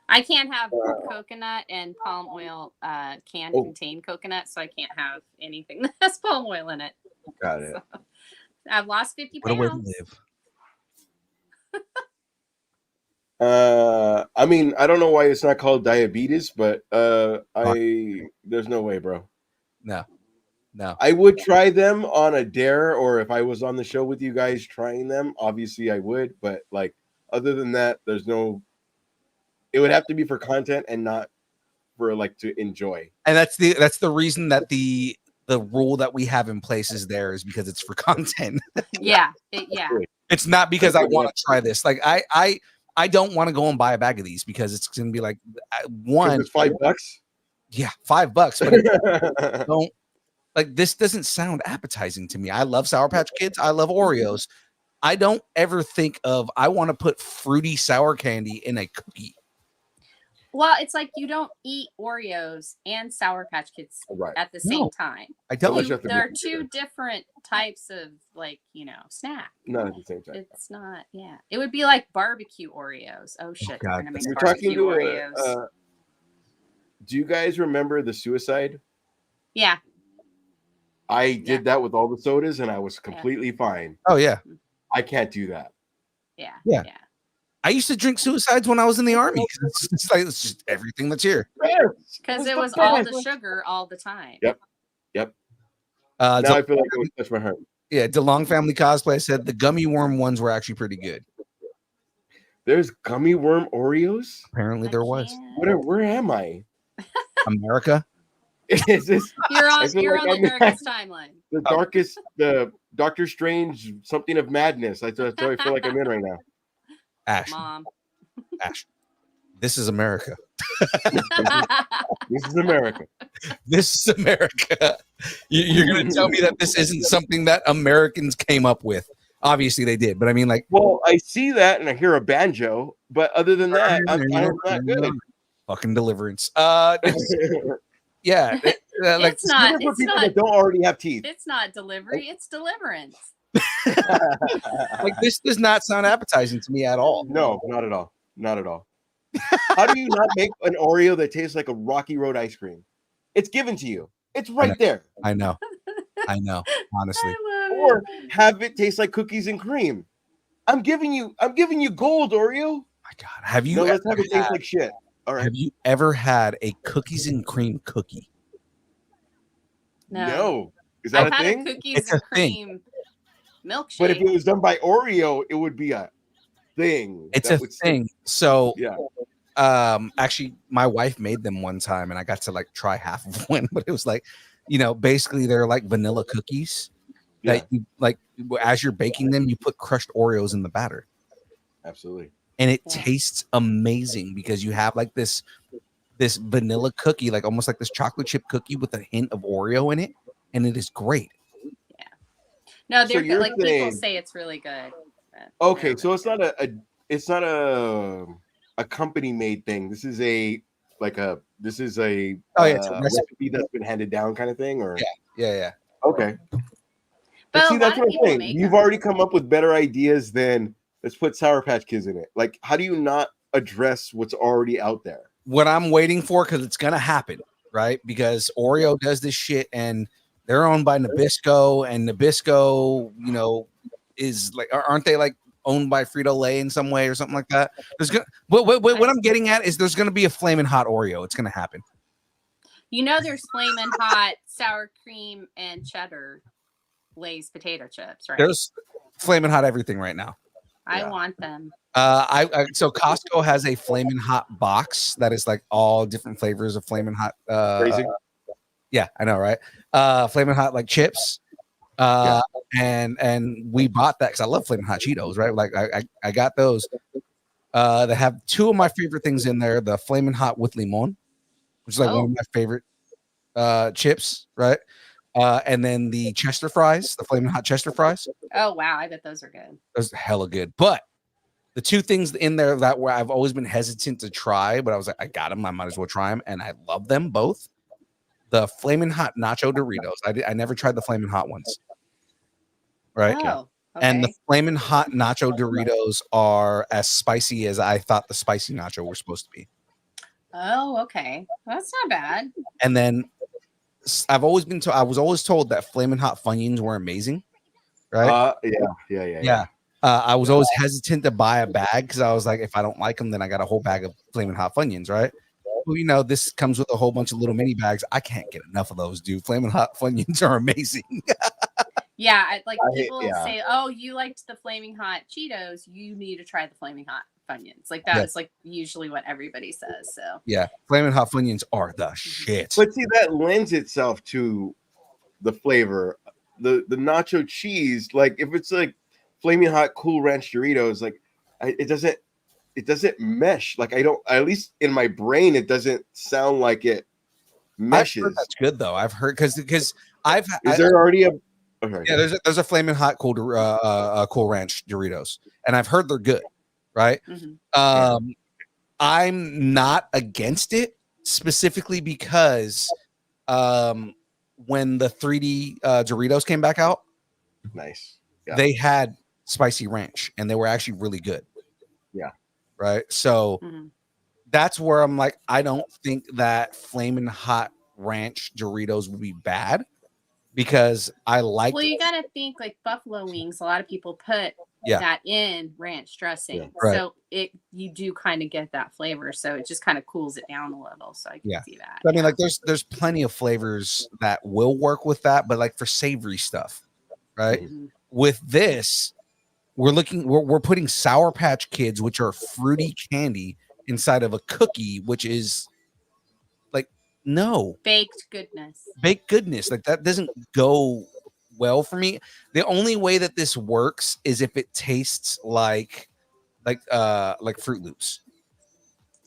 I can't have coconut, and palm oil can contain coconut, so I can't have anything that has palm oil in it. Got it. So I've lost 50 What a way to pounds. live. I mean, I don't know why it's not called diabetes, but there's no way, bro. No. I would try them on a dare, or if I was on the show with you guys trying them, obviously I would, but like other than that, there's no. It would have to be for content and not for like to enjoy. And that's the reason that the rule that we have in place is there is because it's for content. Yeah. It's not because I want to try this. Like I don't want to go and buy a bag of these because it's going to be like one. It's $5. Yeah, $5. But don't like this. Doesn't sound appetizing to me. I love Sour Patch Kids. I love Oreos. I don't ever think of I want to put fruity sour candy in a cookie. Well, it's like you don't eat Oreos and Sour Patch Kids at the same time. I don't. There are two different types of snack. Not at the same time. It's not. Yeah, it would be like barbecue Oreos. Oh shit! God. We're gonna make You're barbecue talking to Oreos. Do you guys remember the suicide? Yeah. I did that with all the sodas, and I was completely fine. Oh yeah. I can't do that. Yeah. I used to drink suicides when I was in the army. It's just everything that's here. Because it was all the sugar all the time. Yep. Now I feel like it would touch my heart. Yeah, DeLong Family Cosplay said the gummy worm ones were actually pretty good. There's gummy worm Oreos? Apparently there was. Where am I? America. It's just You're I on feel you're like on the I'm darkest timeline. the darkest, the Doctor Strange, something of madness. That's what I feel like I'm in right now. Ash, Mom. Ash, this is America. This is America. This is America. You're going to tell me that this isn't something that Americans came up with. Obviously, they did, but I mean, like, Well, I see that and I hear a banjo, but other than that, I'm not good. fucking Deliverance. Yeah, like it's not for people that don't already have teeth. it's not delivery, it's deliverance. like this does not sound appetizing to me at all. No, not at all. Not at all. How do you not make an Oreo that tastes like a Rocky Road ice cream? It's given to you. It's right there. I know. Honestly. I love Or it. have it taste like cookies and cream. I'm giving you gold, Oreo. My God, have you? No, let's ever have it taste like shit. All right. Have you ever had a cookies and cream cookie? No. Is that I've a had thing? a cookies It's and a thing. cream milkshake. But if it was done by Oreo, it would be a thing. It's that a would stick. thing. So, Yeah. actually, my wife made them one time, and I got to like try half of one. But it was like, basically they're like vanilla cookies that you like. As you're baking them, you put crushed Oreos in the batter, Absolutely. and it tastes amazing because you have like this vanilla cookie, like almost like this chocolate chip cookie with a hint of Oreo in it, and it is great. No, So they're you're like people saying- say it's really good. but Okay, they're so it's really not it's not a company made thing. This is a it's a recipe that's been handed down kind of thing, or Yeah. okay. But But a see, lot that's of what I'm people saying. make You've them. already come up with better ideas than let's put Sour Patch Kids in it. Like, how do you not address what's already out there? What I'm waiting for, because it's gonna happen, right? Because Oreo does this shit, and they're owned by Nabisco, and Nabisco, is like, aren't they like owned by Frito-Lay in some way or something like that? There's gonna what I'm getting at is there's gonna be a flaming hot Oreo. It's gonna happen. There's flaming hot sour cream and cheddar Lay's potato chips, right? There's flaming hot everything right now. I want them. So Costco has a flaming hot box that is like all different flavors of flaming hot. Crazy. Yeah, I know, right? Flaming hot like chips. And we bought that because I love flaming hot Cheetos, right? Like I got those. They have two of my favorite things in there: the flaming hot with limon, which is like one of my favorite chips, right? And then the Chester fries, the flaming hot Chester fries. Oh wow, I bet those are good. Those are hella good. But the two things in there that where I've always been hesitant to try, but I was like, I got them, I might as well try them, and I love them both. The flaming hot nacho Doritos. I never tried the flaming hot ones. Right. Oh, And the okay. flaming hot nacho Doritos are as spicy as I thought the spicy nacho were supposed to be. Oh, okay. Well, that's not bad. And then I was always told that flaming hot Funyuns were amazing. Right. Yeah. I was always hesitant to buy a bag because I was like, if I don't like them, then I got a whole bag of flaming hot Funyuns, right? Well, this comes with a whole bunch of little mini bags. I can't get enough of those, dude. Flaming hot Funyuns are amazing. Yeah, people say, "Oh, you liked the flaming hot Cheetos. You need to try the flaming hot Funyuns." Like that is like usually what everybody says. So yeah, flaming hot Funyuns are the shit. But see, that lends itself to the flavor. The nacho cheese, like if it's like flaming hot Cool Ranch Doritos, like it doesn't mesh. Like at least in my brain, it doesn't sound like it meshes. I've heard that's good though. I've heard because is there already a okay. Yeah, there's a flaming hot Cool Ranch Doritos, and I've heard they're good, right? Mm-hmm. I'm not against it specifically because when the 3D Doritos came back out, nice, they had spicy ranch, and they were actually really good. Yeah, right. So that's where I'm like, I don't think that flaming hot ranch Doritos would be bad. Because I like. Well, you got to think like buffalo wings. A lot of people put that in ranch dressing, so you do kind of get that flavor. So it just kind of cools it down a little. So I can see that. I mean, like there's plenty of flavors that will work with that, but like for savory stuff, right? Mm-hmm. With this, we're putting Sour Patch Kids, which are fruity candy, inside of a cookie, which is like No. Baked goodness. Baked goodness. Like that doesn't go well for me. The only way that this works is if it tastes like Fruit Loops.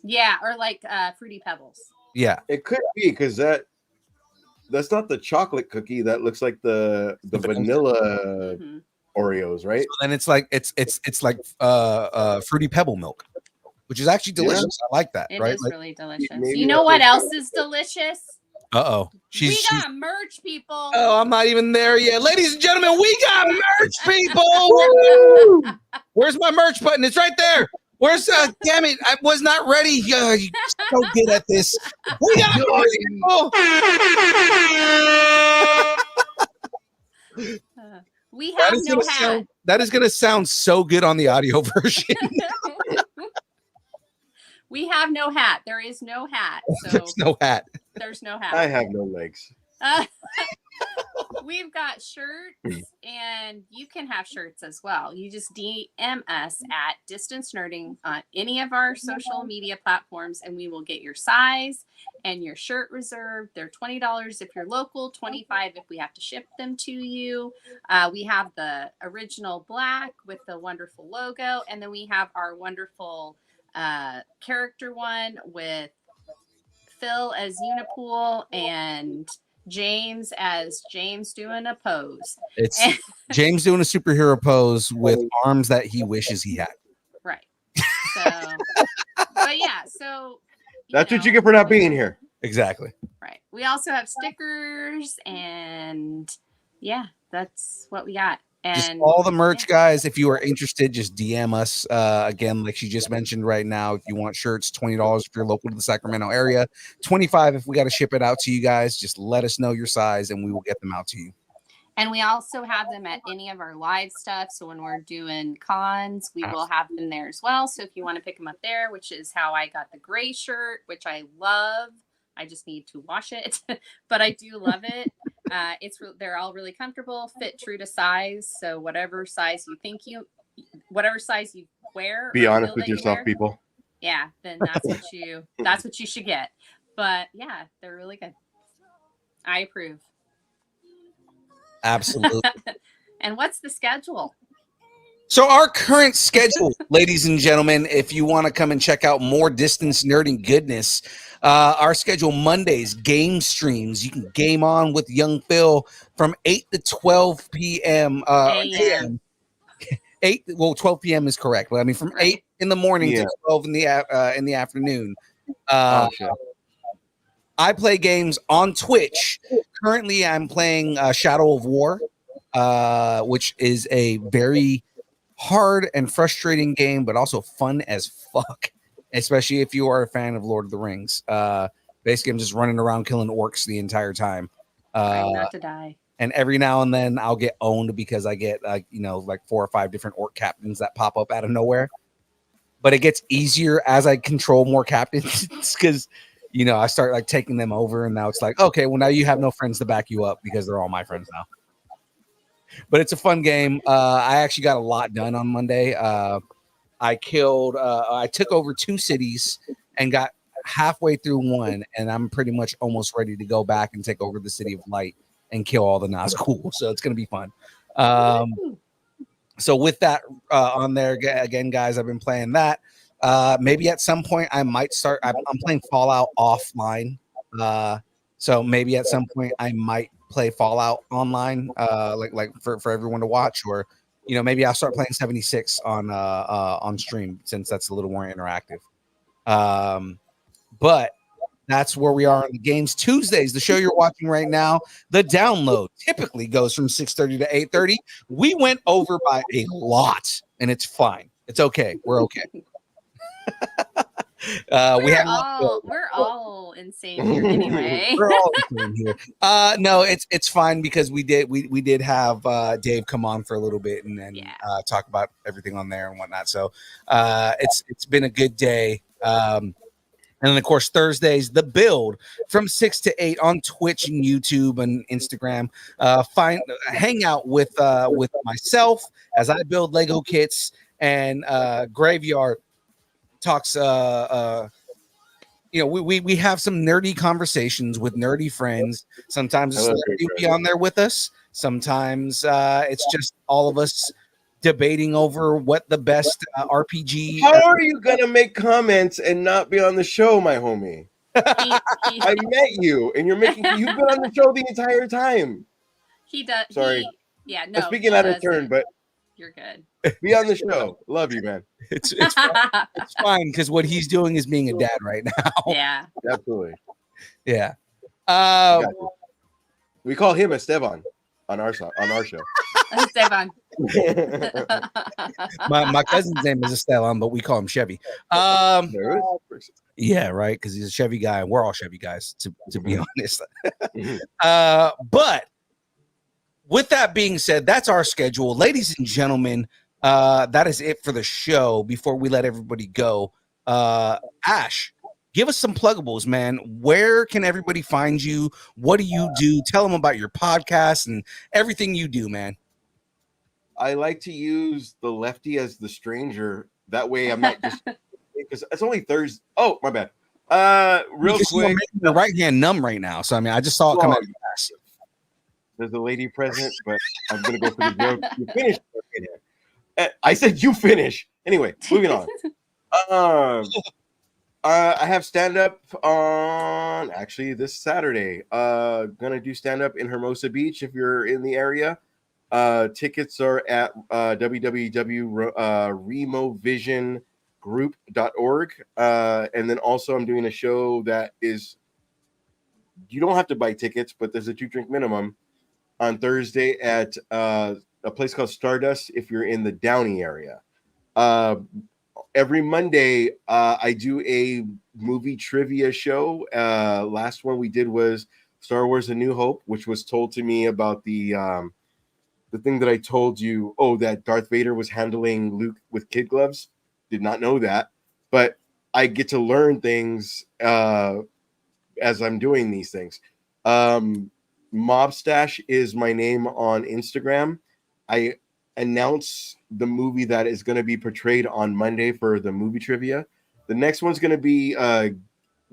Yeah, or like Fruity Pebbles. Yeah. It could be because that's not the chocolate cookie. That looks like the vanilla Oreos, right? So then it's like Fruity Pebble milk, which is actually delicious. I like that. It right? is really delicious. maybe You know what else is delicious? Uh-oh. We got merch, people. Oh, I'm not even there yet. Ladies and gentlemen, we got merch, people. Where's my merch button? It's right there. Where's damn it? I was not ready. You're so good at this. We got merch, people. We have no hat. That is gonna sound so good on the audio version. We have no hat. There is no hat. So There's no hat. There's no hat. I have no legs. We've got shirts, and you can have shirts as well. You just DM us at Distance Nerding on any of our social media platforms, and we will get your size and your shirt reserved. They're $20 if you're local, $25 if we have to ship them to you. We have the original black with the wonderful logo, and then we have our wonderful character one with Phil as Unipool and James as James doing a pose. It's James doing a superhero pose with arms that he wishes he had. Right. So, but yeah, so that's what you get for not being here. Exactly. Right. We also have stickers, and yeah, that's what we got. And just all the merch, guys. If you are interested, just DM us. Again, like she just mentioned right now, if you want shirts, $20 if you're local to the Sacramento area, $25 if we got to ship it out to you guys. Just let us know your size and we will get them out to you. And we also have them at any of our live stuff. So when we're doing cons, we will have them there as well. So if you want to pick them up there, which is how I got the gray shirt, which I love. I just need to wash it, but I do love it. They're all really comfortable, fit true to size. So whatever size you wear, be honest with yourself, people. Yeah, then that's what you should get. But yeah, they're really good. I approve. Absolutely. And what's the schedule? So our current schedule, ladies and gentlemen, if you want to come and check out more Distance Nerding goodness, our schedule Mondays, game streams. You can game on with Young Phil from 8 to 12 p.m. AM. 12 p.m. is correct. But I mean, from 8 in the morning to 12 in the afternoon. I play games on Twitch. Currently, I'm playing Shadow of War, which is a very hard and frustrating game, but also fun as fuck, especially if you are a fan of Lord of the Rings. Basically, I'm just running around killing orcs the entire time. Trying not to die. And every now and then I'll get owned because I get like 4 or 5 different orc captains that pop up out of nowhere. But it gets easier as I control more captains because I start like taking them over, and now it's like, okay, well now you have no friends to back you up because they're all my friends now. But it's a fun game. I actually got a lot done on Monday. I took over 2 cities and got halfway through one, and I'm pretty much almost ready to go back and take over the City of Light and kill all the Nazgul. So it's going to be fun. So with that on there, again, guys, I've been playing that. Maybe at some point I might start. I'm playing Fallout offline. So maybe at some point I might play Fallout online, like for everyone to watch, or maybe I'll start playing 76 on stream since that's a little more interactive. But that's where we are on the games. Tuesdays, the show you're watching right now, the download typically goes from 6:30 to 8:30. We went over by a lot, and it's fine. It's okay. We're okay. We're all insane here anyway. We're all insane here. No, it's fine because we did have Dave come on for a little bit and then talk about everything on there and whatnot. So it's been a good day. And then of course Thursdays, the build from 6 to 8 on Twitch and YouTube and Instagram. Hang out with myself as I build Lego kits, and Graveyard talks you know, we have some nerdy conversations with nerdy friends. Sometimes a I love celebrity will great be on there with us. Sometimes it's just all of us debating over what the best RPG. How are you gonna make comments and not be on the show, my homie? I met you, and you've been on the show the entire time. He does. Sorry. Yeah, no. Speaking out of turn, but you're good. be on the show. Love you, man. It's fine because what he's doing is being a dad right now. Yeah. Absolutely. Yeah. We call him Esteban on our show. Esteban. my cousin's name is Esteban, but we call him Chevy. Yeah, right, because he's a Chevy guy, and we're all Chevy guys, to be honest. But with that being said, that's our schedule, ladies and gentlemen. That is it for the show. Before we let everybody go, Ash, give us some pluggables, man. Where can everybody find you? What do you do? Tell them about your podcast and everything you do, man. I like to use the lefty as the stranger. That way I'm not just because it's only Thursday. Oh, my bad. Real because quick. Your right hand numb right now. So I mean, I just saw it come out of your ass. There's a lady present, but I'm gonna go for the joke. You finished. I said you finish. Anyway, moving on. I have stand up on actually this Saturday. Gonna do stand up in Hermosa Beach if you're in the area. Tickets are at www.removisiongroup.org. And then also I'm doing a show that is you don't have to buy tickets, but there's a 2-drink minimum on Thursday at a place called Stardust if you're in the Downey area. Every Monday, I do a movie trivia show. Last one we did was Star Wars: A New Hope, which was told to me about the thing that I told you. Oh, that Darth Vader was handling Luke with kid gloves. Did not know that, but I get to learn things as I'm doing these things. Mobstache is my name on Instagram. I announce the movie that is going to be portrayed on Monday for the movie trivia. The next one's going to be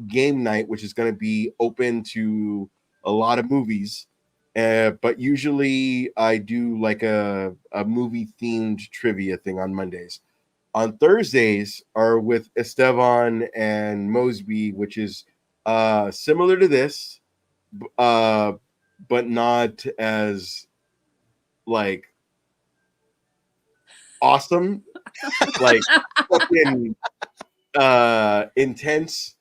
game night, which is going to be open to a lot of movies. But usually I do like a movie themed trivia thing on Mondays. On Thursdays are with Esteban and Mosby, which is similar to this, but not as like awesome, like fucking intense.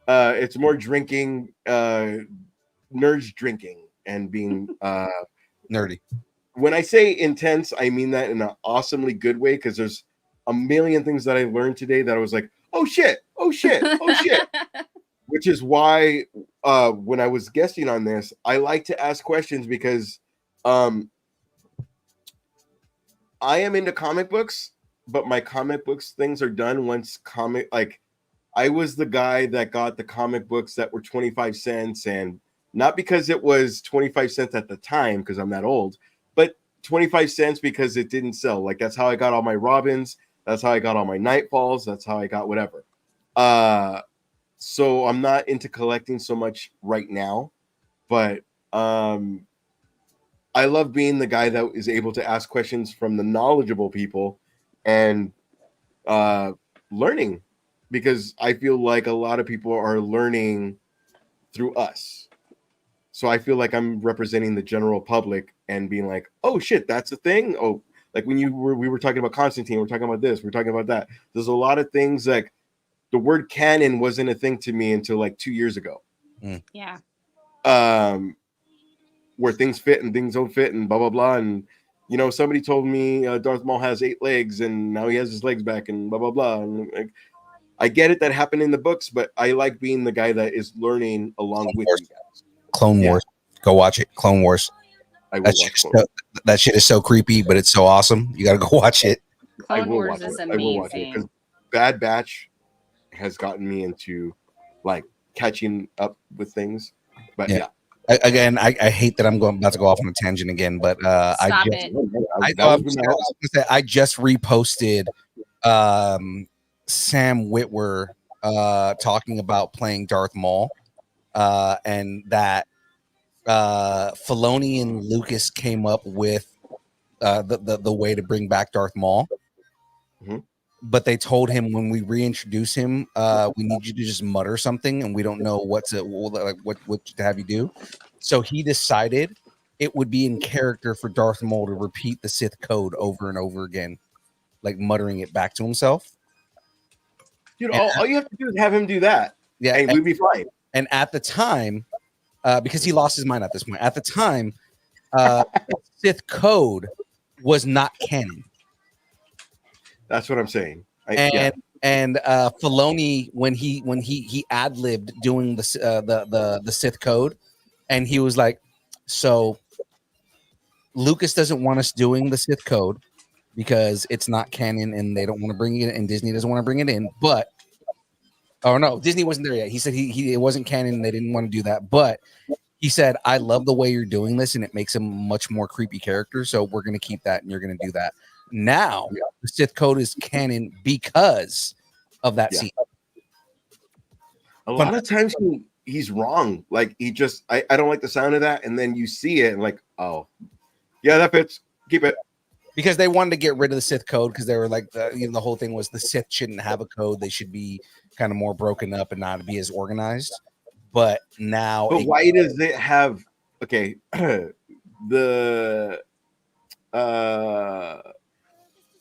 It's more drinking, nerds drinking and being nerdy. When I say intense, I mean that in an awesomely good way, because there's a million things that I learned today that I was like, oh shit, which is why when I was guesting on this, I like to ask questions because I am into comic books, but my comic books things are done once I was the guy that got the comic books that were 25 cents, and not because it was 25 cents at the time, because I'm that old, but 25 cents because it didn't sell. Like, that's how I got all my Robins. That's how I got all my Nightfalls. That's how I got whatever. So I'm not into collecting so much right now, but I love being the guy that is able to ask questions from the knowledgeable people and learning, because I feel like a lot of people are learning through us. So I feel like I'm representing the general public and being like, oh shit, that's a thing. Oh, like when we were talking about Constantine, we're talking about this, we're talking about that. There's a lot of things, like the word canon wasn't a thing to me until like 2 years ago. Yeah. Where things fit and things don't fit and blah, blah, blah. And, you know, somebody told me Darth Maul has 8 legs and now he has his legs back and blah, blah, blah. And like, I get it, that happened in the books, but I like being the guy that is learning along with you guys. Clone Wars. Go watch it. Clone Wars. That shit is so creepy, but it's so awesome. You got to go watch it. Clone Wars is amazing. I will watch it because Bad Batch has gotten me into like catching up with things. But yeah. Again, I hate that I'm about to go off on a tangent again, but I just reposted Sam Witwer talking about playing Darth Maul, and that Filoni and Lucas came up with the way to bring back Darth Maul. Mhm. But they told him when we reintroduce him, we need you to just mutter something, and we don't know what to have you do. So he decided it would be in character for Darth Maul to repeat the Sith code over and over again, like muttering it back to himself. Dude, all you have to do is have him do that. Yeah, and we'd be fine. And at the time, because he lost his mind at this point, at the time, Sith code was not canon. That's what I'm saying. And Filoni, when he ad-libbed doing the Sith code, and he was like, so Lucas doesn't want us doing the Sith code because it's not canon and they don't want to bring it in, and Disney doesn't want to bring it in. But no, Disney wasn't there yet. He said it wasn't canon and they didn't want to do that. But he said, I love the way you're doing this and it makes him a much more creepy character. So we're going to keep that and you're going to do that. Now the Sith code is canon because of that scene. A lot of times he's wrong. Like he just, I don't like the sound of that. And then you see it and like, oh yeah, that fits. Keep it. Because they wanted to get rid of the Sith code because they were like, the whole thing was the Sith shouldn't have a code. They should be kind of more broken up and not be as organized. But now, why does it have? Okay, I'm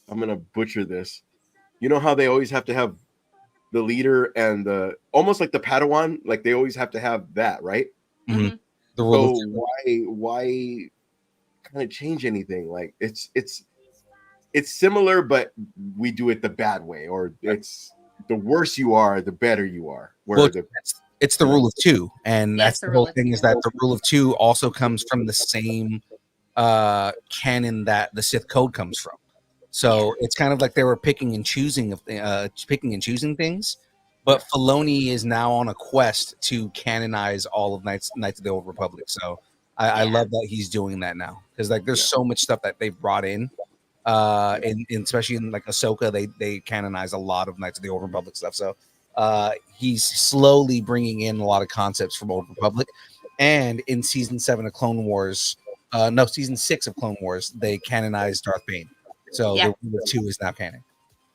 gonna butcher this. You know how they always have to have the leader and the almost like the Padawan, like they always have to have that, right? Mm-hmm. So why kind of change anything? Like it's similar, but we do it the bad way, or it's the worse you are, the better you are. It's the rule of two, and that's the whole thing. Is that the rule of two also comes from the same canon that the Sith code comes from. So it's kind of like they were picking and choosing things. But Filoni is now on a quest to canonize all of Knights of the Old Republic. So I love that he's doing that now, because like there's so much stuff that they've brought in, especially in like Ahsoka, they canonize a lot of Knights of the Old Republic stuff. So he's slowly bringing in a lot of concepts from Old Republic, and in season 7 of Clone Wars, season 6 of Clone Wars, they canonized Darth Bane. So the Rule of 2 is now canon.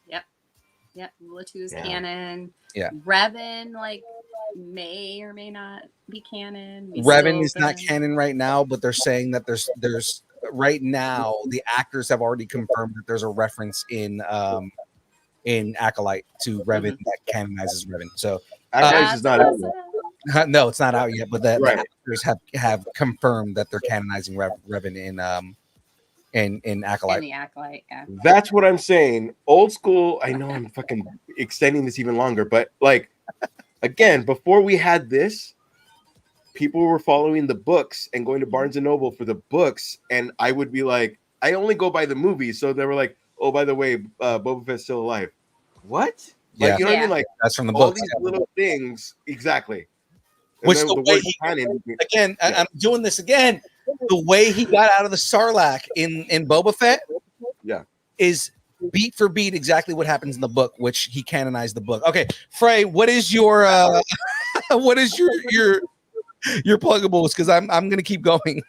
Yep. Rule of 2 is canon. Yeah. Revan may or may not be canon. Revan is not canon right now, but they're saying that there's right now the actors have already confirmed that there's a reference in Acolyte to Revan that canonizes Revan. So Acolyte is not out yet. No, it's not out yet, but the actors have confirmed that they're canonizing Revan in Acolyte. In the Acolyte, yeah. That's what I'm saying. Old school. I know I'm fucking extending this even longer, but like again, before we had this, people were following the books and going to Barnes and Noble for the books, and I would be like, I only go by the movies. So they were like, oh, by the way, Boba Fett's still alive. What? Like, you know what I mean? Like that's from the all books. These little things, exactly. And Which the way I'm doing this again. The way he got out of the Sarlacc in Boba Fett, is beat for beat exactly what happens in the book, which he canonized the book. Okay, Frey, what is your what is your pluggables? Because I'm gonna keep going.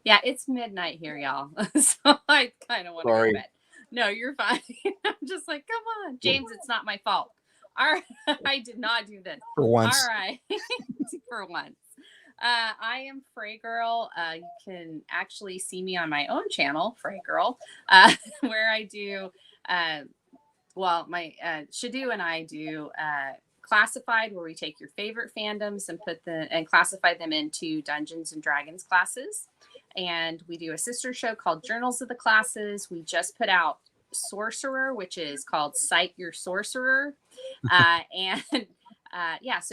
Yeah, it's midnight here, y'all. So I kind of want to go to bed. No, you're fine. I'm just like, come on, James. It's not my fault. All right, I did not do this for once. All right, for once. I am Frey Girl. You can actually see me on my own channel, Frey Girl, where I do, my Shadu and I do classified, where we take your favorite fandoms and classify them into Dungeons and Dragons classes. And we do a sister show called Journals of the Classes. We just put out Sorcerer, which is called Cite Your Sorcerer. So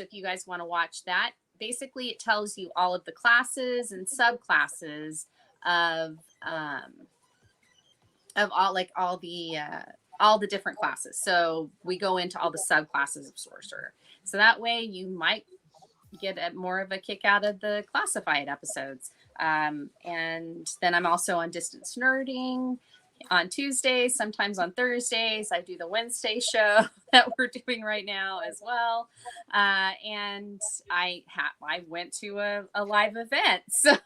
if you guys want to watch that, basically it tells you all of the classes and subclasses of all the different classes. So we go into all the subclasses of sorcerer. So that way you might get more of a kick out of the classified episodes. And then I'm also on Distance Nerding, on Tuesdays, sometimes on Thursdays. I do the Wednesday show that we're doing right now as well. And I went to a live event, so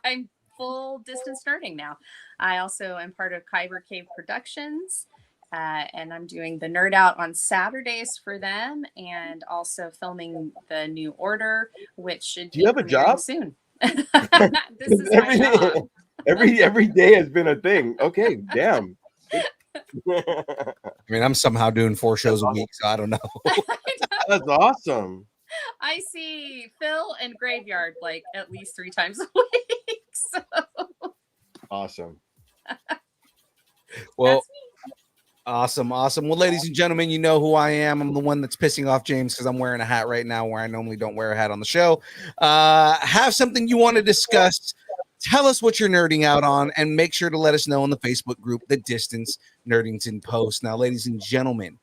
I'm full distance nerding now. I also am part of Kyber Cave Productions, and I'm doing the Nerd Out on Saturdays for them, and also filming the New Order, which should Do you have a job soon. This is my job. Every day has been a thing. Okay, damn. I mean, I'm somehow doing 4 shows a week, so I don't know. That's awesome. I see Phil and Graveyard like at least 3 times a week. So Awesome. Well, awesome. Well, ladies and gentlemen, you know who I am. I'm the one that's pissing off James because I'm wearing a hat right now where I normally don't wear a hat on the show. Have something you want to discuss. Tell us what you're nerding out on, and make sure to let us know in the Facebook group, The Distance Nerdington Post. Now, ladies and gentlemen,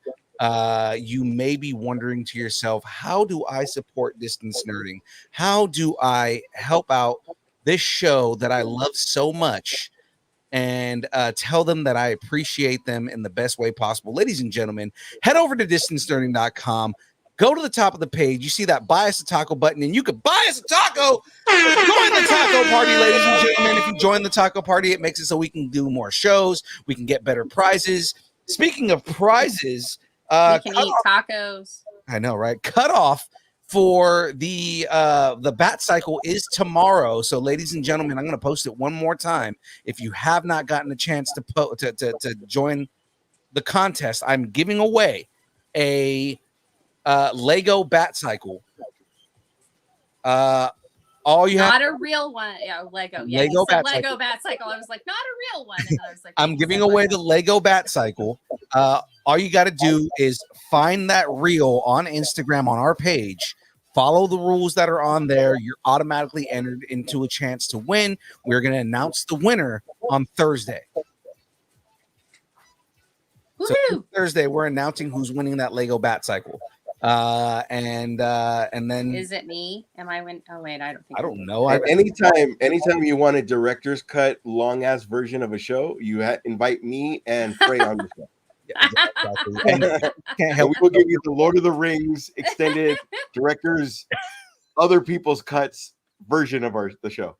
you may be wondering to yourself, how do I support distance nerding? How do I help out this show that I love so much, and tell them that I appreciate them in the best way possible? Ladies and gentlemen, head over to distancenerding.com. Go to the top of the page. You see that buy us a taco button, and you can buy us a taco. Join the taco party, ladies and gentlemen. If you join the taco party, it makes it so we can do more shows. We can get better prizes. Speaking of prizes, we can eat tacos. I know, right? Cutoff for the bat cycle is tomorrow. So, ladies and gentlemen, I'm going to post it one more time. If you have not gotten a chance to join the contest, I'm giving away a Lego bat cycle. All you not have, a real one. Yeah, Lego. Yeah, Lego bat Lego cycle. bat cycle. I was like, not a real one. And then I was like, I'm giving away the Lego bat cycle. All you got to do is find that reel on Instagram on our page. Follow the rules that are on there. You're automatically entered into a chance to win. We're going to announce the winner on Thursday. So Thursday, we're announcing who's winning that Lego bat cycle. And then is it me? Am I win? Oh wait, I don't think. I don't know. Anytime you want a director's cut long ass version of a show, you invite me and Frey on the show. Yeah, exactly. And can't help. We will give you the Lord of the Rings extended directors, other people's cuts version of the show.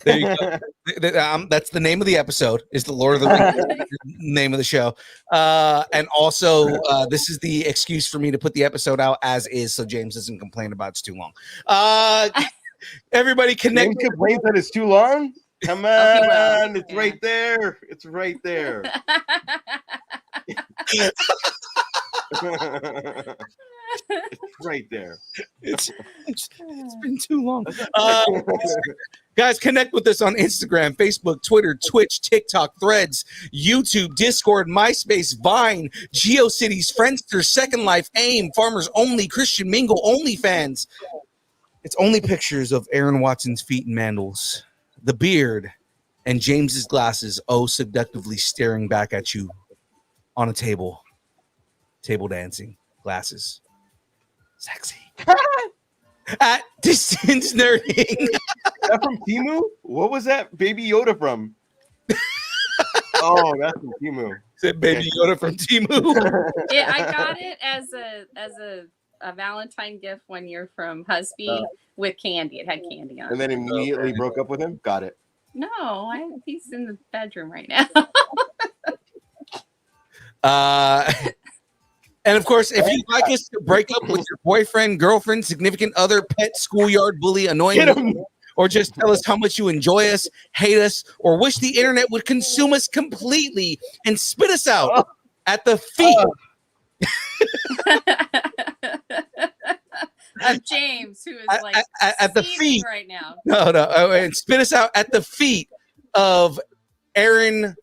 There you go. That's the name of the episode. Is the Lord of the Rings name of the show? And also, this is the excuse for me to put the episode out as is, so James doesn't complain about it's too long. Everybody connect. James complains that it's too long. Come on, it's right there. It's right there. It's right there. It's been too long. Guys, connect with us on Instagram, Facebook, Twitter, Twitch, TikTok, Threads, YouTube, Discord, MySpace, Vine, GeoCities, Friendster, Second Life, AIM, Farmers Only, Christian Mingle, OnlyFans. It's only pictures of Aaron Watson's feet and mandals, the beard, and James's glasses, seductively staring back at you on a table dancing, glasses. Sexy. At Distance Nerding. That from Timu? What was that Baby Yoda from? Oh, that's from Timu. Is it Baby Yoda from Timu? Yeah, I got it as a Valentine gift one year from Husby with candy. It had candy on it. And then immediately broke up with him? Got it. No, he's in the bedroom right now. And of course, if you'd like us to break up with your boyfriend, girlfriend, significant other, pet, schoolyard bully, annoying, or just tell us how much you enjoy us, hate us, or wish the internet would consume us completely and spit us out at the feet of James, who is like at the feet right now. No, and spit us out at the feet of Aaron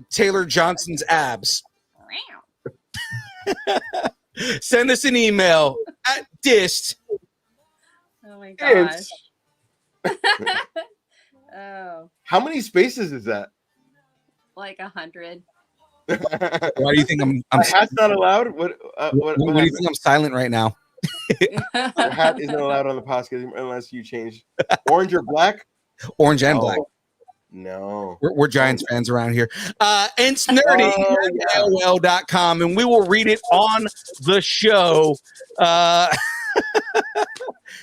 Taylor Johnson's abs. Send us an email at dist. Oh my gosh. Oh. How many spaces is that? Like 100. Why do you think I'm hat's not allowed? What do you think I'm silent right now? The hat isn't allowed on the podcast unless you change orange or black. Orange and black. No. We're Giants fans around here. It's nerdy at AOL.com, and we will read it on the show.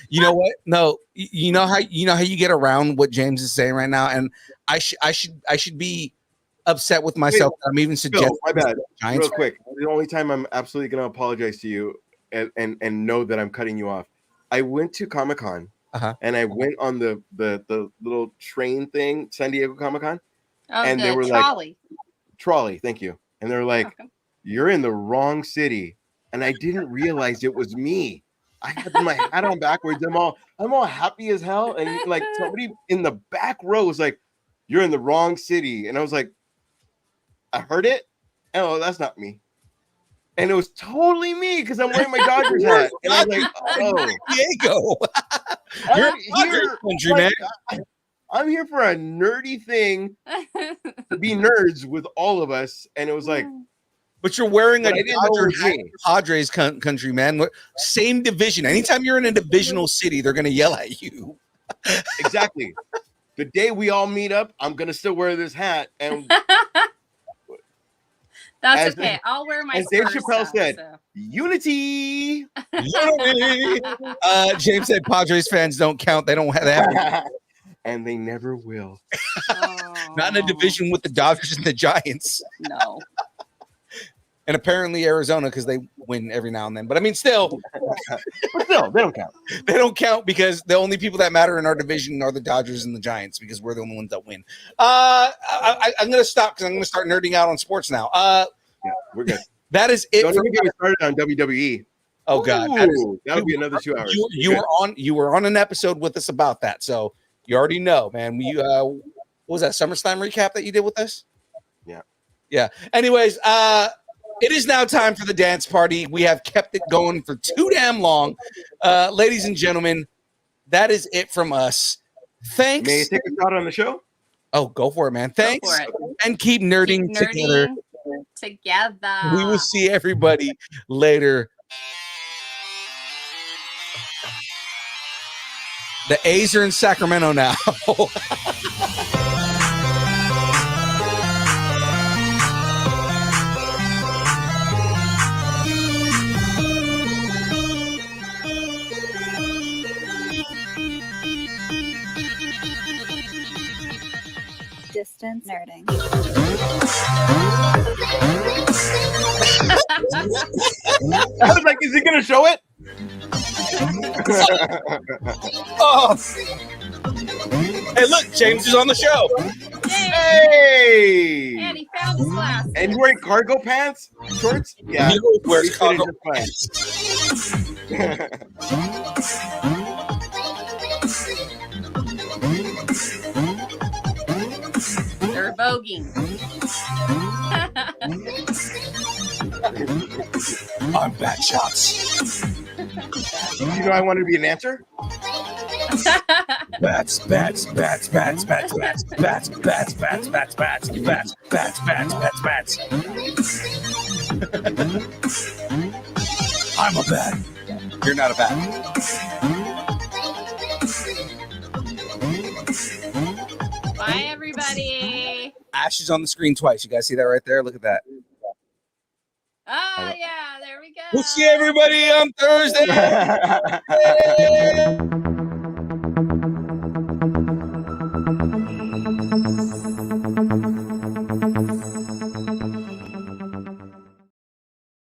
You know what? No, you know how you get around what James is saying right now, and I should be upset with myself. I'm even suggesting. My bad. Giants Real quick, the only time I'm absolutely going to apologize to you and know that I'm cutting you off. I went to Comic Con. And I went on the little train thing, San Diego Comic Con, and they were trolley. Trolley, thank you. And they were like, "You're in the wrong city," and I didn't realize it was me. I had my hat on backwards. I'm all happy as hell, and like somebody in the back row was like, "You're in the wrong city," and I was like, "I heard it. Oh, that's not me." And it was totally me because I'm wearing my Dodgers hat. And I was like, "Oh, Diego." I'm here for a nerdy thing to be nerds with all of us, and it was like, but you're wearing a Padres country, man. Same division. Anytime you're in a divisional city, they're gonna yell at you. Exactly. The day we all meet up, I'm gonna still wear this hat, and that's okay. I'll wear my. As Dave Chappelle said, "Unity." James said Padres fans don't count. They don't have and they never will. Not in a division with the Dodgers and the Giants. No. And apparently Arizona, because they win every now and then. But I mean, still, they don't count. They don't count because the only people that matter in our division are the Dodgers and the Giants because we're the only ones that win. I'm going to stop because I'm going to start nerding out on sports now. Yeah, we're good. That is it. Don't even get me started on WWE. Oh God, that'll be another 2 hours. You were on an episode with us about that, so you already know, man. What was that SummerSlam recap that you did with us? Yeah. Anyways, it is now time for the dance party. We have kept it going for too damn long. Ladies and gentlemen, that is it from us. Thanks. May I take a shot on the show? Oh, go for it, man. Thanks. And keep nerding together. We will see everybody later. The A's are in Sacramento now. Distance nerding. I was like, is he going to show it? Oh. Hey, look, James is on the show. Hey! And he found his glasses. And he's wearing cargo pants? Shorts? Yeah. He wears cargo pants. They're voguing. I'm bad shots. You know I wanted to be an answer? Bats, bats, bats, bats, bats, bats, bats, bats, bats, bats, bats, bats, bats, bats, bats, bats. I'm a bat. You're not a bat. Bye, everybody. Ash is on the screen twice. You guys see that right there? Look at that. Oh, yeah. There we go. We'll see everybody on Thursday.